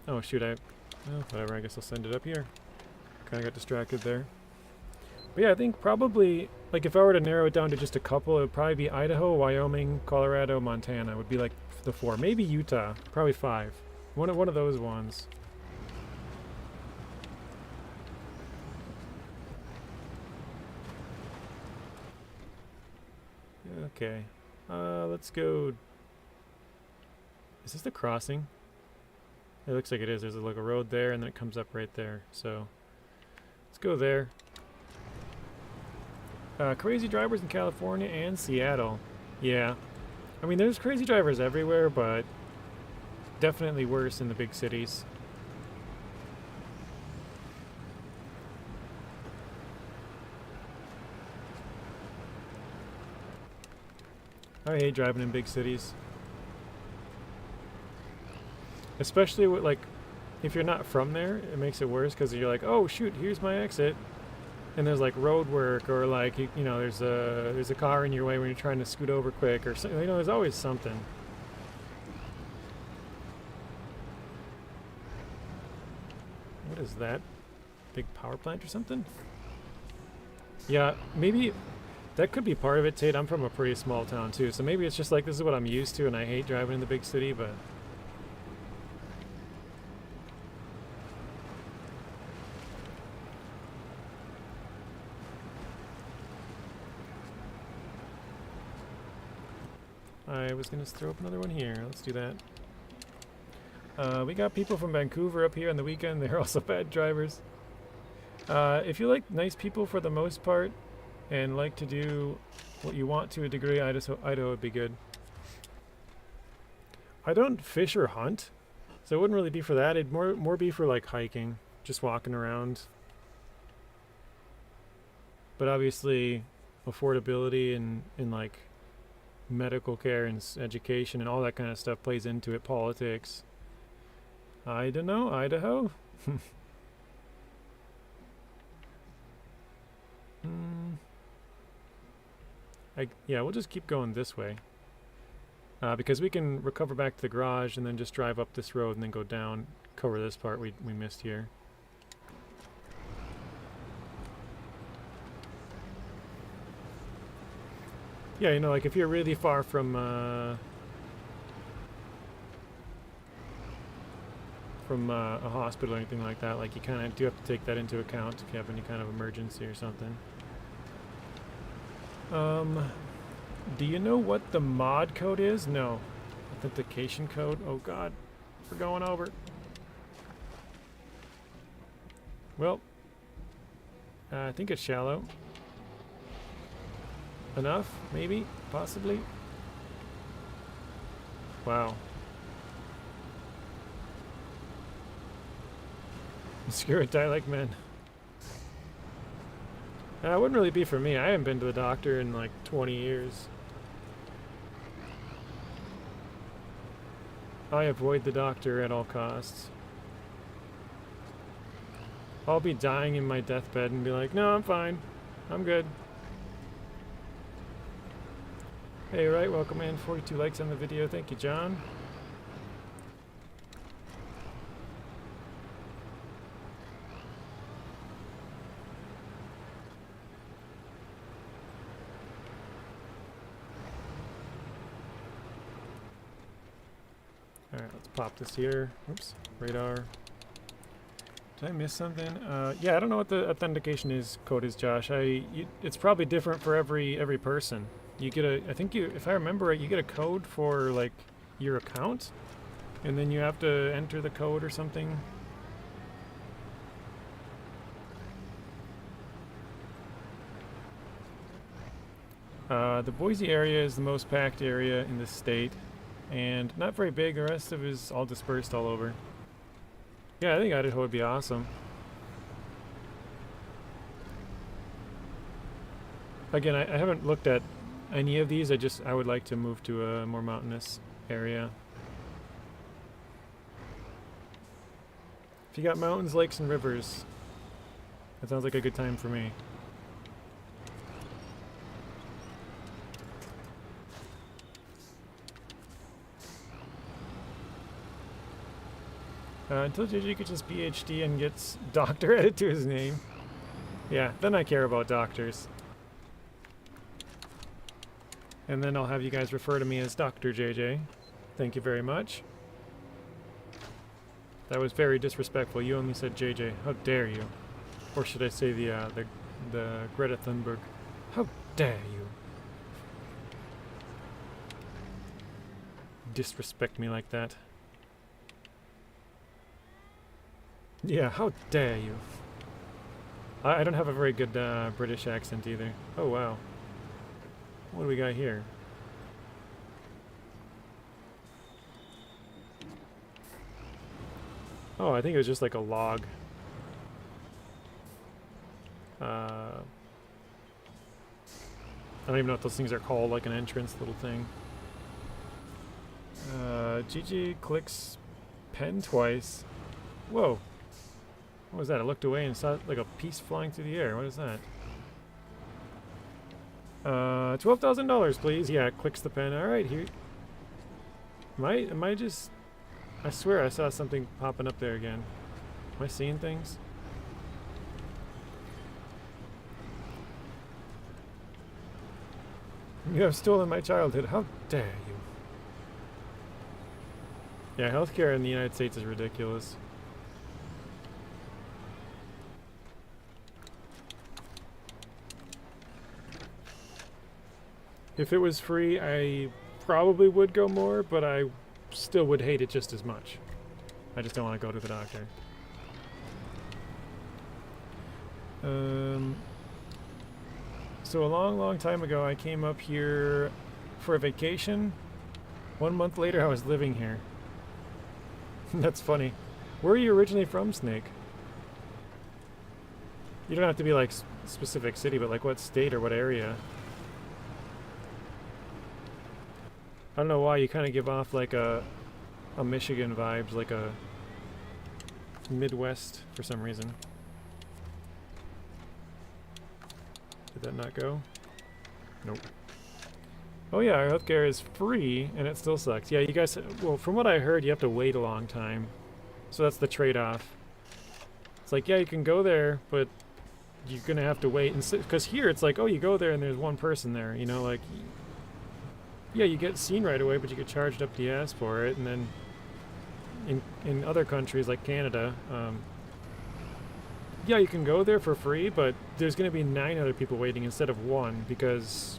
A: Oh shoot, well, whatever, I guess I'll send it up here. Kinda got distracted there. But yeah, I think probably, like if I were to narrow it down to just a couple, it would probably be Idaho, Wyoming, Colorado, Montana would be like the 4. Maybe Utah, probably 5. One of those ones. Okay, let's go. Is this the crossing? It looks like it is. There's like a road there, and then it comes up right there. So let's go there. Crazy drivers in California and Seattle. Yeah, I mean there's crazy drivers everywhere, but definitely worse in the big cities. I hate driving in big cities. Especially with like, if you're not from there, it makes it worse because you're like, oh shoot, here's my exit. And there's like road work, or like, you know, there's a car in your way when you're trying to scoot over quick, or something. You know, there's always something. What is that? Big power plant or something? Yeah, maybe that could be part of it, Tate. I'm from a pretty small town too, so maybe it's just like this is what I'm used to and I hate driving in the big city, but I was going to throw up another one here. Let's do that. We got people from Vancouver up here on the weekend. They're also bad drivers. If you like nice people for the most part and like to do what you want to a degree, Idaho would be good. I don't fish or hunt, so it wouldn't really be for that. It'd more be for like hiking, just walking around. But obviously affordability and like medical care and education and all that kind of stuff plays into it. Politics. I don't know, Idaho? Yeah, we'll just keep going this way. Because we can recover back to the garage and then just drive up this road and then go down, cover this part we missed here. Yeah, you know, like if you're really far from a hospital or anything like that, like you kind of do have to take that into account if you have any kind of emergency or something. Do you know what the mod code is? No. Authentication code? Oh god, we're going over. Well, I think it's shallow. Enough? Maybe? Possibly? Wow. Screw it, die like men. It wouldn't really be for me. I haven't been to the doctor in like 20 years. I avoid the doctor at all costs. I'll be dying in my deathbed and be like, no, I'm fine. I'm good. Hey, right, welcome in. 42 likes on the video. Thank you, John. Alright, let's pop this here. Oops, radar. Did I miss something? Yeah, I don't know what the authentication code is, Josh. It's probably different for every person. You get I think if I remember right, you get a code for like your account, and then you have to enter the code or something. The Boise area is the most packed area in the state, and not very big. The rest of it is all dispersed all over. Yeah, I think Idaho would be awesome. Again, I haven't looked at any of these. I would like to move to a more mountainous area. If you got mountains, lakes, and rivers, that sounds like a good time for me. Until JJ gets his PhD and gets doctor added to his name. Yeah, then I care about doctors. And then I'll have you guys refer to me as Dr. JJ. Thank you very much. That was very disrespectful. You only said JJ. How dare you? Or should I say the Greta Thunberg? How dare you? Disrespect me like that. Yeah, how dare you? I don't have a very good British accent either. Oh wow. What do we got here? Oh, I think it was just like a log. I don't even know what those things are called, like an entrance little thing. GG clicks pen twice. Whoa. What was that? I looked away and saw like a piece flying through the air. What is that? $12,000, please. Yeah, clicks the pen. All right, here. Am I just? I swear I saw something popping up there again. Am I seeing things? You have stolen my childhood. How dare you? Yeah, healthcare in the United States is ridiculous. If it was free, I probably would go more, but I still would hate it just as much. I just don't want to go to the doctor. So a long time ago, I came up here for a vacation. 1 month later, I was living here. That's funny. Where are you originally from, Snake? You don't have to be like specific city, but like what state or what area? I don't know why you kind of give off like a Michigan vibes, like a Midwest for some reason. Did that not go? Nope. Oh yeah, our healthcare is free and it still sucks. Yeah, you guys, well, from what I heard, you have to wait a long time. So that's the trade-off. It's like, yeah, you can go there, but you're gonna have to wait. And because here it's like, oh, you go there and there's one person there, you know, like, yeah, you get seen right away, but you get charged up the ass for it. And then in other countries like Canada, yeah, you can go there for free, but there's going to be 9 other people waiting instead of 1 because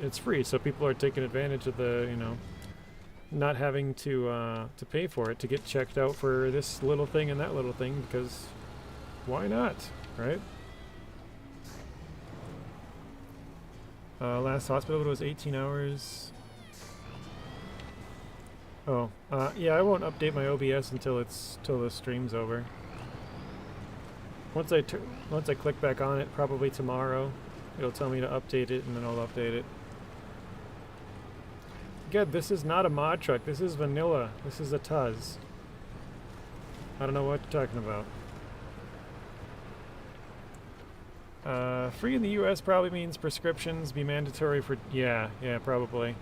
A: it's free. So people are taking advantage of the, you know, not having to pay for it to get checked out for this little thing and that little thing because why not, right? Last hospital was 18 hours. Oh, yeah, I won't update my OBS until the stream's over. Once I click back on it, probably tomorrow, it'll tell me to update it, and then I'll update it. Again, this is not a mod truck. This is vanilla. This is a Tuz. I don't know what you're talking about. Free in the U.S. probably means prescriptions be mandatory for... Yeah, probably.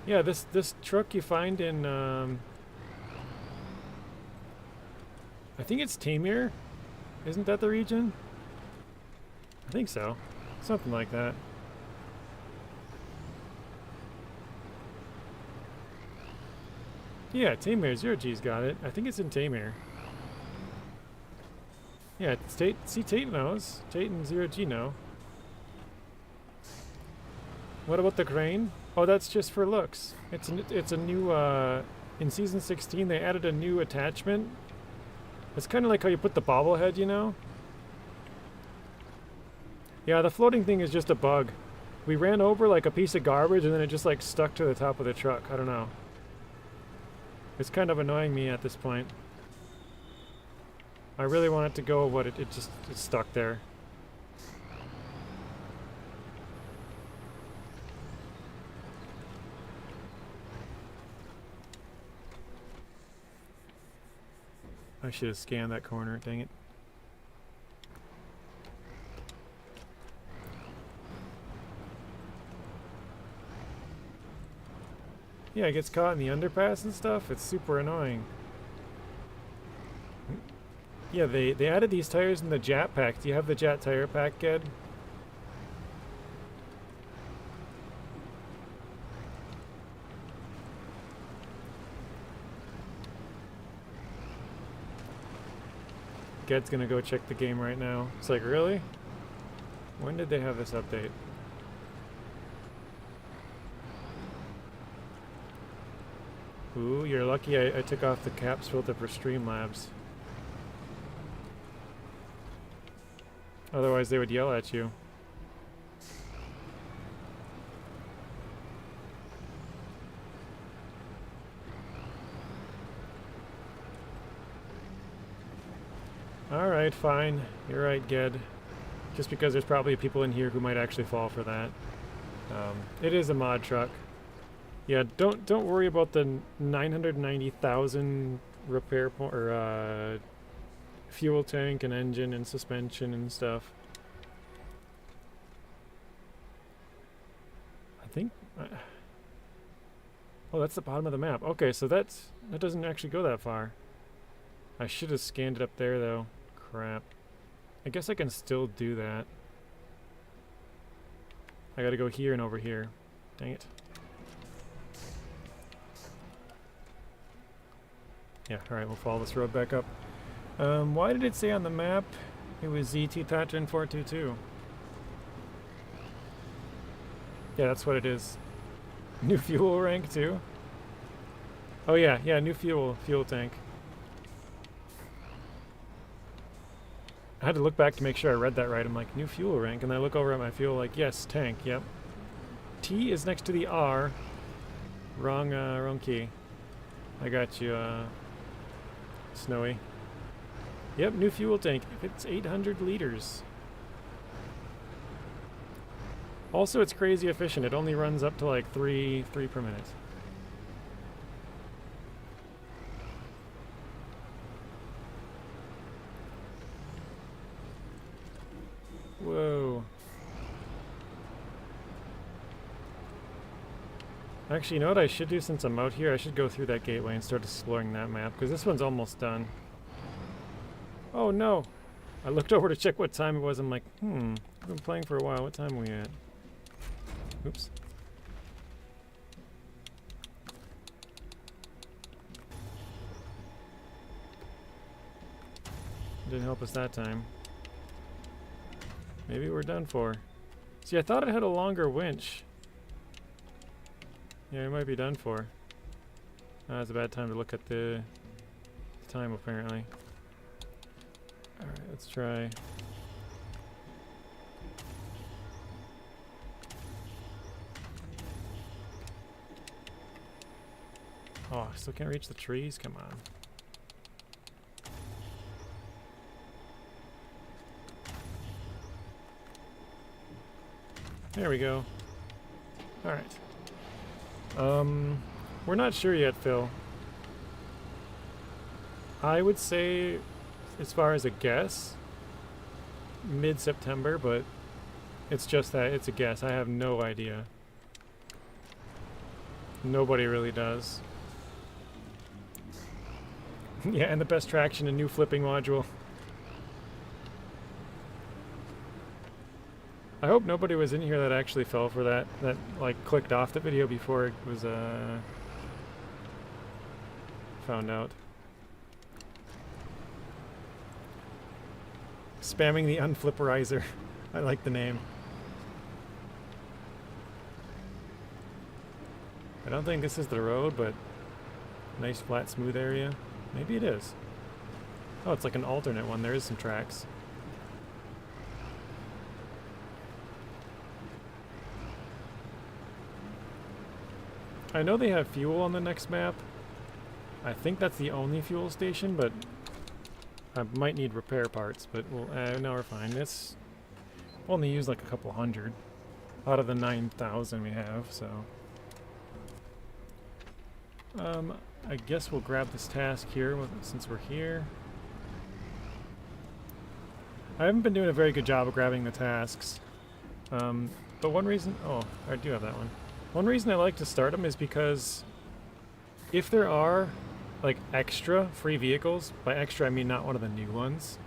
A: Yeah, this truck you find in, I think it's Tamir. Isn't that the region? I think so. Something like that. Yeah, Tamir, 0G's got it. I think it's in Tamir. Yeah, see, Tate knows. Tate and 0G know. What about the crane? Oh, that's just for looks. It's a new, in Season 16, they added a new attachment. It's kind of like how you put the bobblehead, you know? Yeah, the floating thing is just a bug. We ran over like a piece of garbage and then it just like stuck to the top of the truck. I don't know. It's kind of annoying me at this point. I really want it to go, but it's stuck there. I should have scanned that corner, dang it. Yeah, it gets caught in the underpass and stuff. It's super annoying. Yeah, they added these tires in the Jat pack. Do you have the Jat tire pack, Ged? Ged's gonna go check the game right now. It's like, really? When did they have this update? Ooh, you're lucky I took off the caps filter for Streamlabs. Otherwise they would yell at you. Alright, fine. You're right, Ged. Just because there's probably people in here who might actually fall for that. It is a mod truck. Yeah, don't worry about the 990,000 repair or fuel tank and engine and suspension and stuff. I think. Oh, that's the bottom of the map. Okay, so that doesn't actually go that far. I should have scanned it up there though. Crap. I guess I can still do that. I gotta go here and over here. Dang it. Yeah, alright, we'll follow this road back up. Why did it say on the map it was ZT Thatcher 422? Yeah, that's what it is. New fuel rank too? Oh yeah, new fuel tank. I had to look back to make sure I read that right. I'm like, new fuel rank, and I look over at my fuel like, yes, tank, yep. T is next to the R. Wrong key. I got you, Snowy. Yep, new fuel tank. It's 800 liters. Also, it's crazy efficient. It only runs up to like 3 per minute. Whoa. Actually, you know what I should do since I'm out here? I should go through that gateway and start exploring that map, because this one's almost done. Oh no! I looked over to check what time it was. I'm like, I've been playing for a while. What time are we at? Oops. Didn't help us that time. Maybe we're done for. See, I thought it had a longer winch. Yeah, we might be done for. It's a bad time to look at the time, apparently. Alright, let's try. Oh, I still can't reach the trees? Come on. There we go. Alright. We're not sure yet, Phil. I would say, as far as a guess, mid-September, but it's just that it's a guess. I have no idea. Nobody really does. Yeah, and the best traction, a new flipping module. I hope nobody was in here that actually fell for that like clicked off the video before it was found out. Spamming the unflipperizer. I like the name. I don't think this is the road, but nice flat smooth area. Maybe it is. Oh, it's like an alternate one. There is some tracks. I know they have fuel on the next map. I think that's the only fuel station, but I might need repair parts, but we'll, no, we're fine. It's only used like a couple hundred out of the 9,000 we have, so. I guess we'll grab this task here since we're here. I haven't been doing a very good job of grabbing the tasks. But one reason, oh, I do have that one. One reason I like to start them is because if there are like extra free vehicles, by extra I mean not one of the new ones,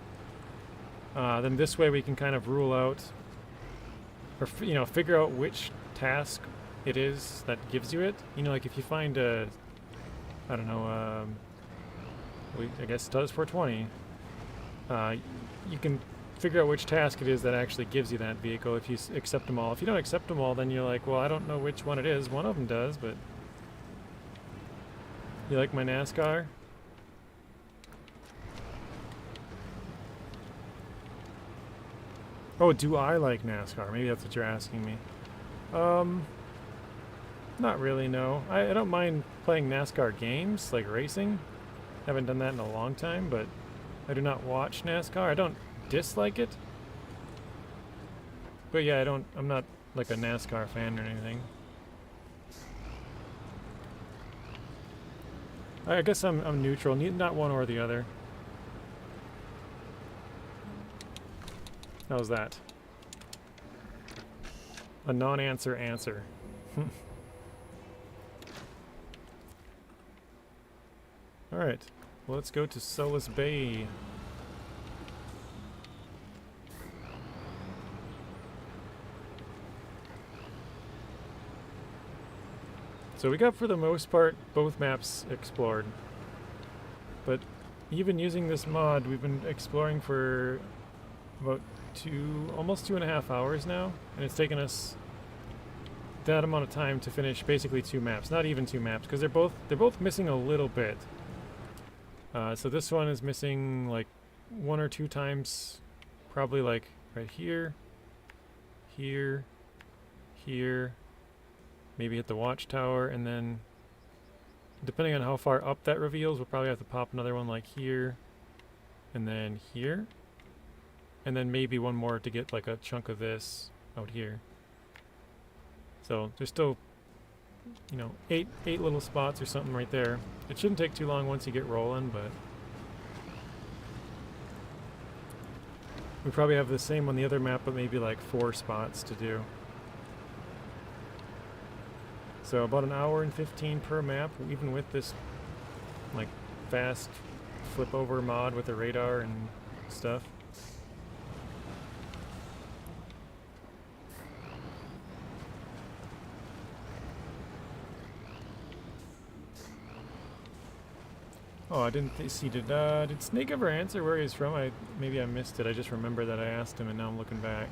A: then this way we can kind of rule out, or you know, figure out which task it is that gives you it. You know, like if you find a, I don't know, I guess it does 420, you can figure out which task it is that actually gives you that vehicle if you accept them all. If you don't accept them all, then you're like, well, I don't know which one it is. One of them does, but... You like my NASCAR? Oh, do I like NASCAR? Maybe that's what you're asking me. Not really, no. I don't mind playing NASCAR games, like racing. Haven't done that in a long time, but I do not watch NASCAR. I don't dislike it. But yeah, I'm not like a NASCAR fan or anything. I guess I'm neutral, not one or the other. How's that? A non-answer answer. Alright, well, let's go to Solless Bay. So we got, for the most part, both maps explored. But even using this mod, we've been exploring for about almost 2.5 hours now, and it's taken us that amount of time to finish basically 2 maps. Not even 2 maps, because they're both missing a little bit. So this one is missing like 1 or 2 times, probably like right here, here, here. Maybe hit the Watchtower, and then depending on how far up that reveals, we'll probably have to pop another one like here, and then here, and then maybe one more to get like a chunk of this out here. So there's still, you know, eight little spots or something right there. It shouldn't take too long once you get rolling, but we probably have the same on the other map, but maybe like 4 spots to do. So about 1 hour and 15 per map, even with this like fast flip over mod with the radar and stuff. Oh, I didn't see, did Snake ever answer where he's from? Maybe I missed it. I just remember that I asked him and now I'm looking back.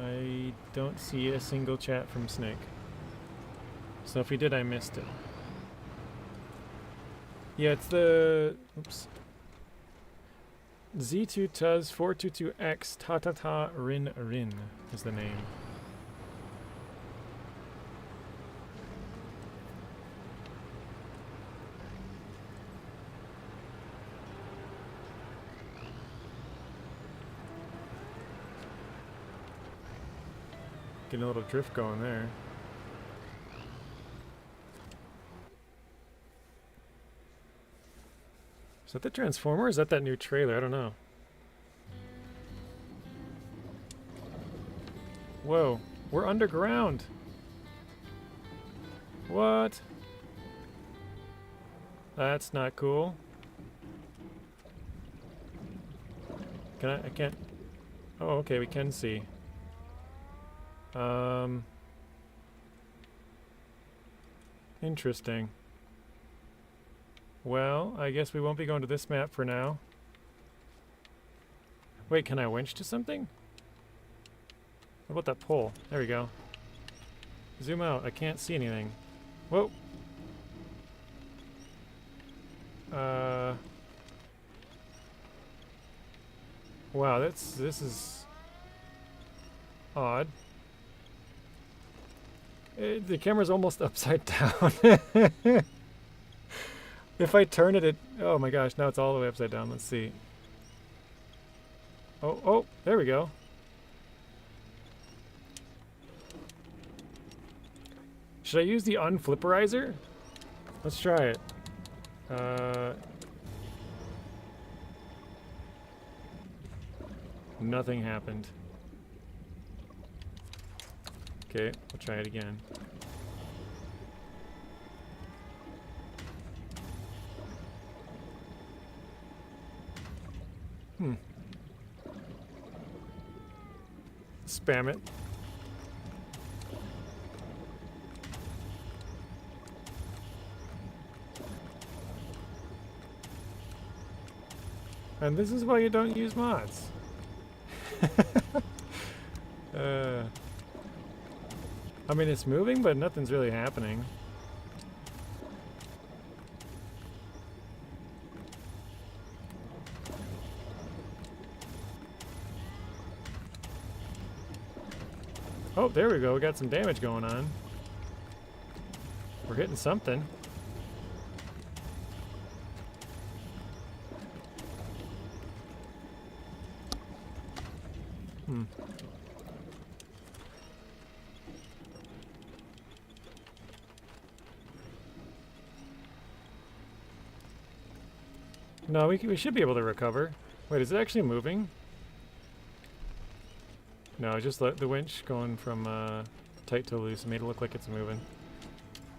A: I don't see a single chat from Snake. So if he did, I missed it. Yeah, it's the... Oops. Z2 Tuz 422X Ta Ta Ta Rin Rin is the name. Getting a little drift going there. Is that the Transformer or is that new trailer? I don't know. Whoa, we're underground. What? That's not cool. I can't. Oh, okay, we can see. Interesting. Well, I guess we won't be going to this map for now. Wait, can I winch to something? What about that pole? There we go. Zoom out. I can't see anything. Whoa. Wow, this is odd. The camera's almost upside down. If I turn it, oh my gosh, now it's all the way upside down. Let's see. Oh, there we go. Should I use the unflipperizer? Let's try it. Nothing happened. Okay, we'll try it again. Spam it. And this is why you don't use mods. I mean, it's moving, but nothing's really happening. Oh, there we go. We got some damage going on. We're hitting something. No, we should be able to recover. Wait, is it actually moving? No, just let the winch going from tight to loose made it look like it's moving.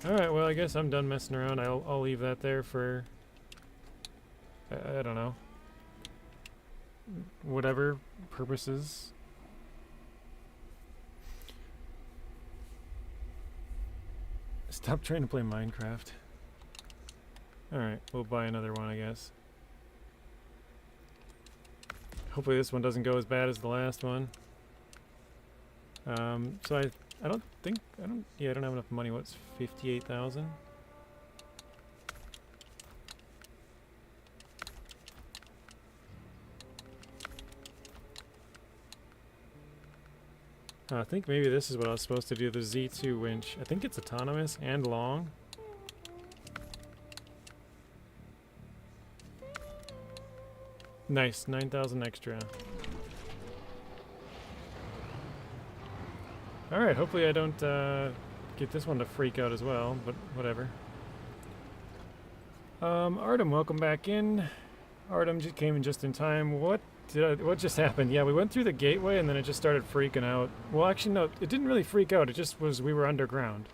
A: Alright, well I guess I'm done messing around. I'll leave that there for I don't know. Whatever purposes. Stop trying to play Minecraft. Alright, we'll buy another one, I guess. Hopefully this one doesn't go as bad as the last one. So I don't have enough money. What's 58,000? I think maybe this is what I was supposed to do, the Z2 winch. I think it's autonomous and long. Nice, 9,000 extra. Alright, hopefully I don't get this one to freak out as well, but whatever. Artem, welcome back in. Artem just came in just in time. What just happened? Yeah, we went through the gateway and then it just started freaking out. Well, actually, no, it didn't really freak out. It just was, we were underground.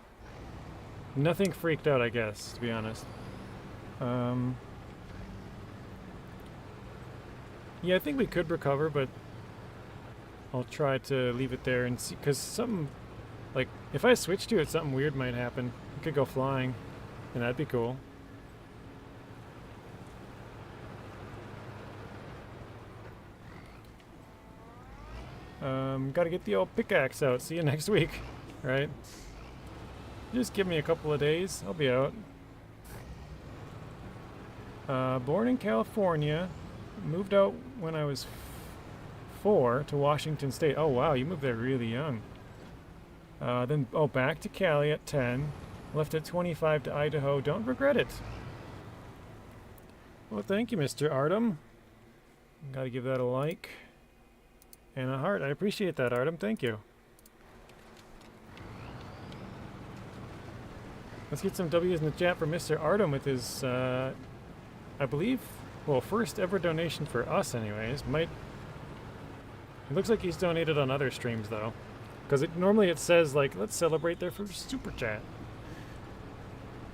A: Nothing freaked out, I guess, to be honest. Yeah, I think we could recover, but I'll try to leave it there and see, because something, like, if I switch to it, something weird might happen. It could go flying, and that'd be cool. Gotta get the old pickaxe out. See you next week, right? Just give me a couple of days. I'll be out. Born in California. Moved out when I was 4 to Washington State. Oh wow, you moved there really young. Then back to Cali at 10. Left at 25 to Idaho. Don't regret it. Well, thank you, Mr. Artem. Gotta give that a like and a heart. I appreciate that, Artem. Thank you. Let's get some W's in the chat for Mr. Artem with his, I believe, well, first ever donation for us anyways. It looks like he's donated on other streams though. Because normally it says like, let's celebrate their first super chat.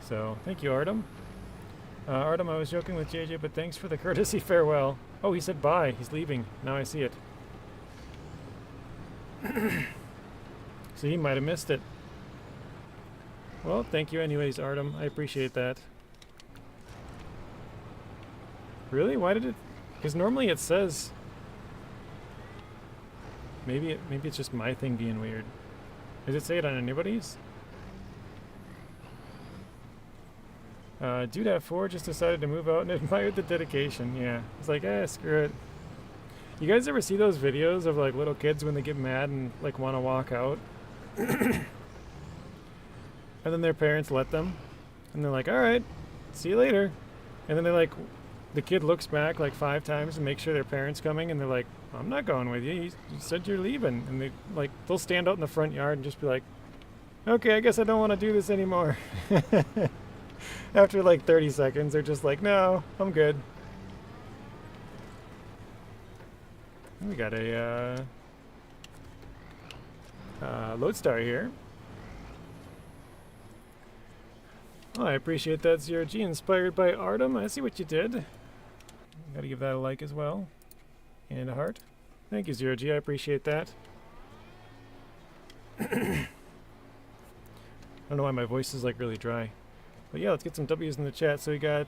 A: So, thank you, Artem. Artem, I was joking with JJ, but thanks for the courtesy farewell. Oh, he said bye. He's leaving. Now I see it. So he might have missed it. Well, thank you anyways, Artem. I appreciate that. Really? Why did it... Because normally it says... Maybe it's just my thing being weird. Does it say it on anybody's? Dude at 4 just decided to move out and admired the dedication. Yeah. It's like, screw it. You guys ever see those videos of like little kids when they get mad and like want to walk out? And then their parents let them. And they're like, alright, see you later. And then they're like, the kid looks back like 5 times and makes sure their parents coming, and they're like, I'm not going with you. You said you're leaving. And they like, they'll stand out in the front yard and just be like, okay, I guess I don't want to do this anymore. After like 30 seconds, they're just like, no, I'm good. We got a Lodestar here. Oh, I appreciate that, Zero G, inspired by Artem. I see what you did. Gotta give that a like as well. And a heart. Thank you, Zero G, I appreciate that. I don't know why my voice is like really dry. But yeah, let's get some W's in the chat. So we got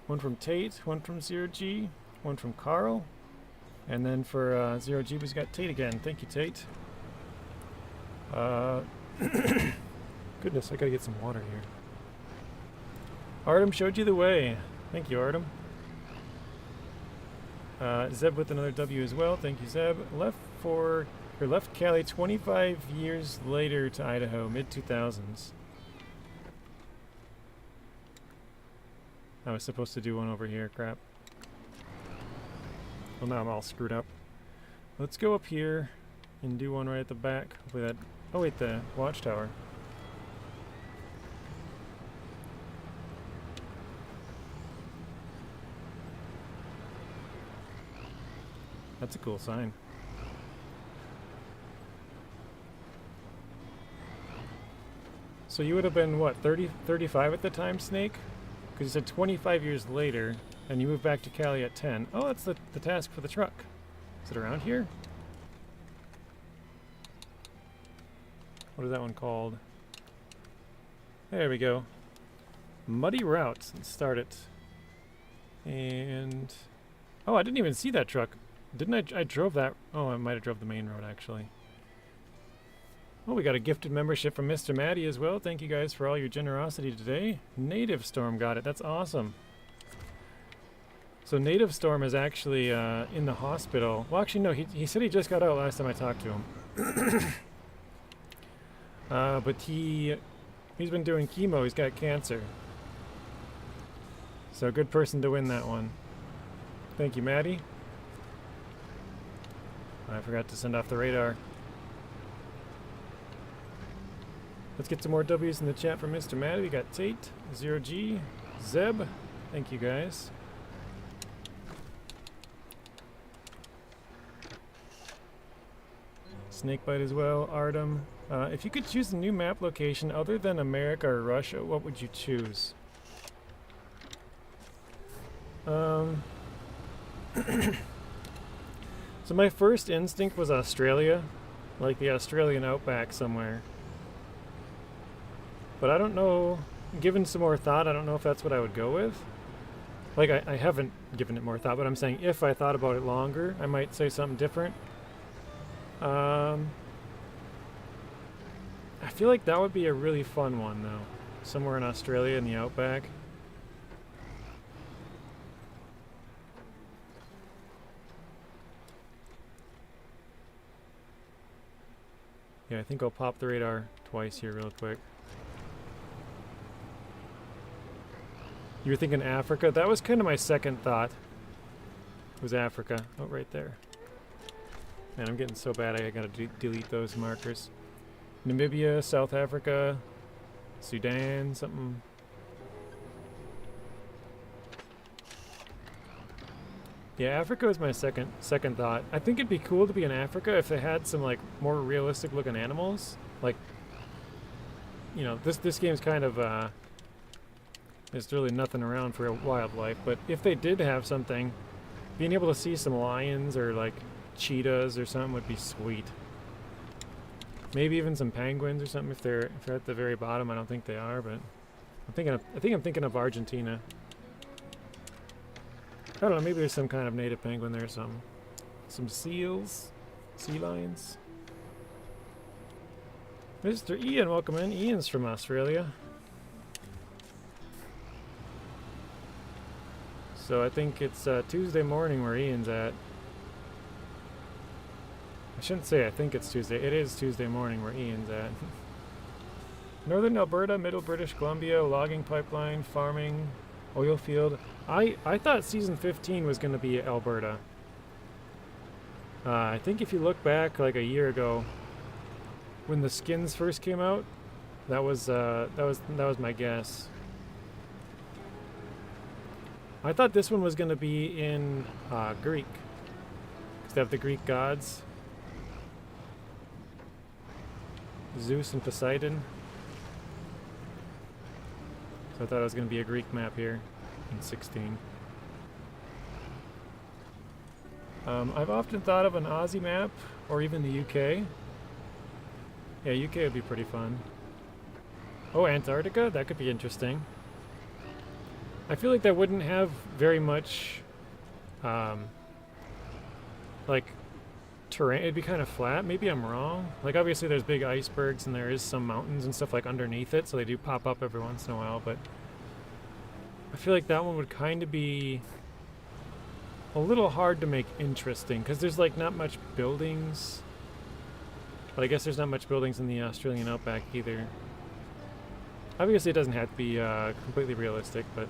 A: one from Tate, one from Zero G, one from Carl. And then for Zero G, we've got Tate again. Thank you, Tate. Goodness, I gotta get some water here. Artem showed you the way. Thank you, Artem. Zeb with another W as well. Thank you, Zeb. Left Cali 25 years later to Idaho, mid-2000s. I was supposed to do one over here, crap. Well, now I'm all screwed up. Let's go up here and do one right at the back. Hopefully that... Oh wait, the Watchtower. That's a cool sign. So you would have been, what, 35 at the time, Snake? Because you said 25 years later, and you moved back to Cali at 10. Oh, that's the task for the truck. Is it around here? What is that one called? There we go. Muddy Routes. Let's start it. And... Oh, I didn't even see that truck. Didn't I drove that... Oh, I might have drove the main road, actually. Oh, we got a gifted membership from Mr. Maddie as well. Thank you guys for all your generosity today. Native Storm got it. That's awesome. So Native Storm is actually in the hospital. Well, actually, no. He said he just got out last time I talked to him. But he's been doing chemo. He's got cancer. So good person to win that one. Thank you, Maddie. I forgot to send off the radar. Let's get some more W's in the chat from Mr. Maddie. We got Tate, Zero G, Zeb. Thank you guys. Snakebite as well, Artem. If you could choose a new map location other than America or Russia, what would you choose? So my first instinct was Australia, like the Australian outback somewhere. But I don't know, given some more thought, I don't know if that's what I would go with. Like, I haven't given it more thought, but I'm saying if I thought about it longer, I might say something different. I feel like that would be a really fun one, though. Somewhere in Australia in the outback. Yeah, I think I'll pop the radar twice here real quick. You were thinking Africa? That was kind of my second thought. It was Africa. Oh, right there. Man, I'm getting so bad I gotta delete those markers. Namibia, South Africa, Sudan, something. Yeah, Africa was my second thought. I think it'd be cool to be in Africa if they had some like more realistic looking animals. Like, you know, this game's kind of there's really nothing around for wildlife, but if they did have something, being able to see some lions or like cheetahs or something would be sweet. Maybe even some penguins or something if they're at the very bottom. I don't think they are, but I think I'm thinking of Argentina. I don't know, maybe there's some kind of native penguin there, some seals, sea lions. Mr. Ian, welcome in. Ian's from Australia. So I think it's Tuesday morning where Ian's at. I shouldn't say I think it's Tuesday. It is Tuesday morning where Ian's at. Northern Alberta, Middle British Columbia, logging pipeline, farming, oil field. I thought season 15 was going to be Alberta. I think if you look back like a year ago, when the skins first came out, that was my guess. I thought this one was going to be in Greek, because they have the Greek gods, Zeus and Poseidon. So I thought it was going to be a Greek map here in 16. I've often thought of an Aussie map, or even the UK. Yeah, UK would be pretty fun. Oh, Antarctica? That could be interesting. I feel like that wouldn't have very much, like, terrain. It'd be kind of flat. Maybe I'm wrong. Like, obviously there's big icebergs and there is some mountains and stuff like underneath it, so they do pop up every once in a while, but I feel like that one would kind of be a little hard to make interesting, because there's like not much buildings. But I guess there's not much buildings in the Australian outback either. Obviously it doesn't have to be completely realistic, but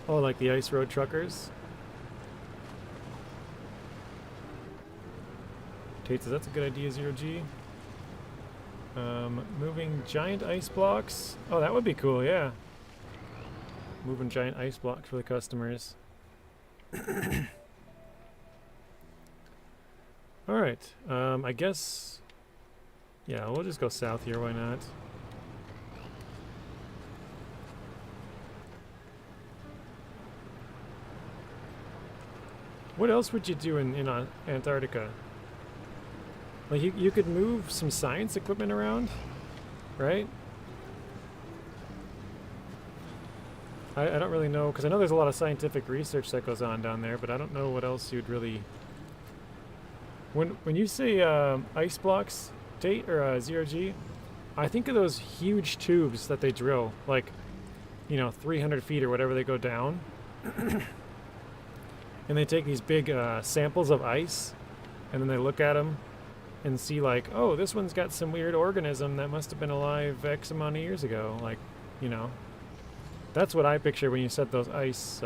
A: oh, like the ice road truckers. Tate says that's a good idea, 0G. Moving giant ice blocks. Oh, that would be cool, yeah. Moving giant ice blocks for the customers. Alright, I guess, yeah, we'll just go south here, why not? What else would you do in Antarctica? Like, you could move some science equipment around, right? I don't really know, because I know there's a lot of scientific research that goes on down there, but I don't know what else you'd really... When you say ice blocks, Tate, or 0G, I think of those huge tubes that they drill, like, you know, 300 feet or whatever they go down. And they take these big samples of ice, and then they look at them and see, like, oh, this one's got some weird organism that must have been alive X amount of years ago. Like, you know, that's what I picture when you set those ice,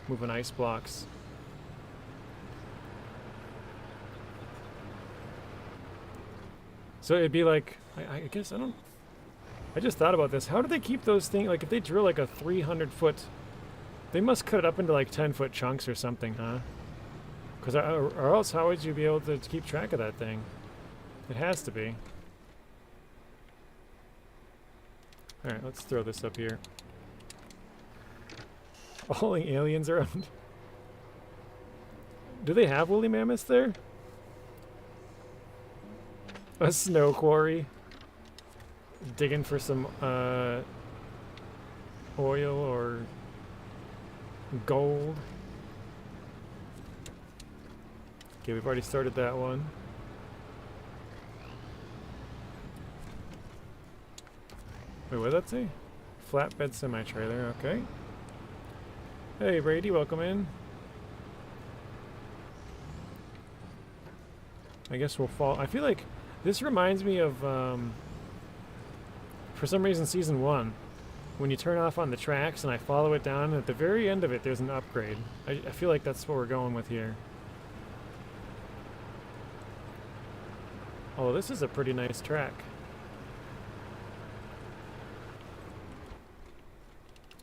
A: moving ice blocks. So it'd be like, I guess, I just thought about this. How do they keep those things, like, if they drill like a 300-foot, they must cut it up into like 10-foot chunks or something, huh? Because or else how would you be able to keep track of that thing? It has to be. Alright, let's throw this up here. Hauling aliens around. Do they have woolly mammoths there? A snow quarry. Digging for some oil or gold. Okay, we've already started that one. Wait, what did that say? Flatbed semi-trailer, okay. Hey Brady, welcome in. I guess we'll fall. I feel like this reminds me of, for some reason, Season 1. When you turn off on the tracks and I follow it down, and at the very end of it there's an upgrade. I feel like that's what we're going with here. Oh, this is a pretty nice track.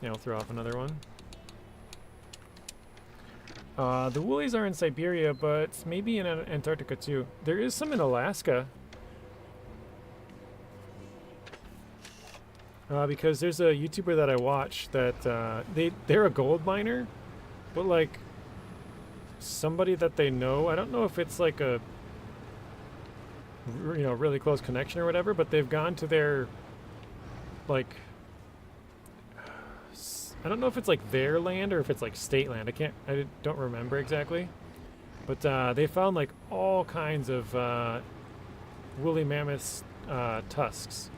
A: Yeah, I'll throw off another one. The woolies are in Siberia, but maybe in Antarctica too. There is some in Alaska. Because there's a YouTuber that I watch that they're a gold miner, but like somebody that they know. I don't know if it's like a really close connection or whatever, but they've gone to their like I don't know if it's like their land or if it's like state land. I don't remember exactly. But they found like all kinds of woolly mammoth tusks.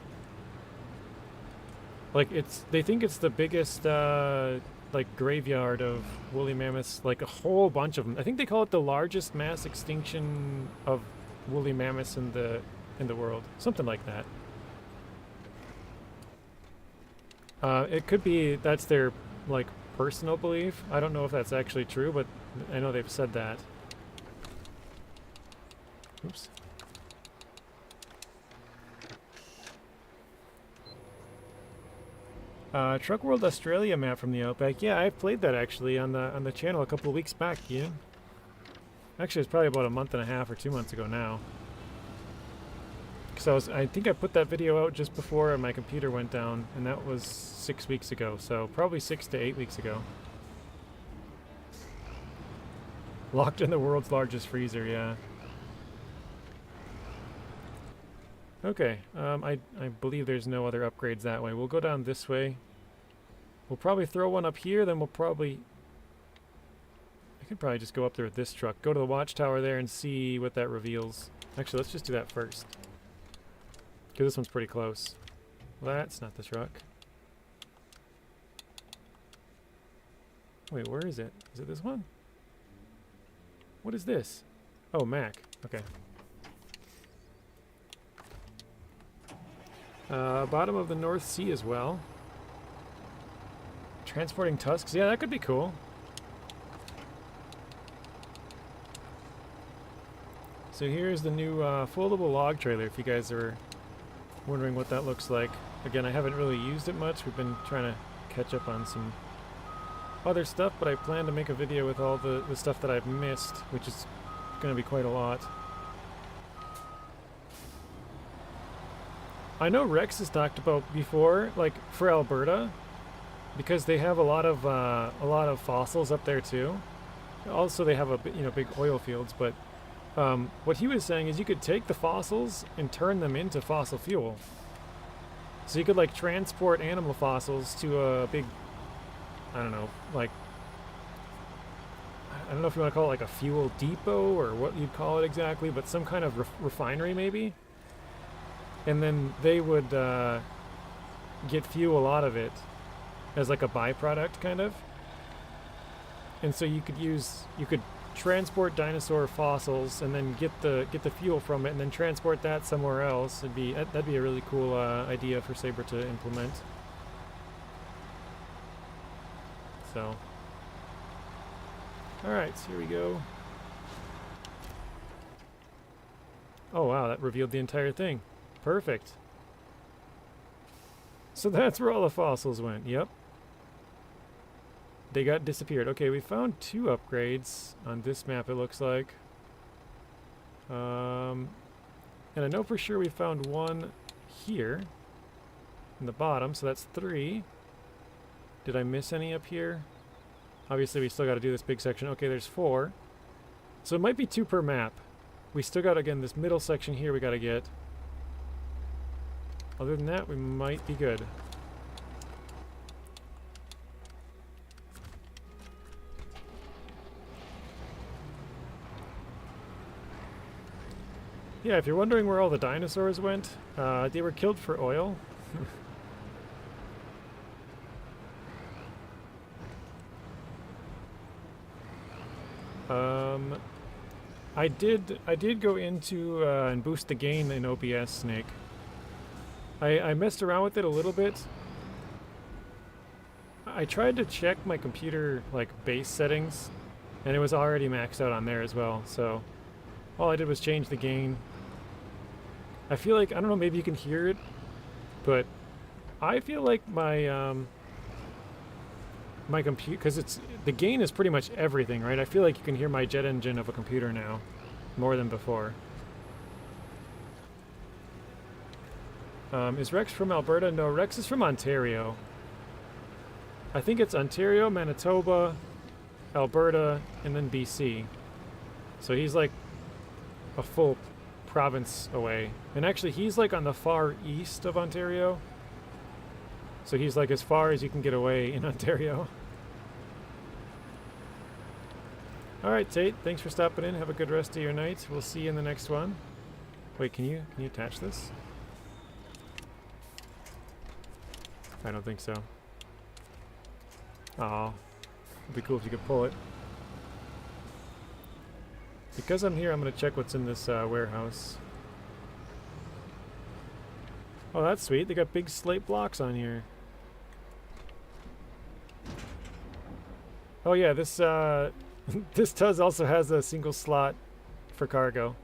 A: Like they think it's the biggest like graveyard of woolly mammoths, like a whole bunch of them. I think they call it the largest mass extinction of woolly mammoths in the world, something like that. It could be that's their like personal belief. I don't know if that's actually true, but I know they've said that. Oops. Truck World Australia map from the Outback. Yeah, I've played that actually on the channel a couple of weeks back, Ian. Actually, it's probably about a month and a half or 2 months ago now. Because I think I put that video out just before my computer went down, and that was 6 weeks ago, so probably 6 to 8 weeks ago. Locked in the world's largest freezer, yeah. Okay, I believe there's no other upgrades that way. We'll go down this way. We'll probably throw one up here, then I could probably just go up there with this truck. Go to the Watchtower there and see what that reveals. Actually, let's just do that first. Because this one's pretty close. Well, that's not the truck. Wait, where is it? Is it this one? What is this? Oh, Mac. Okay. Bottom of the North Sea as well. Transporting tusks. Yeah, that could be cool. So here's the new foldable log trailer, if you guys are wondering what that looks like. Again, I haven't really used it much. We've been trying to catch up on some other stuff, but I plan to make a video with all the stuff that I've missed, which is going to be quite a lot. I know Rex has talked about before, like for Alberta, because they have a lot of fossils up there too. Also, they have big oil fields. But what he was saying is you could take the fossils and turn them into fossil fuel. So you could like transport animal fossils to a big, I don't know, like I don't know if you want to call it like a fuel depot or what you'd call it exactly, but some kind of refinery maybe. And then they would get fuel out of it as like a byproduct kind of. And so you could transport dinosaur fossils and then get the fuel from it and then transport that somewhere else. That'd be a really cool idea for Sabre to implement. So, all right, so here we go. Oh wow, that revealed the entire thing. Perfect. So that's where all the fossils went. Yep. They got disappeared. Okay, we found 2 upgrades on this map, it looks like. And I know for sure we found one here in the bottom, so that's 3. Did I miss any up here? Obviously, we still got to do this big section. Okay, there's 4. So it might be 2 per map. We still got, again, this middle section here we got to get. Other than that, we might be good. Yeah, if you're wondering where all the dinosaurs went, they were killed for oil. I did go into and boost the gain in OBS, Snake. I messed around with it a little bit. I tried to check my computer like base settings, and it was already maxed out on there as well. So all I did was change the gain. I feel like, I don't know, maybe you can hear it, but I feel like my my computer, because the gain is pretty much everything, right? I feel like you can hear my jet engine of a computer now more than before. Is Rex from Alberta? No, Rex is from Ontario. I think it's Ontario, Manitoba, Alberta, and then BC. So he's like a full province away. And actually, he's like on the far east of Ontario. So he's like as far as you can get away in Ontario. Alright, Tate, thanks for stopping in. Have a good rest of your night. We'll see you in the next one. Wait, can you attach this? I don't think so. Aw. It'd be cool if you could pull it. Because I'm here, I'm going to check what's in this warehouse. Oh, that's sweet. They got big slate blocks on here. Oh yeah, this this Tuz also has a single slot for cargo.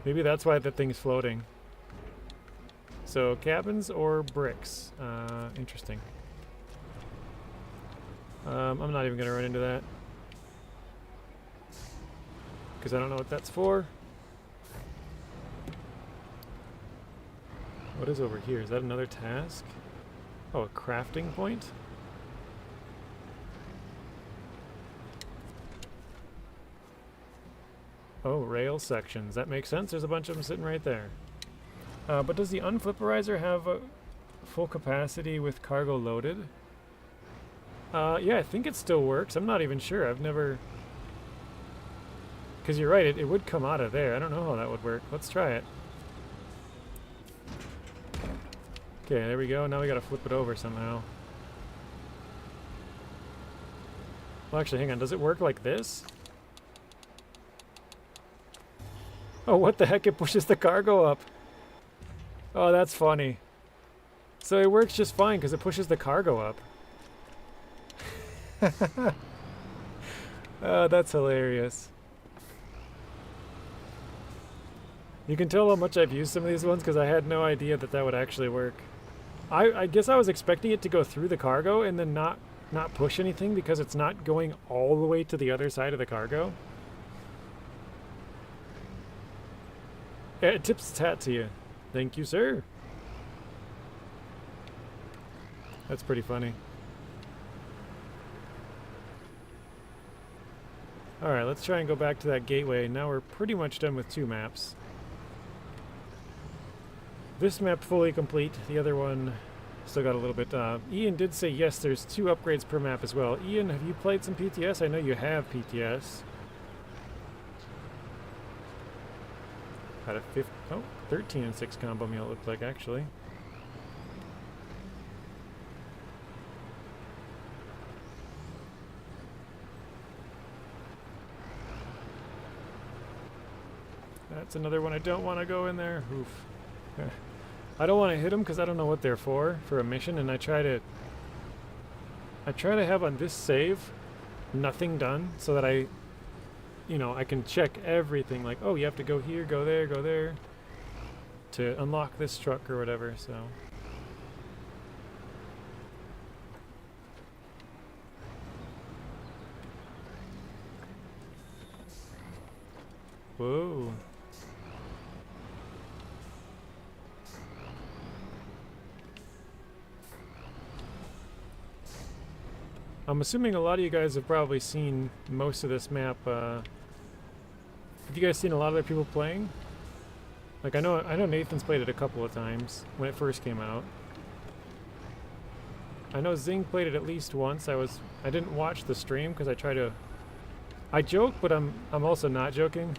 A: Maybe that's why the thing's floating. So cabins or bricks? Interesting. I'm not even gonna run into that because I don't know what that's for. What is over here? Is that another task? Oh, a crafting point? Oh, rail sections. That makes sense. There's a bunch of them sitting right there. But does the unflipperizer have a full capacity with cargo loaded? Yeah, I think it still works. I'm not even sure. I've never... Because you're right, it would come out of there. I don't know how that would work. Let's try it. Okay, there we go. Now we gotta flip it over somehow. Well, actually, hang on. Does it work like this? Oh, what the heck? It pushes the cargo up. Oh, that's funny. So it works just fine because it pushes the cargo up. Oh, that's hilarious. You can tell how much I've used some of these ones because I had no idea that that would actually work. I guess I was expecting it to go through the cargo and then not push anything because it's not going all the way to the other side of the cargo. It tips its hat to you. Thank you, sir. That's pretty funny. Alright, let's try and go back to that gateway. Now we're pretty much done with 2 maps. This map fully complete. The other one still got a little bit. Ian did say yes, there's 2 upgrades per map as well. Ian, have you played some PTS? I know you have PTS. Had a 13 and 6 combo meal, it looked like, actually. That's another one I don't want to go in there. Oof. I don't want to hit them because I don't know what they're for a mission, and I try to have on this save nothing done so that I can check everything, like, oh, you have to go here, go there to unlock this truck or whatever, so. Whoa. I'm assuming a lot of you guys have probably seen most of this map. Have you guys seen a lot of other people playing? Like I know Nathan's played it a couple of times when it first came out. I know Zing played it at least once. I didn't watch the stream because I joke, but I'm also not joking.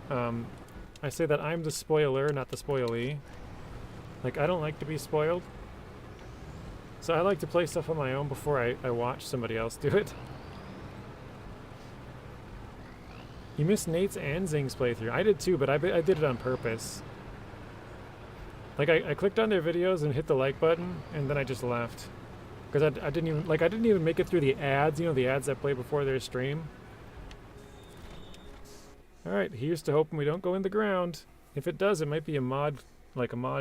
A: I say that I'm the spoiler, not the spoilee. Like I don't like to be spoiled. So I like to play stuff on my own before I watch somebody else do it. You missed Nate's and Zing's playthrough. I did too, but I did it on purpose. Like I clicked on their videos and hit the like button, and then I just left. Because I didn't even make it through the ads, the ads that play before their stream. Alright, here's to hoping we don't go in the ground. If it does, it might be a mod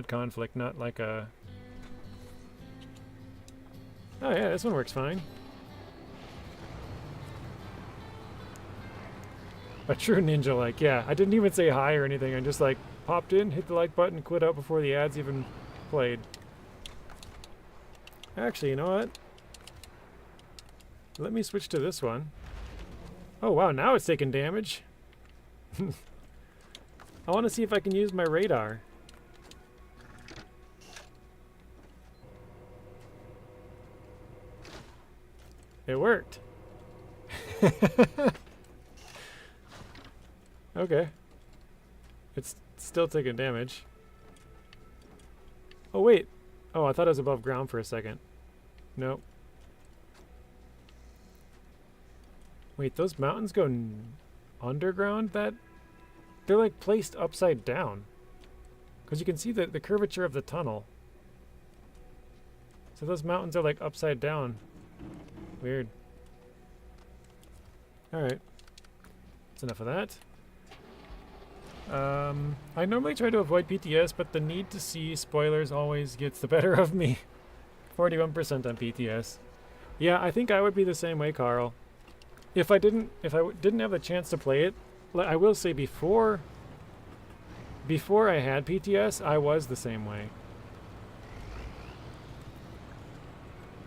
A: conflict, not like a... Oh yeah, this one works fine. A true ninja like, yeah. I didn't even say hi or anything. I just like popped in, hit the like button, quit out before the ads even played. Actually, you know what? Let me switch to this one. Oh wow, now it's taking damage. I want to see if I can use my radar. It worked. Okay. It's still taking damage. Oh wait. Oh, I thought it was above ground for a second. Nope. Wait, those mountains go underground? They're like placed upside down. Because you can see the curvature of the tunnel. So those mountains are like upside down. Weird. Alright. That's enough of that. I normally try to avoid PTS, but the need to see spoilers always gets the better of me. 41% on PTS. Yeah, I think I would be the same way, Carl. If I didn't have the chance to play it, I will say before I had PTS, I was the same way.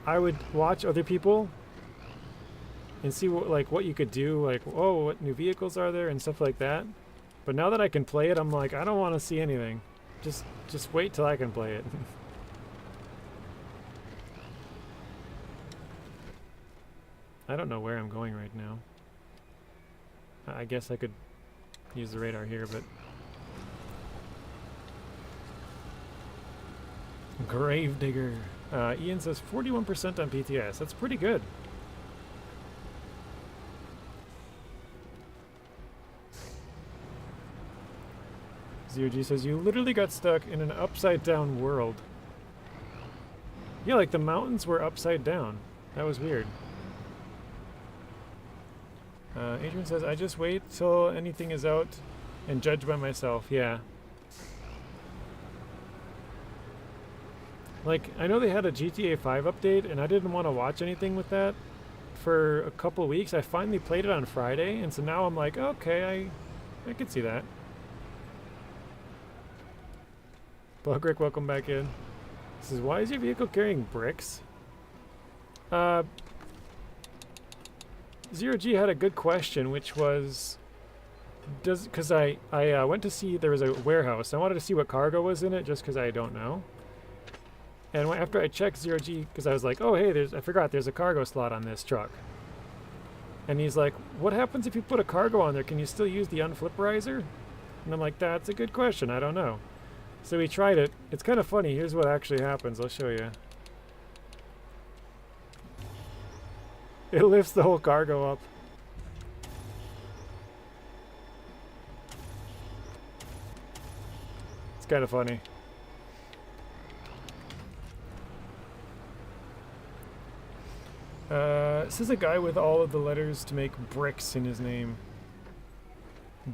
A: I would watch other people and see what you could do, like, oh, what new vehicles are there and stuff like that. But now that I can play it, I'm like, I don't want to see anything. Just wait till I can play it. I don't know where I'm going right now. I guess I could use the radar here, but... Gravedigger. Ian says 41% on PTS. That's pretty good. ZOG says, you literally got stuck in an upside-down world. Yeah, like the mountains were upside down. That was weird. Adrian says, I just wait till anything is out and judge by myself. Yeah. Like, I know they had a GTA 5 update, and I didn't want to watch anything with that for a couple weeks. I finally played it on Friday, and so now I'm like, okay, I could see that. Bugrick, welcome back in. This is, why is your vehicle carrying bricks? Zero G had a good question, which was, because I went to see, there was a warehouse. I wanted to see what cargo was in it, just because I don't know. And after I checked Zero G, because I was like, oh hey, I forgot there's a cargo slot on this truck. And he's like, what happens if you put a cargo on there? Can you still use the unflipperizer? And I'm like, that's a good question, I don't know. So we tried it. It's kind of funny. Here's what actually happens. I'll show you. It lifts the whole cargo up. It's kind of funny. This is a guy with all of the letters to make bricks in his name.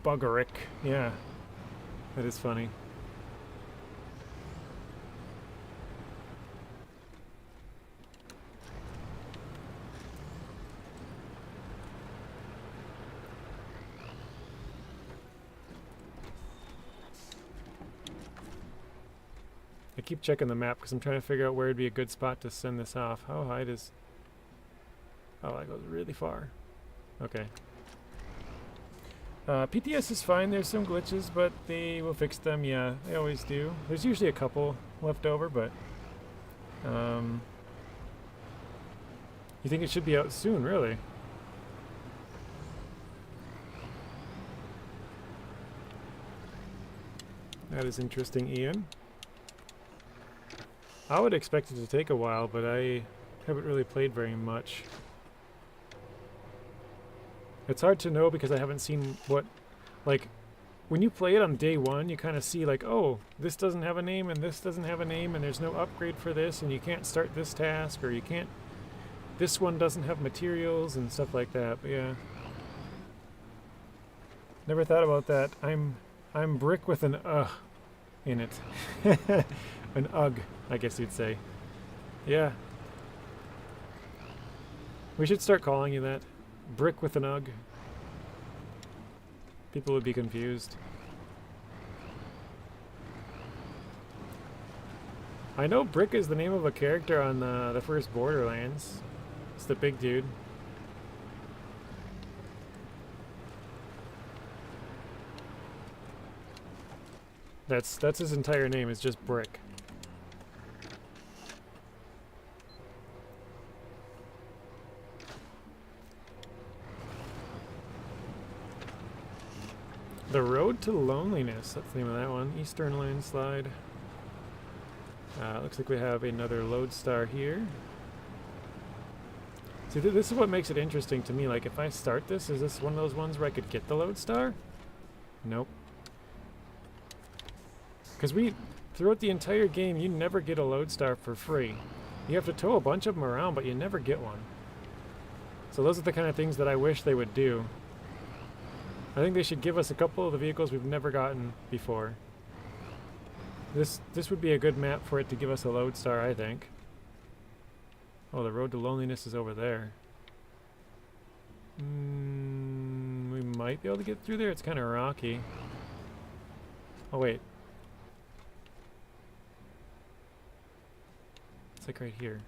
A: Buggerick. Yeah. That is funny. I keep checking the map because I'm trying to figure out where would be a good spot to send this off. How high does... Oh, that goes really far. Okay. PTS is fine. There's some glitches, but they will fix them. Yeah, they always do. There's usually a couple left over, but... you think it should be out soon, really? That is interesting, Ian. I would expect it to take a while, but I haven't really played very much. It's hard to know because I haven't seen what, like, when you play it on day one, you kind of see like, oh, this doesn't have a name and this doesn't have a name and there's no upgrade for this and you can't start this task or you can't, this one doesn't have materials and stuff like that, but yeah. Never thought about that. I'm brick with an in it. An ugh, I guess you'd say. Yeah. We should start calling you that. Brick with an ugh. People would be confused. I know Brick is the name of a character on the first Borderlands. It's the big dude. That's his entire name, is just Brick. The Road to Loneliness, that's the name of that one. Eastern Landslide. Looks like we have another Lodestar here. See, this is what makes it interesting to me. Like, if I start this, is this one of those ones where I could get the Lodestar? Nope. Because throughout the entire game, you never get a Lodestar for free. You have to tow a bunch of them around, but you never get one. So those are the kind of things that I wish they would do. I think they should give us a couple of the vehicles we've never gotten before. This would be a good map for it to give us a Lodestar, I think. Oh, the Road to Loneliness is over there. We might be able to get through there. It's kind of rocky. Oh, wait. It's like right here.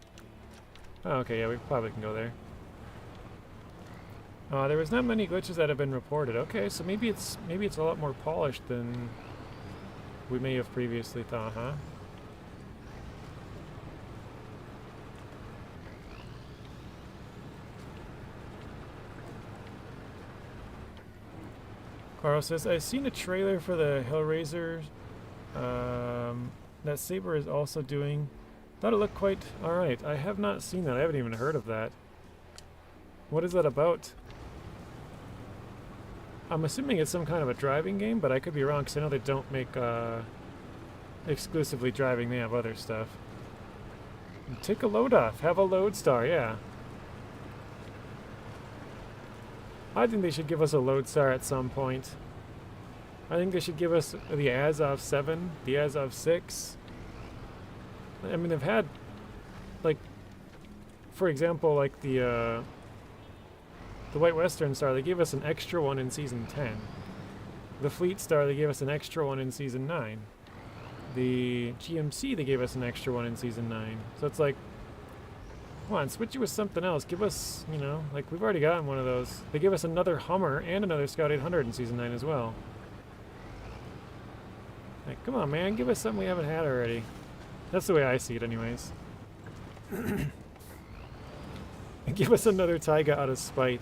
A: Oh, okay, yeah, we probably can go there. There was not many glitches that have been reported. Okay, so maybe it's a lot more polished than we may have previously thought, huh? Carl says, I've seen a trailer for the Hellraiser that Saber is also doing. Thought it looked quite alright. I have not seen that. I haven't even heard of that. What is that about? I'm assuming it's some kind of a driving game, but I could be wrong because I know they don't make exclusively driving. They have other stuff. Take a load off. Have a Lodestar, yeah. I think they should give us a Lodestar at some point. I think they should give us the Azov 7, the Azov 6. I mean, they've had, like, for example, like the White Western Star, they gave us an extra one in Season 10. The Fleet Star, they gave us an extra one in Season 9. The GMC, they gave us an extra one in Season 9. So it's like, come on, switch it with something else. Give us, you know, like, we've already gotten one of those. They gave us another Hummer and another Scout 800 in Season 9 as well. Like, come on, man, give us something we haven't had already. That's the way I see it anyways. And give us another Taiga out of spite.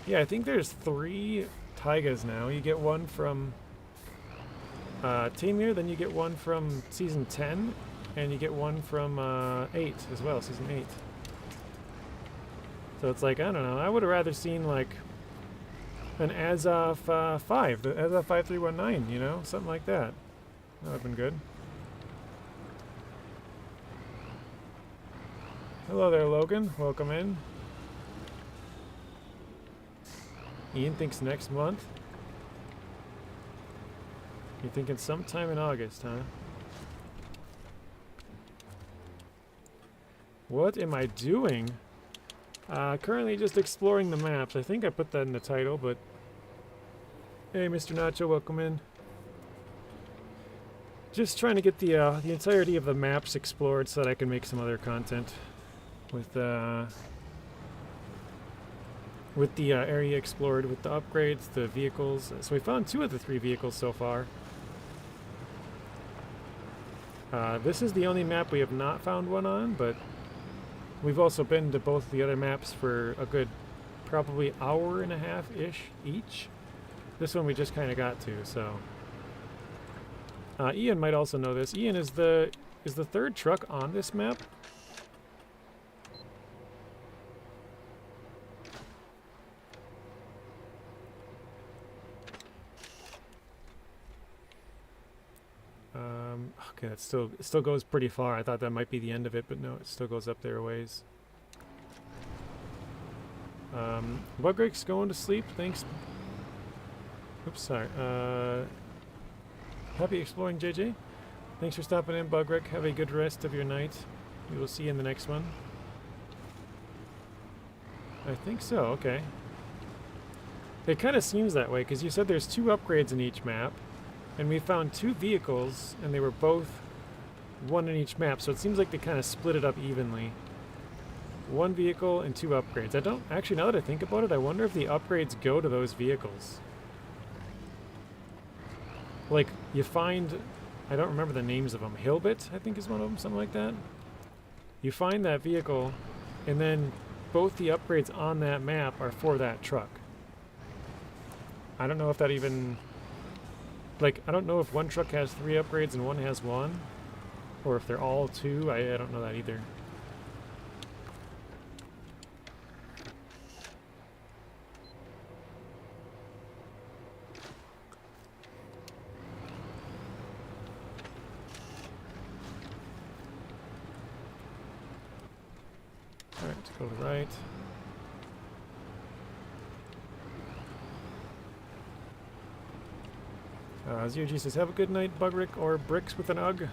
A: Yeah, I think there's 3 Taigas now. You get one from Tamir, then you get one from Season 10, and you get one from 8 as well, Season 8. So it's like, I don't know, I would have rather seen like an Azov 5, the Azov 5319, you know, something like that. That would have been good. Hello there, Logan. Welcome in. Ian thinks next month. You're thinking sometime in August, huh? What am I doing? Currently just exploring the maps. I think I put that in the title, but... Hey, Mr. Nacho, welcome in. Just trying to get the entirety of the maps explored so that I can make some other content with the area explored, with the upgrades, the vehicles. So we found 2 of the 3 vehicles so far. This is the only map we have not found one on, but we've also been to both the other maps for a good probably hour and a half-ish each. This one we just kind of got to, so... Ian might also know this. Ian, is the 3rd truck on this map? Okay, it still goes pretty far. I thought that might be the end of it, but no, it still goes up there a ways. Bugrick's going to sleep. Thanks. Oops, sorry. Happy exploring, JJ. Thanks for stopping in, Bugrick. Have a good rest of your night. We will see you in the next one. I think so, okay. It kind of seems that way, because you said there's 2 upgrades in each map, and we found 2 vehicles, and they were both 1 in each map, so it seems like they kind of split it up evenly. 1 vehicle and 2 upgrades. I don't... Actually, now that I think about it, I wonder if the upgrades go to those vehicles. like, you find, I don't remember the names of them, Hillbit, I think is one of them, something like that. You find that vehicle, and then both the upgrades on that map are for that truck. I don't know if that even, like, I don't know if one truck has 3 upgrades and one has 1, or if they're all 2, I don't know that either. Alright, go to the right. ZOG says, have a good night, Bugrick, or Bricks with an UG.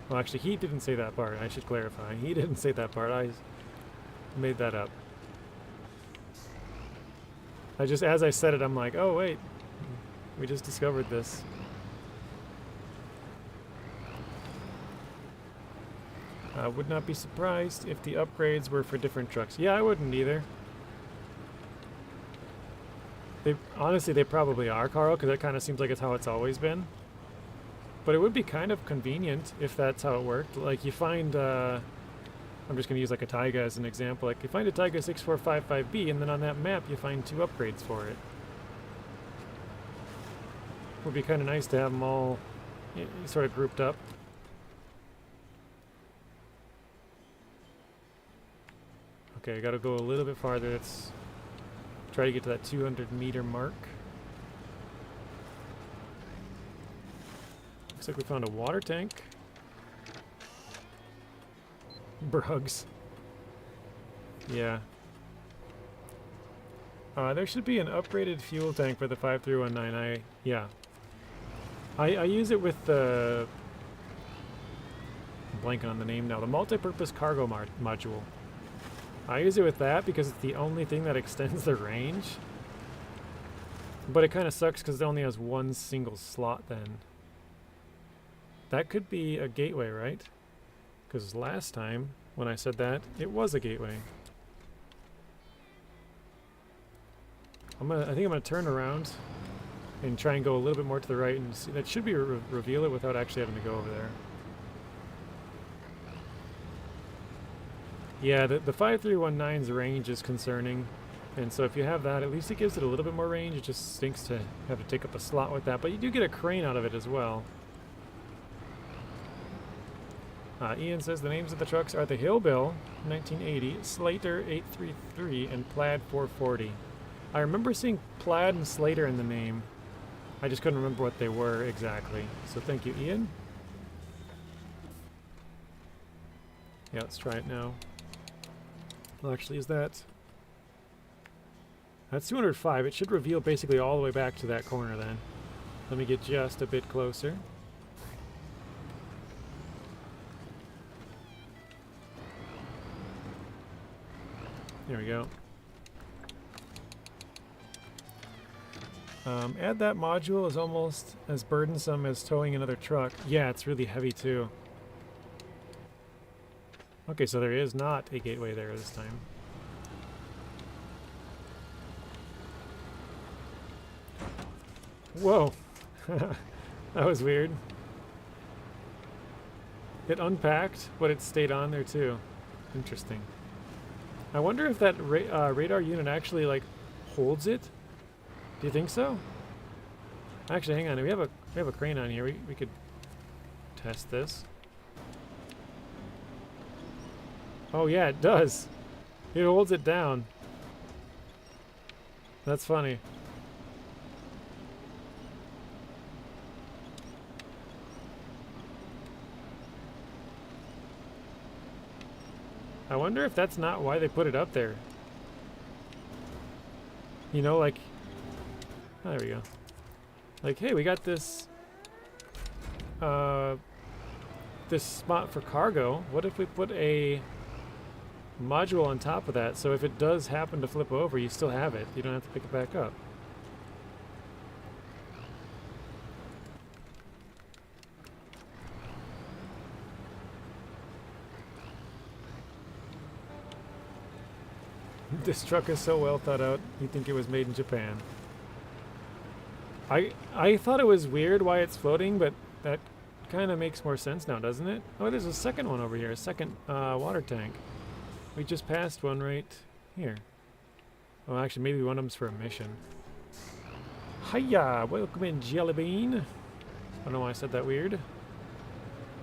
A: Well, actually, he didn't say that part. I should clarify. He didn't say that part. I made that up. I just, as I said it, I'm like, oh, wait. We just discovered this. I would not be surprised if the upgrades were for different trucks. Yeah, I wouldn't either. Honestly, they probably are, Carl, because that kind of seems like it's how it's always been. But it would be kind of convenient if that's how it worked. Like, you find, I'm just going to use like a Taiga as an example. Like, you find a Taiga 6455B, and then on that map you find 2 upgrades for it. Would be kind of nice to have them all sort of grouped up. Okay, I got to go a little bit farther. Let's try to get to that 200-meter mark. Looks like we found a water tank. Brugs. Yeah. There should be an upgraded fuel tank for the 5319. Yeah. I use it with the... I'm blanking on the name now. The multi-purpose cargo module. I use it with that because it's the only thing that extends the range. But it kind of sucks because it only has 1 single slot then. That could be a gateway, right? Because last time, when I said that, it was a gateway. I think I'm gonna turn around and try and go a little bit more to the right and see. That should be reveal it without actually having to go over there. Yeah, the 5319's range is concerning, and so if you have that, at least it gives it a little bit more range. It just stinks to have to take up a slot with that, but you do get a crane out of it as well. Ian says the names of the trucks are the Hillbill 1980, Slater 833, and Plaid 440. I remember seeing Plaid and Slater in the name. I just couldn't remember what they were exactly. So thank you, Ian. Yeah, let's try it now. Well, actually, is that... That's 205. It should reveal basically all the way back to that corner then. Let me get just a bit closer. There we go. Add that module is almost as burdensome as towing another truck. Yeah, it's really heavy too. Okay, so there is not a gateway there this time. Whoa! That was weird. It unpacked, but it stayed on there too. Interesting. I wonder if that radar unit actually like holds it. Do you think so? Actually, hang on. We have a crane on here. We could test this. Oh yeah, it does. It holds it down. That's funny. I wonder if that's not why they put it up there. You know, like... Oh, there we go. Like, hey, we got this... this spot for cargo. What if we put a module on top of that, so if it does happen to flip over, you still have it. You don't have to pick it back up. This truck is so well thought out, you'd think it was made in Japan. I thought it was weird why it's floating, but that kind of makes more sense now, doesn't it? Oh, there's a second one over here, a second water tank. We just passed one right here. Oh, actually, maybe one of them's for a mission. Hiya! Welcome in, Jellybean. I don't know why I said that weird.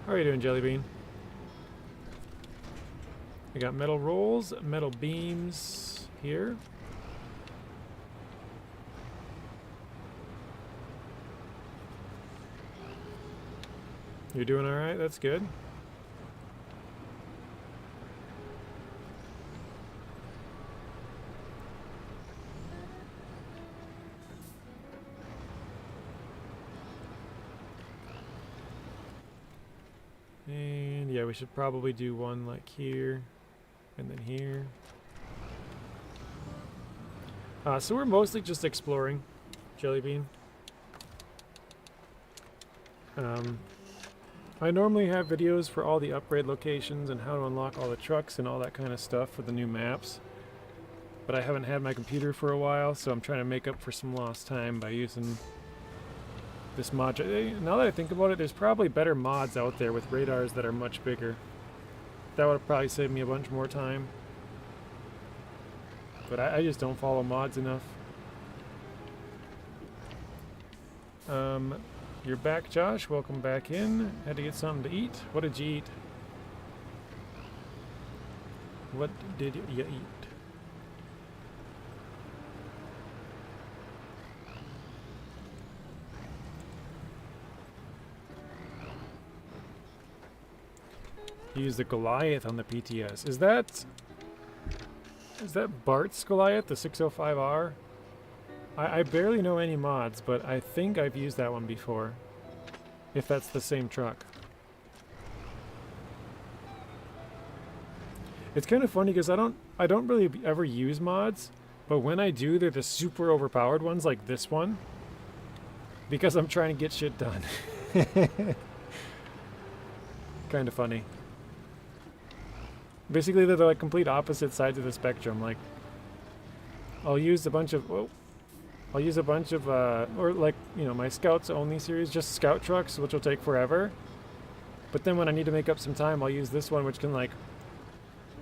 A: How are you doing, Jellybean? We got metal rolls, metal beams here. You're doing alright? That's good. And yeah, we should probably do one like here and then here. So we're mostly just exploring, Jellybean. I normally have videos for all the upgrade locations and how to unlock all the trucks and all that kind of stuff for the new maps. But I haven't had my computer for a while, so I'm trying to make up for some lost time by using this mod. Now that I think about it, there's probably better mods out there with radars that are much bigger. That would probably save me a bunch more time. But I just don't follow mods enough. You're back, Josh. Welcome back in. Had to get something to eat. What did you eat? What did you eat? Use the Goliath on the PTS. Is that Bart's Goliath, the 605R? I barely know any mods, but I think I've used that one before. If that's the same truck. It's kind of funny because I don't really ever use mods, but when I do, they're the super overpowered ones like this one. Because I'm trying to get shit done. Kind of funny. Basically, they're like complete opposite sides of the spectrum. Like, I'll use a bunch of, or like, you know, my Scouts only series, just scout trucks, which will take forever. But then when I need to make up some time, I'll use this one, which can, like,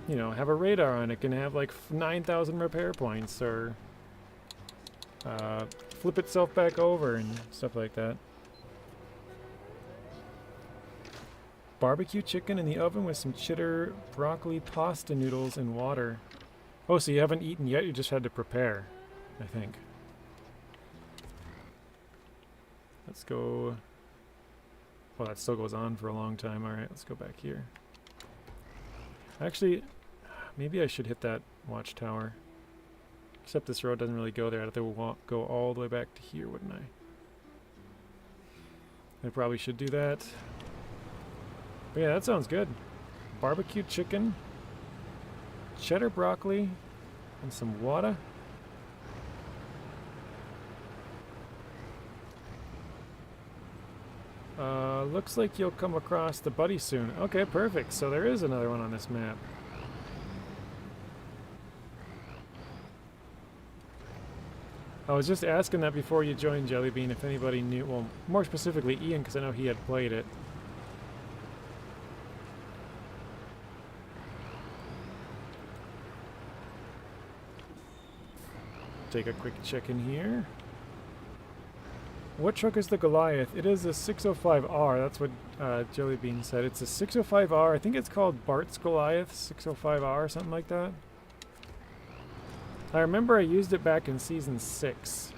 A: you know, have a radar on it, can have like 9,000 repair points, or flip itself back over and stuff like that. Barbecue chicken in the oven with some cheddar, broccoli, pasta noodles, and water. Oh, so you haven't eaten yet? You just had to prepare, I think. Let's go. Well, that still goes on for a long time. Alright, let's go back here. Actually, maybe I should hit that watchtower. Except this road doesn't really go there. I'd have to go all the way back to here, wouldn't I? I probably should do that. But yeah, that sounds good. Barbecue chicken, cheddar broccoli, and some water. Looks like you'll come across the buddy soon. Okay, perfect. So there is another one on this map. I was just asking that before you joined, Jellybean, if anybody knew, well, more specifically Ian, because I know he had played it. Take a quick check in here. What truck is the Goliath? It is a 605R. That's what Jellybean said. It's a 605R. I think it's called Bart's Goliath 605R, something like that. I remember I used it back in Season 6.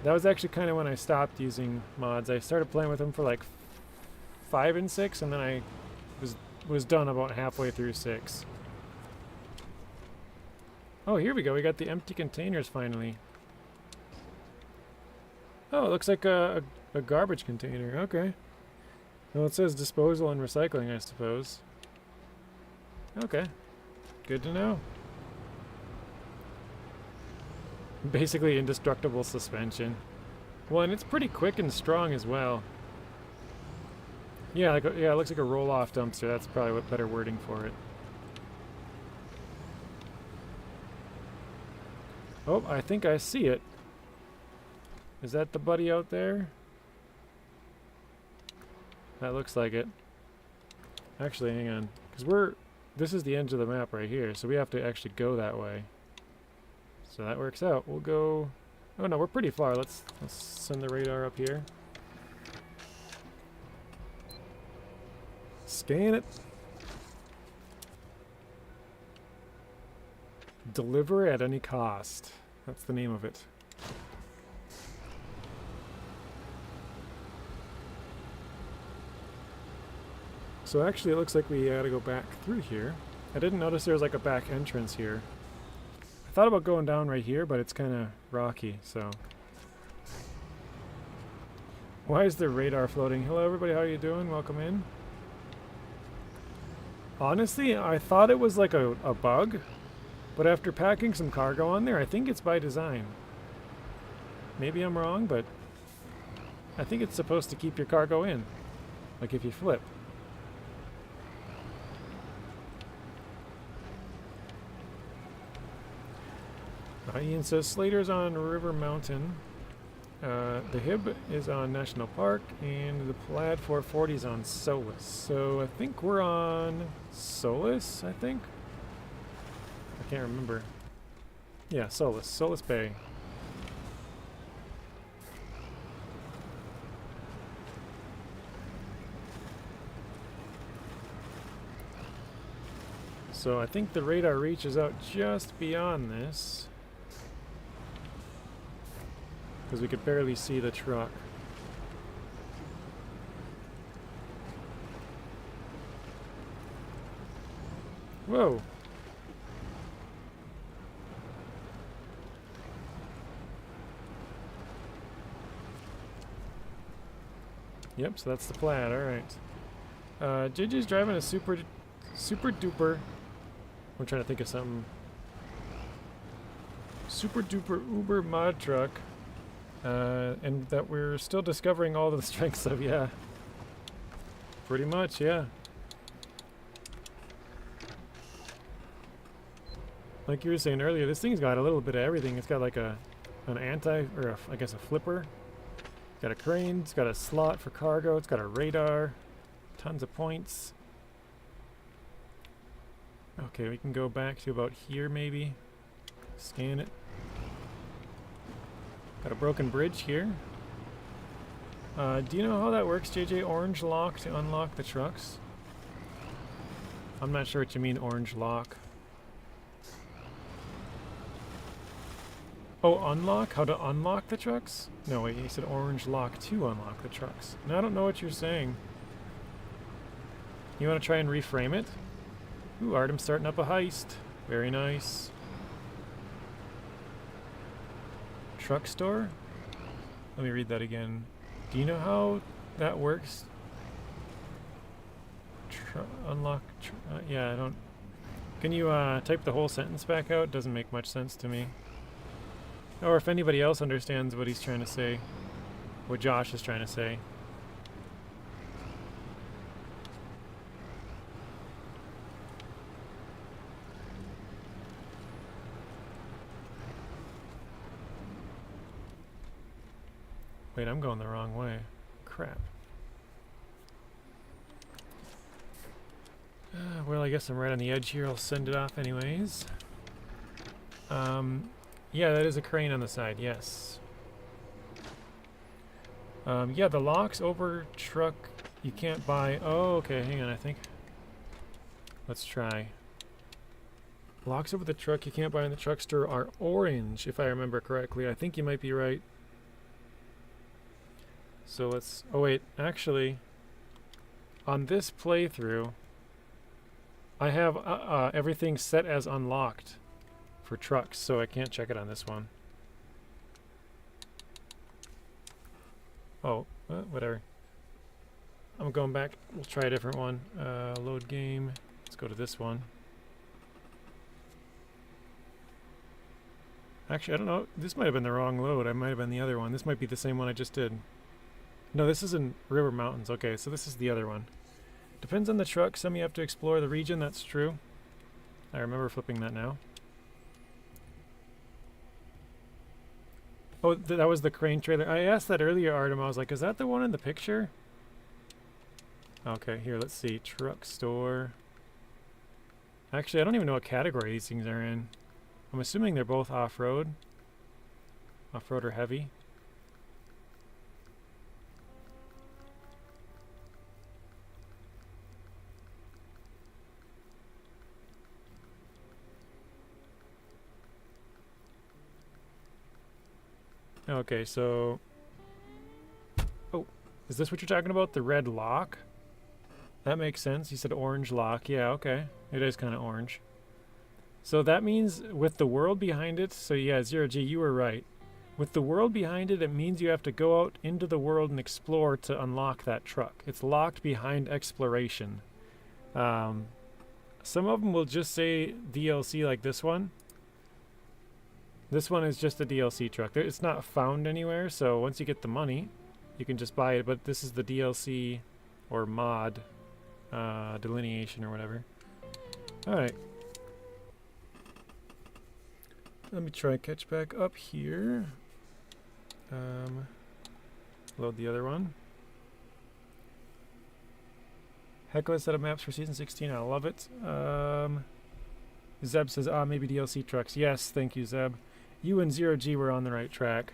A: That was actually kind of when I stopped using mods. I started playing with them for like 5 and 6, and then I was done about halfway through 6. Oh, here we go. We got the empty containers finally. Oh, it looks like a garbage container. Okay. Well, it says disposal and recycling, I suppose. Okay. Good to know. Basically indestructible suspension. Well, and it's pretty quick and strong as well. Yeah, yeah, it looks like a roll-off dumpster. That's probably what better wording for it. Oh, I think I see it. Is that the buddy out there? That looks like it. Actually, hang on. Because this is the edge of the map right here, so we have to actually go that way. So that works out. We'll go... Oh no, we're pretty far. Let's send the radar up here. Scan it. Deliver at any cost. That's the name of it. So actually it looks like we gotta go back through here. I didn't notice there was like a back entrance here. I thought about going down right here, but it's kind of rocky, so. Why is the radar floating? Hello everybody, how are you doing? Welcome in. Honestly, I thought it was like a bug, but after packing some cargo on there, I think it's by design. Maybe I'm wrong, but I think it's supposed to keep your cargo in, like if you flip. Ian says Slater's on River Mountain. The Hib is on National Park, and the Plaid 440 is on Solless. So I think we're on Solless, I think? I can't remember. Yeah, Solless Bay. So I think the radar reaches out just beyond this, because we could barely see the truck. Whoa! Yep, so that's the Plaid, alright. JJ's driving a super duper. I'm trying to think of something. Super duper uber mod truck. And that we're still discovering all the strengths of, yeah. Pretty much, yeah. Like you were saying earlier, this thing's got a little bit of everything. It's got like an I guess a flipper. It's got a crane, it's got a slot for cargo, it's got a radar, tons of points. Okay, we can go back to about here maybe. Scan it. Got a broken bridge here. Do you know how that works, JJ? Orange lock to unlock the trucks? I'm not sure what you mean, orange lock. Oh, unlock? How to unlock the trucks? No, wait, you said orange lock to unlock the trucks. No, I don't know what you're saying. You want to try and reframe it? Ooh, Artem's starting up a heist. Very nice. Truck store? Let me read that again. Do you know how that works? Unlock. Yeah, I don't. Can you type the whole sentence back out? Doesn't make much sense to me. Or if anybody else understands what he's trying to say, what Josh is trying to say. Wait, I'm going the wrong way. Crap. Well, I guess I'm right on the edge here. I'll send it off anyways. Yeah, that is a crane on the side, yes. Yeah, the locks over truck you can't buy. Oh, okay, hang on, I think. Let's try. Locks over the truck you can't buy in the truck store are orange, if I remember correctly. I think you might be right. So let's... Oh wait, actually, on this playthrough, I have everything set as unlocked for trucks, so I can't check it on this one. Oh, whatever. I'm going back. We'll try a different one. Load game. Let's go to this one. Actually, I don't know. This might have been the wrong load. I might have been the other one. This might be the same one I just did. No, this is in River Mountains. Okay, so this is the other one. Depends on the truck. Some you have to explore the region. That's true. I remember flipping that now. Oh, that was the crane trailer. I asked that earlier, Artem. I was like, is that the one in the picture? Okay, here, let's see. Truck store. Actually, I don't even know what category these things are in. I'm assuming they're both off-road. Off-road or heavy. Okay, so... Oh, is this what you're talking about? The red lock? That makes sense. You said orange lock. Yeah, okay. It is kind of orange. So that means with the world behind it, so yeah, Zero G, you were right. With the world behind it, it means you have to go out into the world and explore to unlock that truck. It's locked behind exploration. Some of them will just say DLC like this one. This one is just a DLC truck. It's not found anywhere, so once you get the money, you can just buy it. But this is the DLC or mod delineation or whatever. Alright. Let me try catch back up here. Load the other one. Heck of a set of maps for Season 16. I love it. Zeb says, maybe DLC trucks. Yes, thank you, Zeb. You and Zero G were on the right track.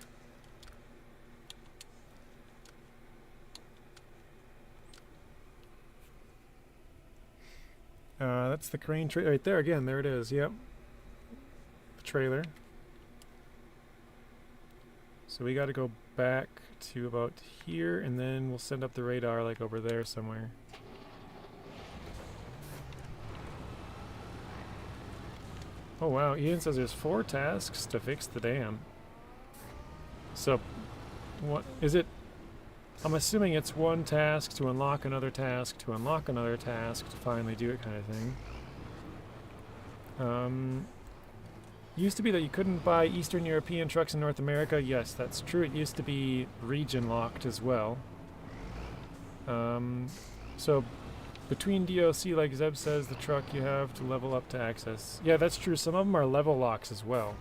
A: That's the crane trailer right there again. There it is. Yep. The trailer. So we got to go back to about here, and then we'll send up the radar like over there somewhere. Oh wow, Ian says there's 4 tasks to fix the dam. So, what is it? I'm assuming it's one task to unlock another task to unlock another task to finally do it, kind of thing. Used to be that you couldn't buy Eastern European trucks in North America. Yes, that's true. It used to be region locked as well. So between DLC, like Zeb says, the truck you have to level up to access. Yeah, that's true. Some of them are level locks as well.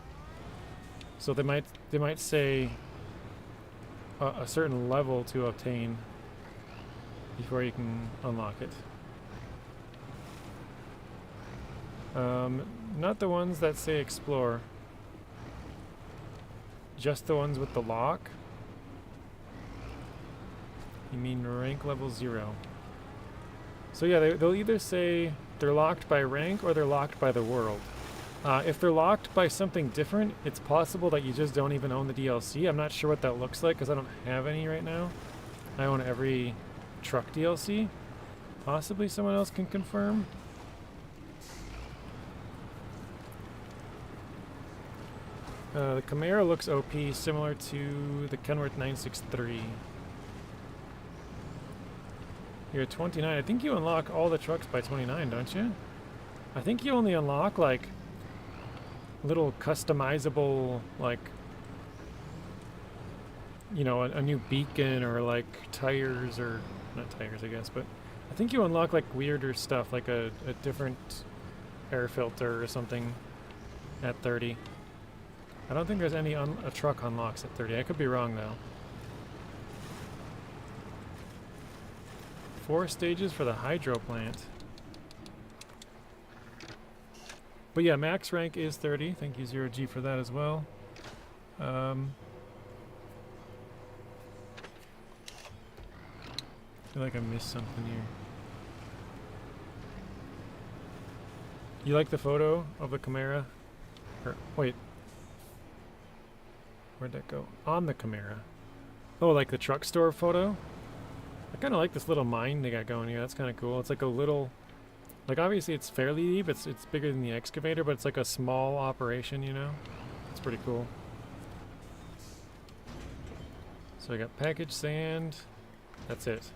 A: So they might say a certain level to obtain before you can unlock it. Not the ones that say explore. Just the ones with the lock? You mean rank level 0. So yeah, they'll either say they're locked by rank or they're locked by the world. If they're locked by something different, it's possible that you just don't even own the DLC. I'm not sure what that looks like because I don't have any right now. I own every truck DLC. Possibly someone else can confirm. The Camaro looks OP, similar to the Kenworth 963. You're at 29. I think you unlock all the trucks by 29, don't you? I think you only unlock, like, little customizable, like, you know, a new beacon or, like, tires or... not tires, I guess, but... I think you unlock, like, weirder stuff, like a different air filter or something at 30. I don't think there's any a truck unlocks at 30. I could be wrong, though. 4 stages for the hydro plant. But yeah, max rank is 30. Thank you, Zero G, for that as well. I feel like I missed something here. You like the photo of the Camaro? Or, wait. Where'd that go? On the Camaro. Oh, like the truck store photo? I kind of like this little mine they got going here. That's kind of cool. It's like a little... like, obviously it's fairly deep. It's bigger than the excavator, but it's like a small operation, you know? It's pretty cool. So I got packaged sand. That's it.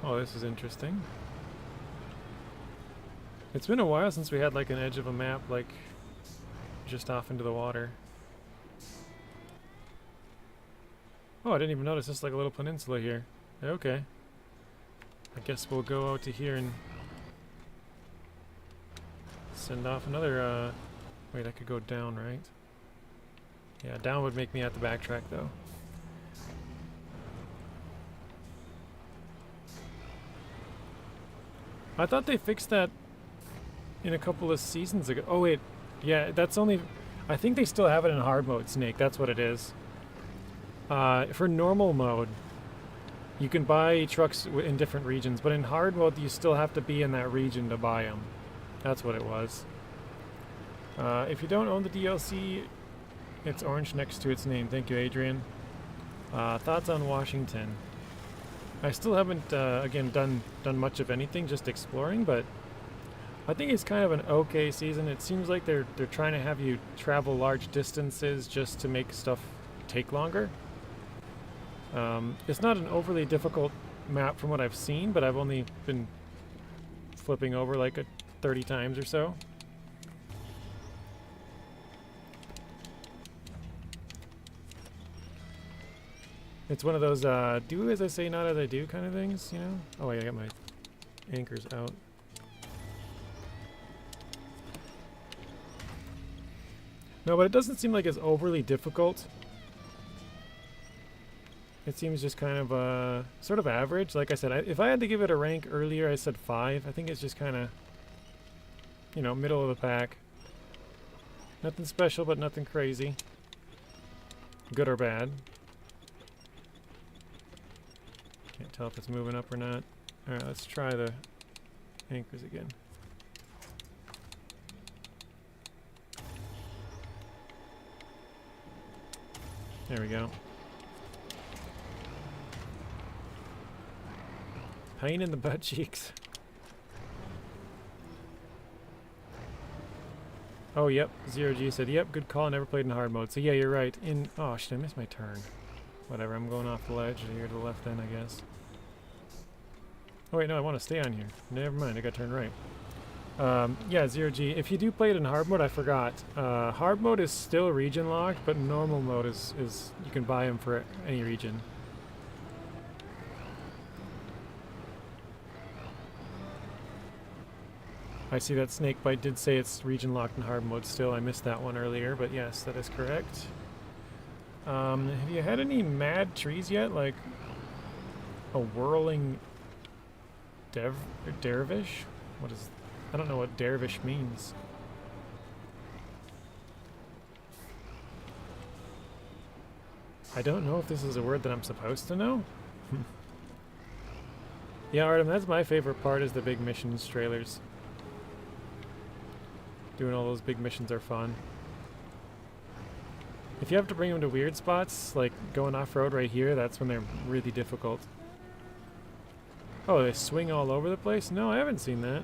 A: Oh, this is interesting. It's been a while since we had like an edge of a map like just off into the water. Oh, I didn't even notice this is like a little peninsula here. Okay. I guess we'll go out to here and send off another, wait, I could go down, right? Yeah, down would make me have to backtrack, though. I thought they fixed that in a couple of seasons ago. Oh, wait. Yeah, that's only... I think they still have it in hard mode, Snake. That's what it is. For normal mode, you can buy trucks in different regions, but in hard mode, you still have to be in that region to buy them. That's what it was. If you don't own the DLC, it's orange next to its name. Thank you, Adrian. Thoughts on Washington? I still haven't, again, done much of anything, just exploring, but I think it's kind of an okay season. It seems like they're trying to have you travel large distances just to make stuff take longer. It's not an overly difficult map from what I've seen, but I've only been flipping over like 30 times or so. It's one of those do as I say, not as I do kind of things, you know? Oh wait, I got my anchors out. No, but it doesn't seem like it's overly difficult. It seems just kind of sort of average. Like I said, if I had to give it a rank earlier, I said 5. I think it's just kind of, you know, middle of the pack. Nothing special, but nothing crazy. Good or bad. Can't tell if it's moving up or not. Alright, let's try the anchors again. There we go. Pain in the butt cheeks. Oh, yep. Zero G said, yep, good call. Never played in hard mode. So, yeah, you're right. Oh, shit, I missed my turn. Whatever, I'm going off the ledge here to the left then, I guess. Oh, wait, no, I want to stay on here. Never mind, I got turned right. Yeah, Zero G. If you do play it in hard mode, I forgot. Hard mode is still region locked, but normal mode is you can buy them for any region. I see that Snakebite did say it's region locked in hard mode still. I missed that one earlier, but yes, that is correct. Have you had any mad trees yet? Like a whirling dervish? What is... I don't know what dervish means. I don't know if this is a word that I'm supposed to know. Yeah, Artem, that's my favorite part, is the big missions trailers. Doing all those big missions are fun. If you have to bring them to weird spots, like going off-road right here, that's when they're really difficult. Oh, they swing all over the place? No, I haven't seen that.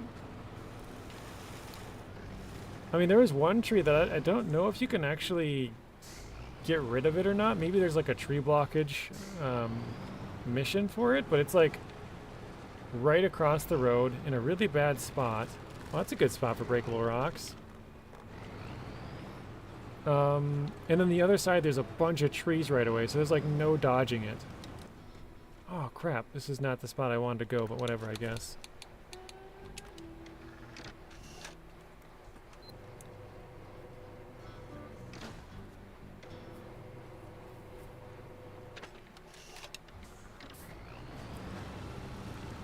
A: I mean, there was one tree that I don't know if you can actually get rid of it or not. Maybe there's like a tree blockage mission for it, but it's like right across the road in a really bad spot. Well, that's a good spot for breakable rocks. And then the other side, there's a bunch of trees right away, so there's like no dodging it. Oh crap, this is not the spot I wanted to go, but whatever, I guess.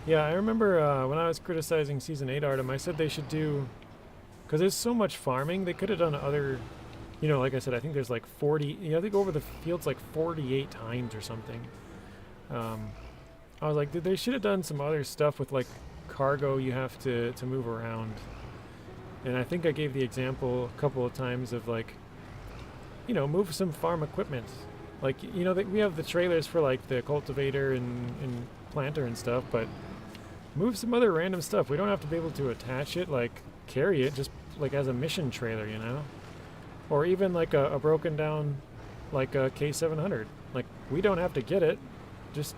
A: Yeah, I remember when I was criticizing Season 8 Artem, I said they should do... Because there's so much farming, they could have done other... You know, like I said, I think there's like 40... You know, they go over the fields like 48 times or something. I was like, they should have done some other stuff with like cargo you have to move around. And I think I gave the example a couple of times of like, you know, move some farm equipment. Like, you know, we have the trailers for like the cultivator and planter and stuff, but move some other random stuff. We don't have to be able to attach it, like carry it, just like as a mission trailer, you know? Or even like a broken down, like a K700. Like, we don't have to get it, just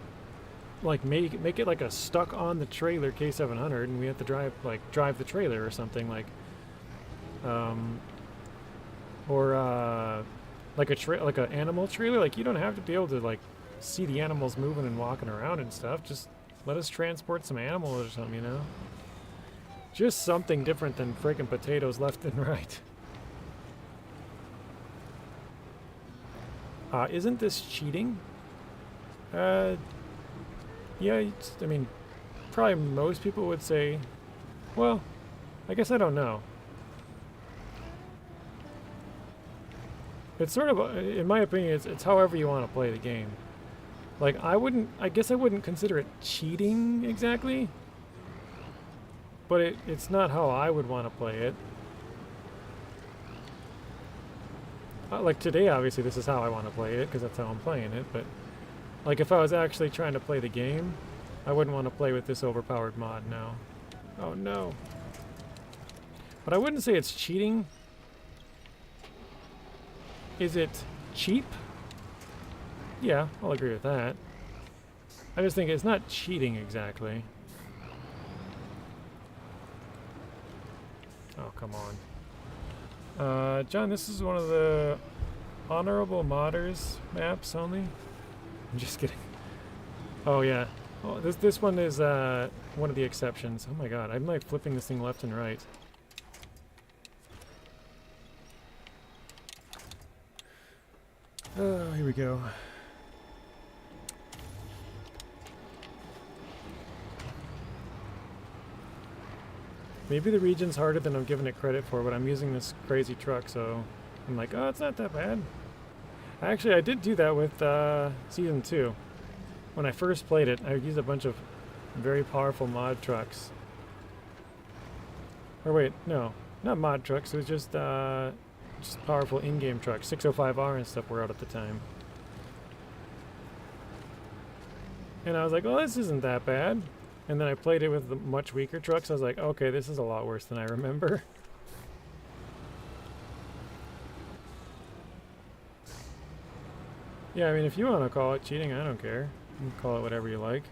A: like make it like a stuck on the trailer K700, and we have to drive the trailer or something, like, or like an animal trailer. Like, you don't have to be able to like see the animals moving and walking around and stuff. Just let us transport some animals or something, you know? Just something different than freaking potatoes left and right. Isn't this cheating? Yeah, I mean, probably most people would say, well, I guess I don't know. It's sort of, in my opinion, it's however you want to play the game. Like, I guess I wouldn't consider it cheating exactly, but it's not how I would want to play it. Like today, obviously, this is how I want to play it, because that's how I'm playing it, but like if I was actually trying to play the game, I wouldn't want to play with this overpowered mod now. Oh no. But I wouldn't say it's cheating. Is it cheap? Yeah, I'll agree with that. I just think it's not cheating exactly. Oh, come on. John, this is one of the honorable modders maps only. I'm just kidding. Oh yeah. Oh, this one is one of the exceptions. Oh my god, I'm like flipping this thing left and right. Oh, here we go. Maybe the region's harder than I'm giving it credit for, but I'm using this crazy truck, so I'm like, oh, it's not that bad. Actually, I did do that with Season 2. When I first played it, I used a bunch of very powerful mod trucks. Or wait, no, not mod trucks, it was just powerful in-game trucks. 605R and stuff were out at the time. And I was like, oh, this isn't that bad. And then I played it with the much weaker trucks. I was like, okay, this is a lot worse than I remember. Yeah, I mean, if you want to call it cheating, I don't care. You can call it whatever you like.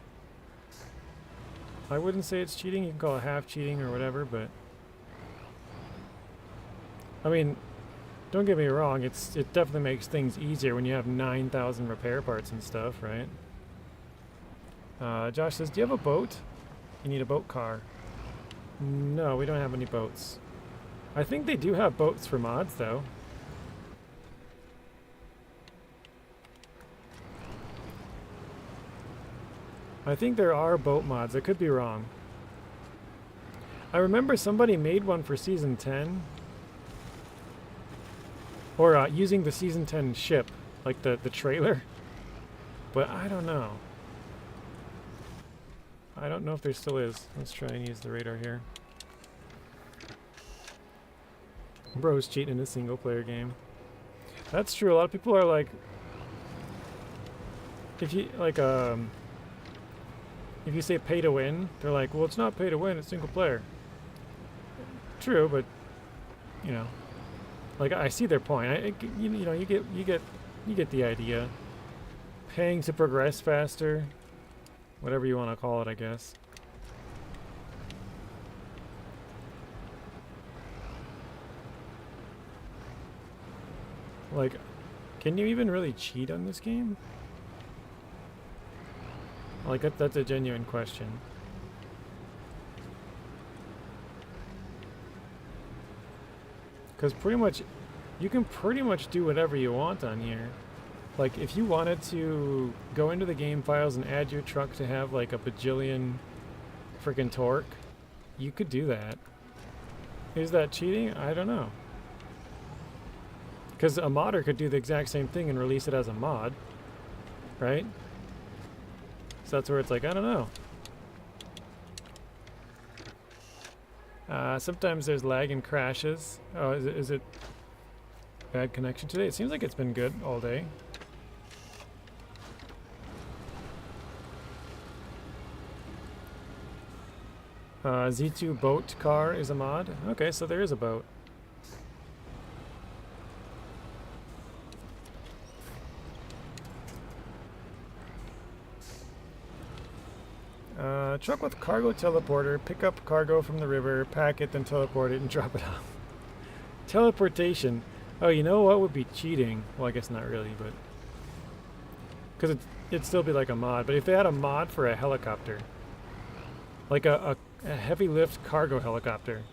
A: I wouldn't say it's cheating. You can call it half cheating or whatever, but I mean, don't get me wrong. It definitely makes things easier when you have 9,000 repair parts and stuff, right? Josh says, do you have a boat? You need a boat car. No, we don't have any boats. I think they do have boats for mods, though. I think there are boat mods. I could be wrong. I remember somebody made one for Season 10. Or using the Season 10 ship, like the trailer. But I don't know. I don't know if there still is. Let's try and use the radar here. Bro's cheating in a single player game. That's true. A lot of people are like, if you if you say pay to win, they're like, well, it's not pay to win, it's single player. True, but you know, like I see their point. You know, you get the idea. Paying to progress faster. Whatever you want to call it, I guess. Like, can you even really cheat on this game? Like, that's a genuine question. Because pretty much, you can pretty much do whatever you want on here. Like, if you wanted to go into the game files and add your truck to have, like, a bajillion freaking torque, you could do that. Is that cheating? I don't know. Because a modder could do the exact same thing and release it as a mod, right? So that's where it's like, I don't know. Sometimes there's lag and crashes. Oh, is it bad connection today? It seems like it's been good all day. Z2 boat car is a mod. Okay, so there is a boat. Truck with cargo teleporter, pick up cargo from the river, pack it, then teleport it and drop it off. Teleportation. Oh, you know what would be cheating? Well, I guess not really, but because it'd still be like a mod. But if they had a mod for a helicopter, like a a heavy lift cargo helicopter.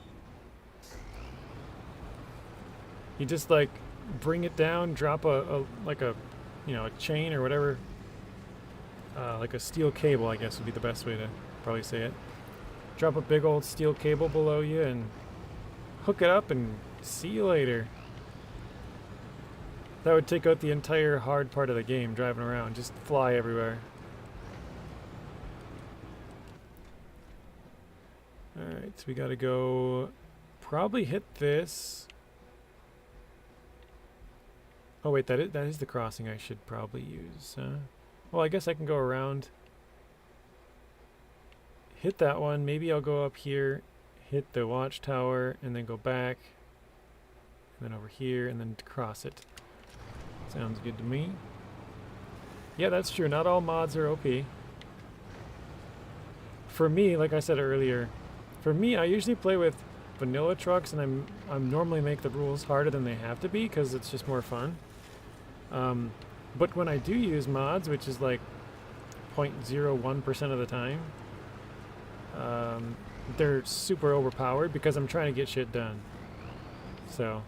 A: You just like bring it down, drop a chain or whatever, like a steel cable, I guess would be the best way to probably say it. Drop a big old steel cable below you and hook it up and see you later. That would take out the entire hard part of the game, driving around, just fly everywhere. Alright, so we gotta go probably hit this. Oh wait, that is the crossing I should probably use. Well, I guess I can go around. Hit that one. Maybe I'll go up here, hit the Watchtower, and then go back. And then over here, and then cross it. Sounds good to me. Yeah, that's true. Not all mods are OP. For me, like I said earlier, for me, I usually play with vanilla trucks, and I'm normally make the rules harder than they have to be because it's just more fun. But when I do use mods, which is like 0.01% of the time, they're super overpowered because I'm trying to get shit done. So.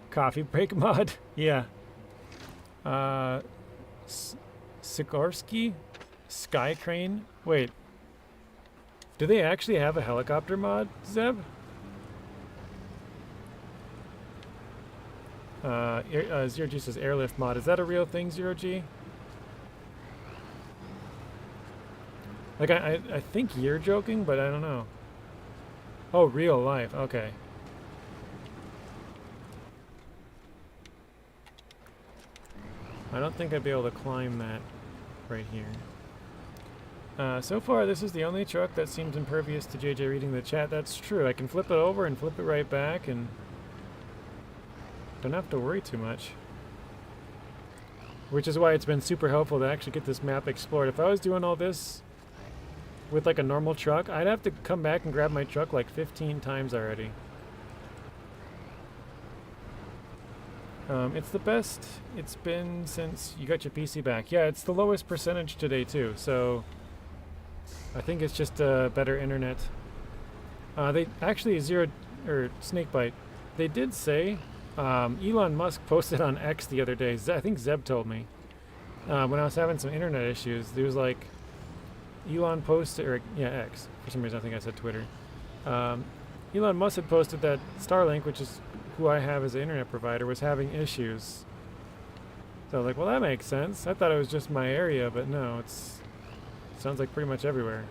A: Coffee break mod? Yeah. Sikorsky? Sky Crane? Wait. Do they actually have a helicopter mod, Zeb? Zero G says airlift mod. Is that a real thing, Zero G? Like, I think you're joking, but I don't know. Oh, real life. Okay. I don't think I'd be able to climb that right here. So far, this is the only truck that seems impervious to JJ reading the chat. That's true. I can flip it over and flip it right back and don't have to worry too much. Which is why it's been super helpful to actually get this map explored. If I was doing all this with like a normal truck, I'd have to come back and grab my truck like 15 times already. It's the best it's been since you got your PC back. Yeah, it's the lowest percentage today too, so I think it's just better internet. They actually Snakebite. They did say Elon Musk posted on X the other day. I think Zeb told me when I was having some internet issues. There was like Elon posted, or yeah, X. For some reason, I think I said Twitter. Elon Musk had posted that Starlink, which is who I have as an internet provider, was having issues. So I was like, well, that makes sense. I thought it was just my area, but no, it sounds like pretty much everywhere.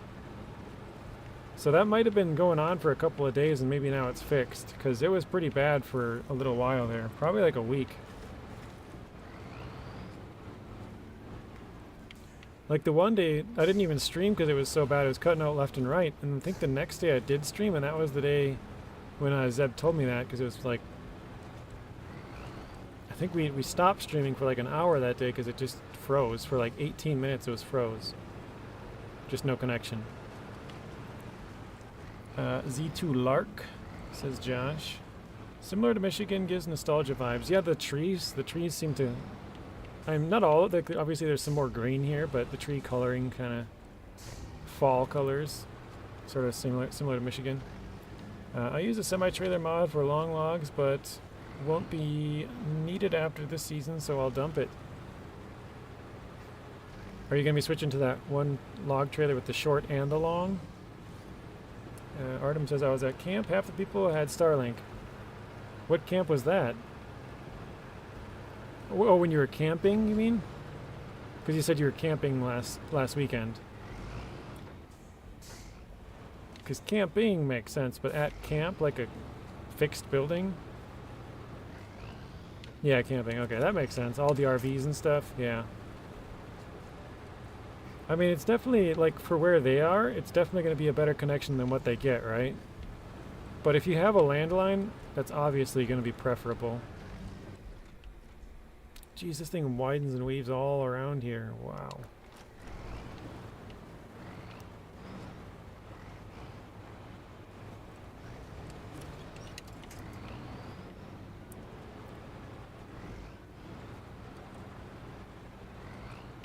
A: So that might have been going on for a couple of days, and maybe now it's fixed, because it was pretty bad for a little while there, probably like a week. Like the one day, I didn't even stream because it was so bad, it was cutting out left and right, and I think the next day I did stream, and that was the day when Zeb told me that, because it was like, I think we stopped streaming for like an hour that day because it just froze. For like 18 minutes it was froze. Just no connection. Z2 Lark, says Josh. Similar to Michigan, gives nostalgia vibes. Yeah, the trees seem to... not all, obviously there's some more green here, but the tree coloring kind of fall colors. Sort of similar to Michigan. I use a semi-trailer mod for long logs, but won't be needed after this season, so I'll dump it. Are you going to be switching to that one log trailer with the short and the long? Artem says, I was at camp. Half the people had Starlink. What camp was that? Oh, when you were camping, you mean? Because you said you were camping last weekend. Because camping makes sense, but at camp, like a fixed building? Yeah, camping. Okay, that makes sense. All the RVs and stuff, yeah. I mean, it's definitely, like, for where they are, it's definitely going to be a better connection than what they get, right? But if you have a landline, that's obviously going to be preferable. Jeez, this thing widens and weaves all around here. Wow.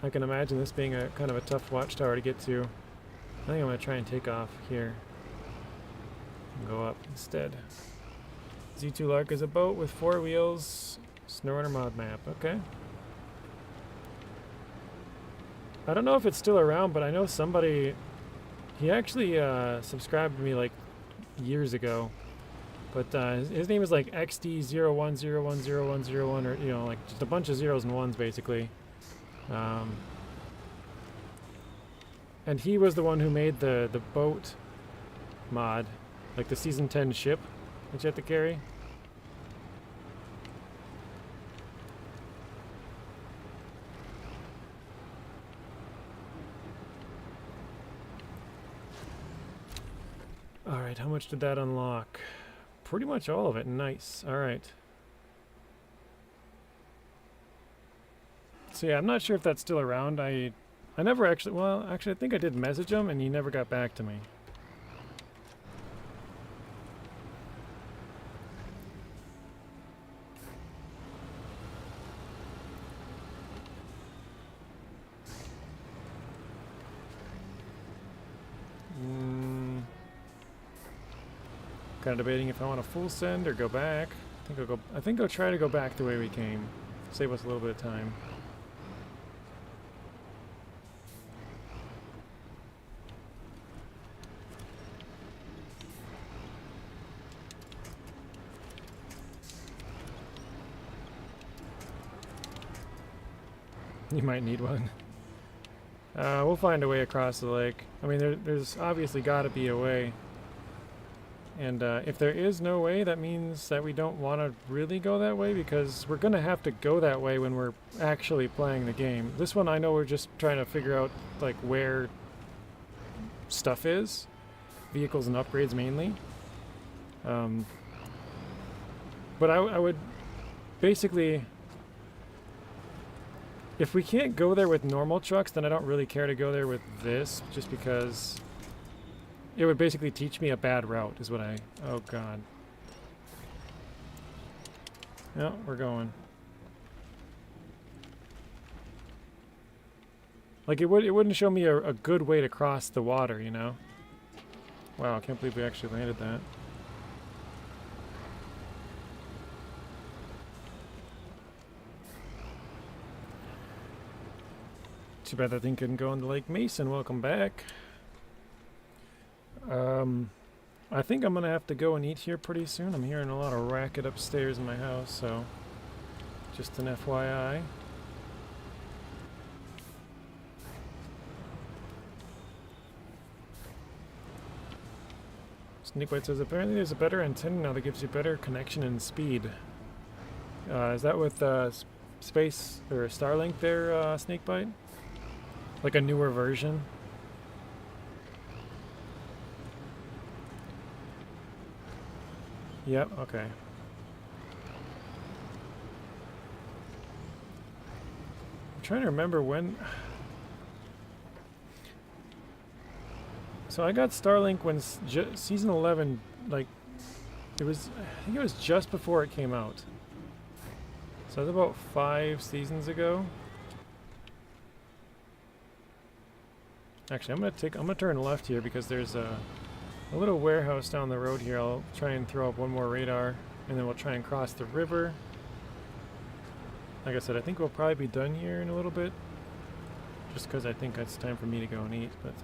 A: I can imagine this being a kind of a tough watchtower to get to. I think I'm going to try and take off here and go up instead. Z2 Lark is a boat with 4 wheels. Snowrunner mod map. Okay. I don't know if it's still around, but I know somebody... He actually subscribed to me like years ago. But his name is like XD01010101, or, you know, like just a bunch of zeros and ones basically. And he was the one who made the boat mod, like the season 10 ship that you have to carry. Alright, how much did that unlock? Pretty much all of it. Nice. Alright. So yeah, I'm not sure if that's still around. I never actually... Well, actually I think I did message him and he never got back to me. Kind of debating if I want to full send or go back. I think I'll try to go back the way we came. Save us a little bit of time. You might need one. We'll find a way across the lake. I mean, there's obviously got to be a way. And if there is no way, that means that we don't want to really go that way, because we're going to have to go that way when we're actually playing the game. This one, I know we're just trying to figure out like where stuff is. Vehicles and upgrades mainly. But I would basically... If we can't go there with normal trucks, then I don't really care to go there with this, just because... It would basically teach me a bad route, is what I... Oh, God. No, we're going. Like, it wouldn't show me a good way to cross the water, you know? Wow, I can't believe we actually landed that. Too bad that thing couldn't go into Lake Mason. Welcome back. I think I'm gonna have to go and eat here pretty soon. I'm hearing a lot of racket upstairs in my house, so just an FYI. Snakebite says apparently there's a better antenna now that gives you better connection and speed. Is that with Space or Starlink there, Snakebite? Like a newer version? Yep, okay. I'm trying to remember when... So I got Starlink when Season 11, like, it was... I think it was just before it came out. So it was about 5 seasons ago. Actually, I'm gonna turn left here because there's a little warehouse down the road here. I'll try and throw up one more radar, and then we'll try and cross the river. Like I said, I think we'll probably be done here in a little bit, just because I think it's time for me to go and eat. But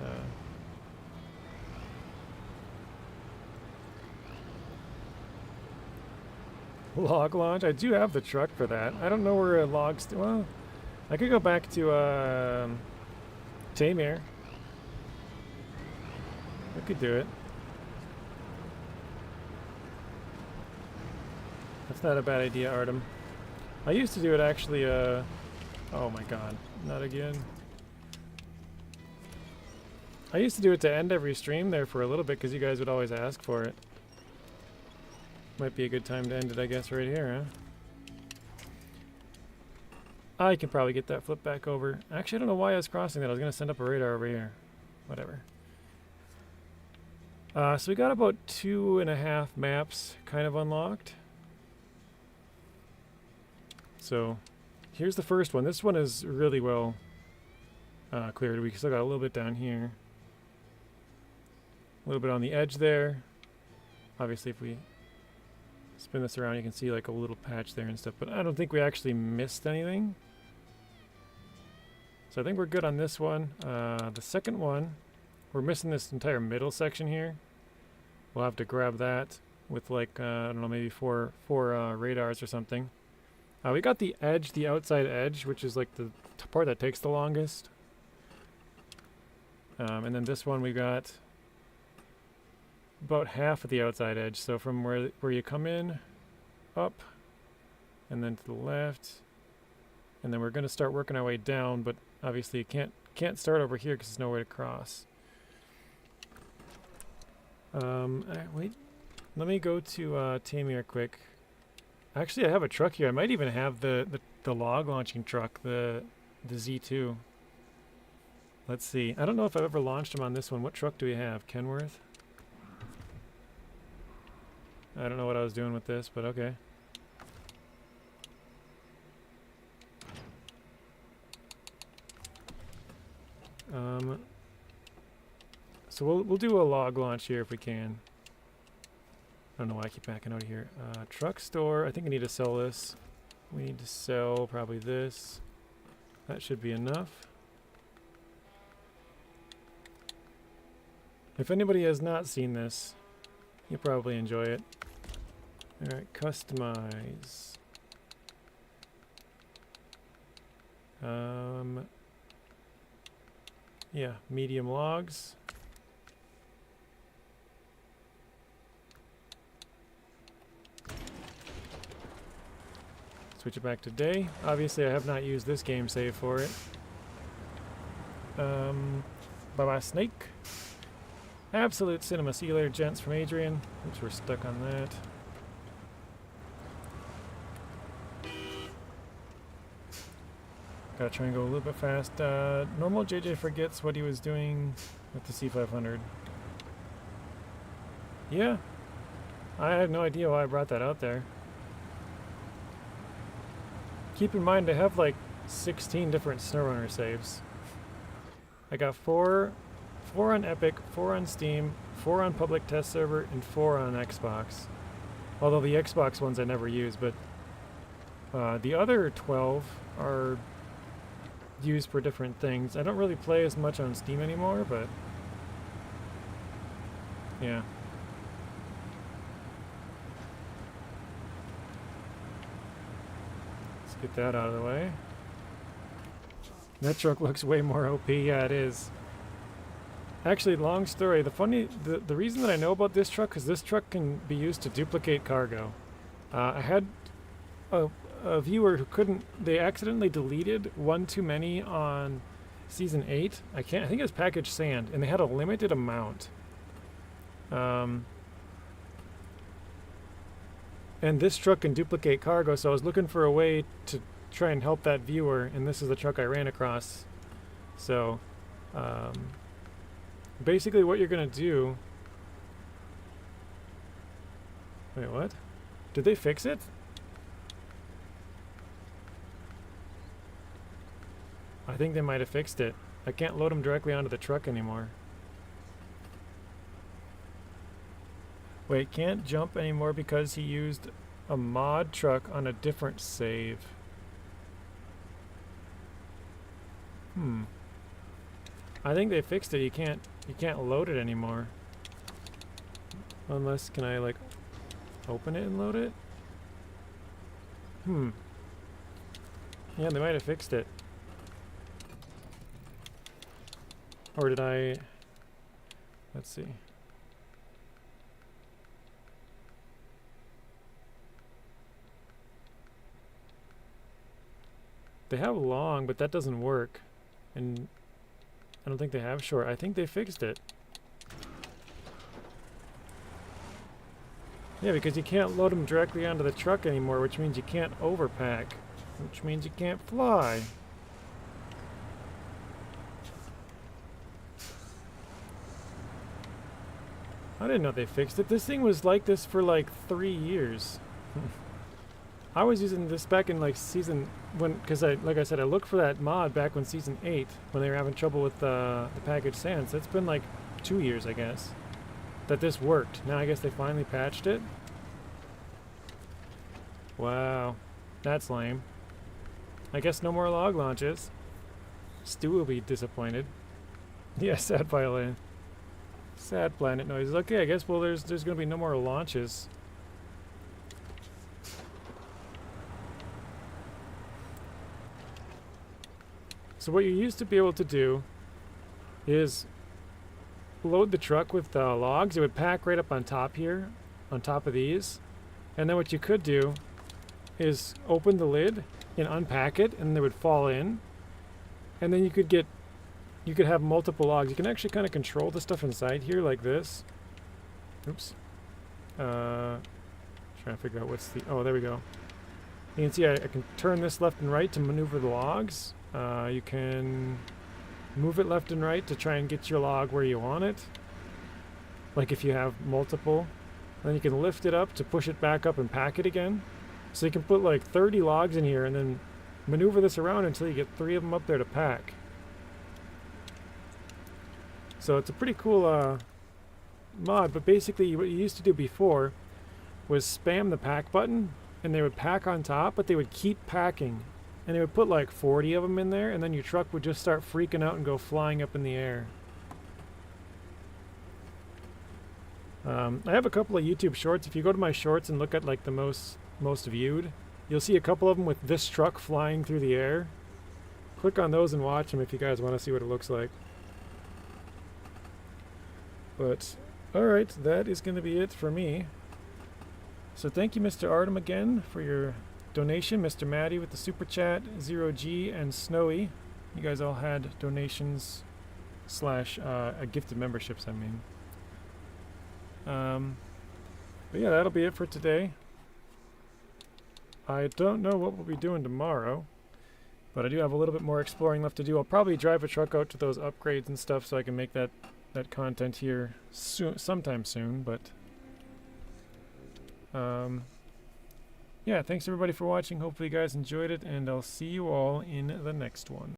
A: log launch? I do have the truck for that. I don't know where a log's... Well, I could go back to Tamir. I could do it. That's not a bad idea, Artem. I used to do it actually, oh my god, not again. I used to do it to end every stream there for a little bit because you guys would always ask for it. Might be a good time to end it, I guess, right here, huh? I can probably get that flip back over. Actually, I don't know why I was crossing that. I was going to send up a radar over here. Whatever. So we got about 2.5 maps kind of unlocked. So here's the first one. This one is really well cleared. We still got a little bit down here. A little bit on the edge there. Obviously, if we spin this around, you can see like a little patch there and stuff, but I don't think we actually missed anything. So I think we're good on this one. The second one, we're missing this entire middle section here. We'll have to grab that with like, I don't know, maybe four radars or something. We got the edge, the outside edge, which is like the part that takes the longest. And then this one we got about half of the outside edge. So from where you come in, up, and then to the left, and then we're going to start working our way down. But obviously, you can't start over here because there's no way to cross. Wait, let me go to Tamir quick. Actually, I have a truck here. I might even have the log launching truck, the Z2. Let's see. I don't know if I've ever launched him on this one. What truck do we have? Kenworth? I don't know what I was doing with this, but okay. So we'll do a log launch here if we can. I don't know why I keep backing out of here. Truck store. I think I need to sell this. We need to sell probably this. That should be enough. If anybody has not seen this, you'll probably enjoy it. Alright, customize. Yeah, medium logs. Switch it back to day. Obviously, I have not used this game save for it. Bye-bye, snake. Absolute cinema. See you later, gents, from Adrian. Oops, we're stuck on that. Gotta try and go a little bit fast. Normal JJ forgets what he was doing with the C500. Yeah. I have no idea why I brought that out there. Keep in mind, I have like 16 different SnowRunner saves. I got 4 on Epic, 4 on Steam, 4 on public test server, and 4 on Xbox. Although the Xbox ones I never use, but the other 12 are used for different things. I don't really play as much on Steam anymore, but yeah. Let's get that out of the way. That truck looks way more OP. Yeah, it is. Actually, long story. The reason that I know about this truck is this truck can be used to duplicate cargo. I had a viewer who couldn't. They accidentally deleted one too many on season 8. I think it was package sand, and they had a limited amount. And this truck can duplicate cargo, so I was looking for a way to try and help that viewer, and this is the truck I ran across. So, basically what you're going to do... Wait, what? Did they fix it? I think they might have fixed it. I can't load them directly onto the truck anymore. Wait, can't jump anymore because he used a mod truck on a different save. I think they fixed it. You can't load it anymore. Unless, can I like open it and load it? Yeah, they might have fixed it. Or did I... Let's see. They have long, but that doesn't work. And I don't think they have short. I think they fixed it. Yeah, because you can't load them directly onto the truck anymore, which means you can't overpack, which means you can't fly. I didn't know they fixed it. This thing was like this for like 3 years.
B: I was using this back in like season when, because like I said, I looked for that mod back when season 8 when they were having trouble with the package sands. It's been like 2 years, I guess, that this worked. Now I guess they finally patched it. Wow, that's lame. I guess no more log launches. Stu will be disappointed. Yeah, sad violin. Sad planet noises. Okay, I guess, well, there's gonna be no more launches. So what you used to be able to do is load the truck with logs. It would pack right up on top here, on top of these. And then what you could do is open the lid and unpack it, and they would fall in. And then you could have multiple logs. You can actually kind of control the stuff inside here like this. Oops. Trying to figure out what's the... Oh, there we go. You can see I can turn this left and right to maneuver the logs. You can move it left and right to try and get your log where you want it. Like if you have multiple. Then you can lift it up to push it back up and pack it again. So you can put like 30 logs in here and then maneuver this around until you get 3 of them up there to pack. So it's a pretty cool mod, but basically what you used to do before was spam the pack button and they would pack on top, but they would keep packing. And they would put like 40 of them in there, and then your truck would just start freaking out and go flying up in the air. I have a couple of YouTube shorts. If you go to my shorts and look at like the most viewed, you'll see a couple of them with this truck flying through the air. Click on those and watch them if you guys want to see what it looks like. But, alright, that is going to be it for me. So thank you, Mr. Artem, again, for your donation. Mr. Maddie with the super chat, 0G, and Snowy. You guys all had donations / gifted memberships, I mean. But yeah, that'll be it for today. I don't know what we'll be doing tomorrow, but I do have a little bit more exploring left to do. I'll probably drive a truck out to those upgrades and stuff so I can make that content here sometime soon, but yeah, thanks everybody for watching. Hopefully you guys enjoyed it, and I'll see you all in the next one.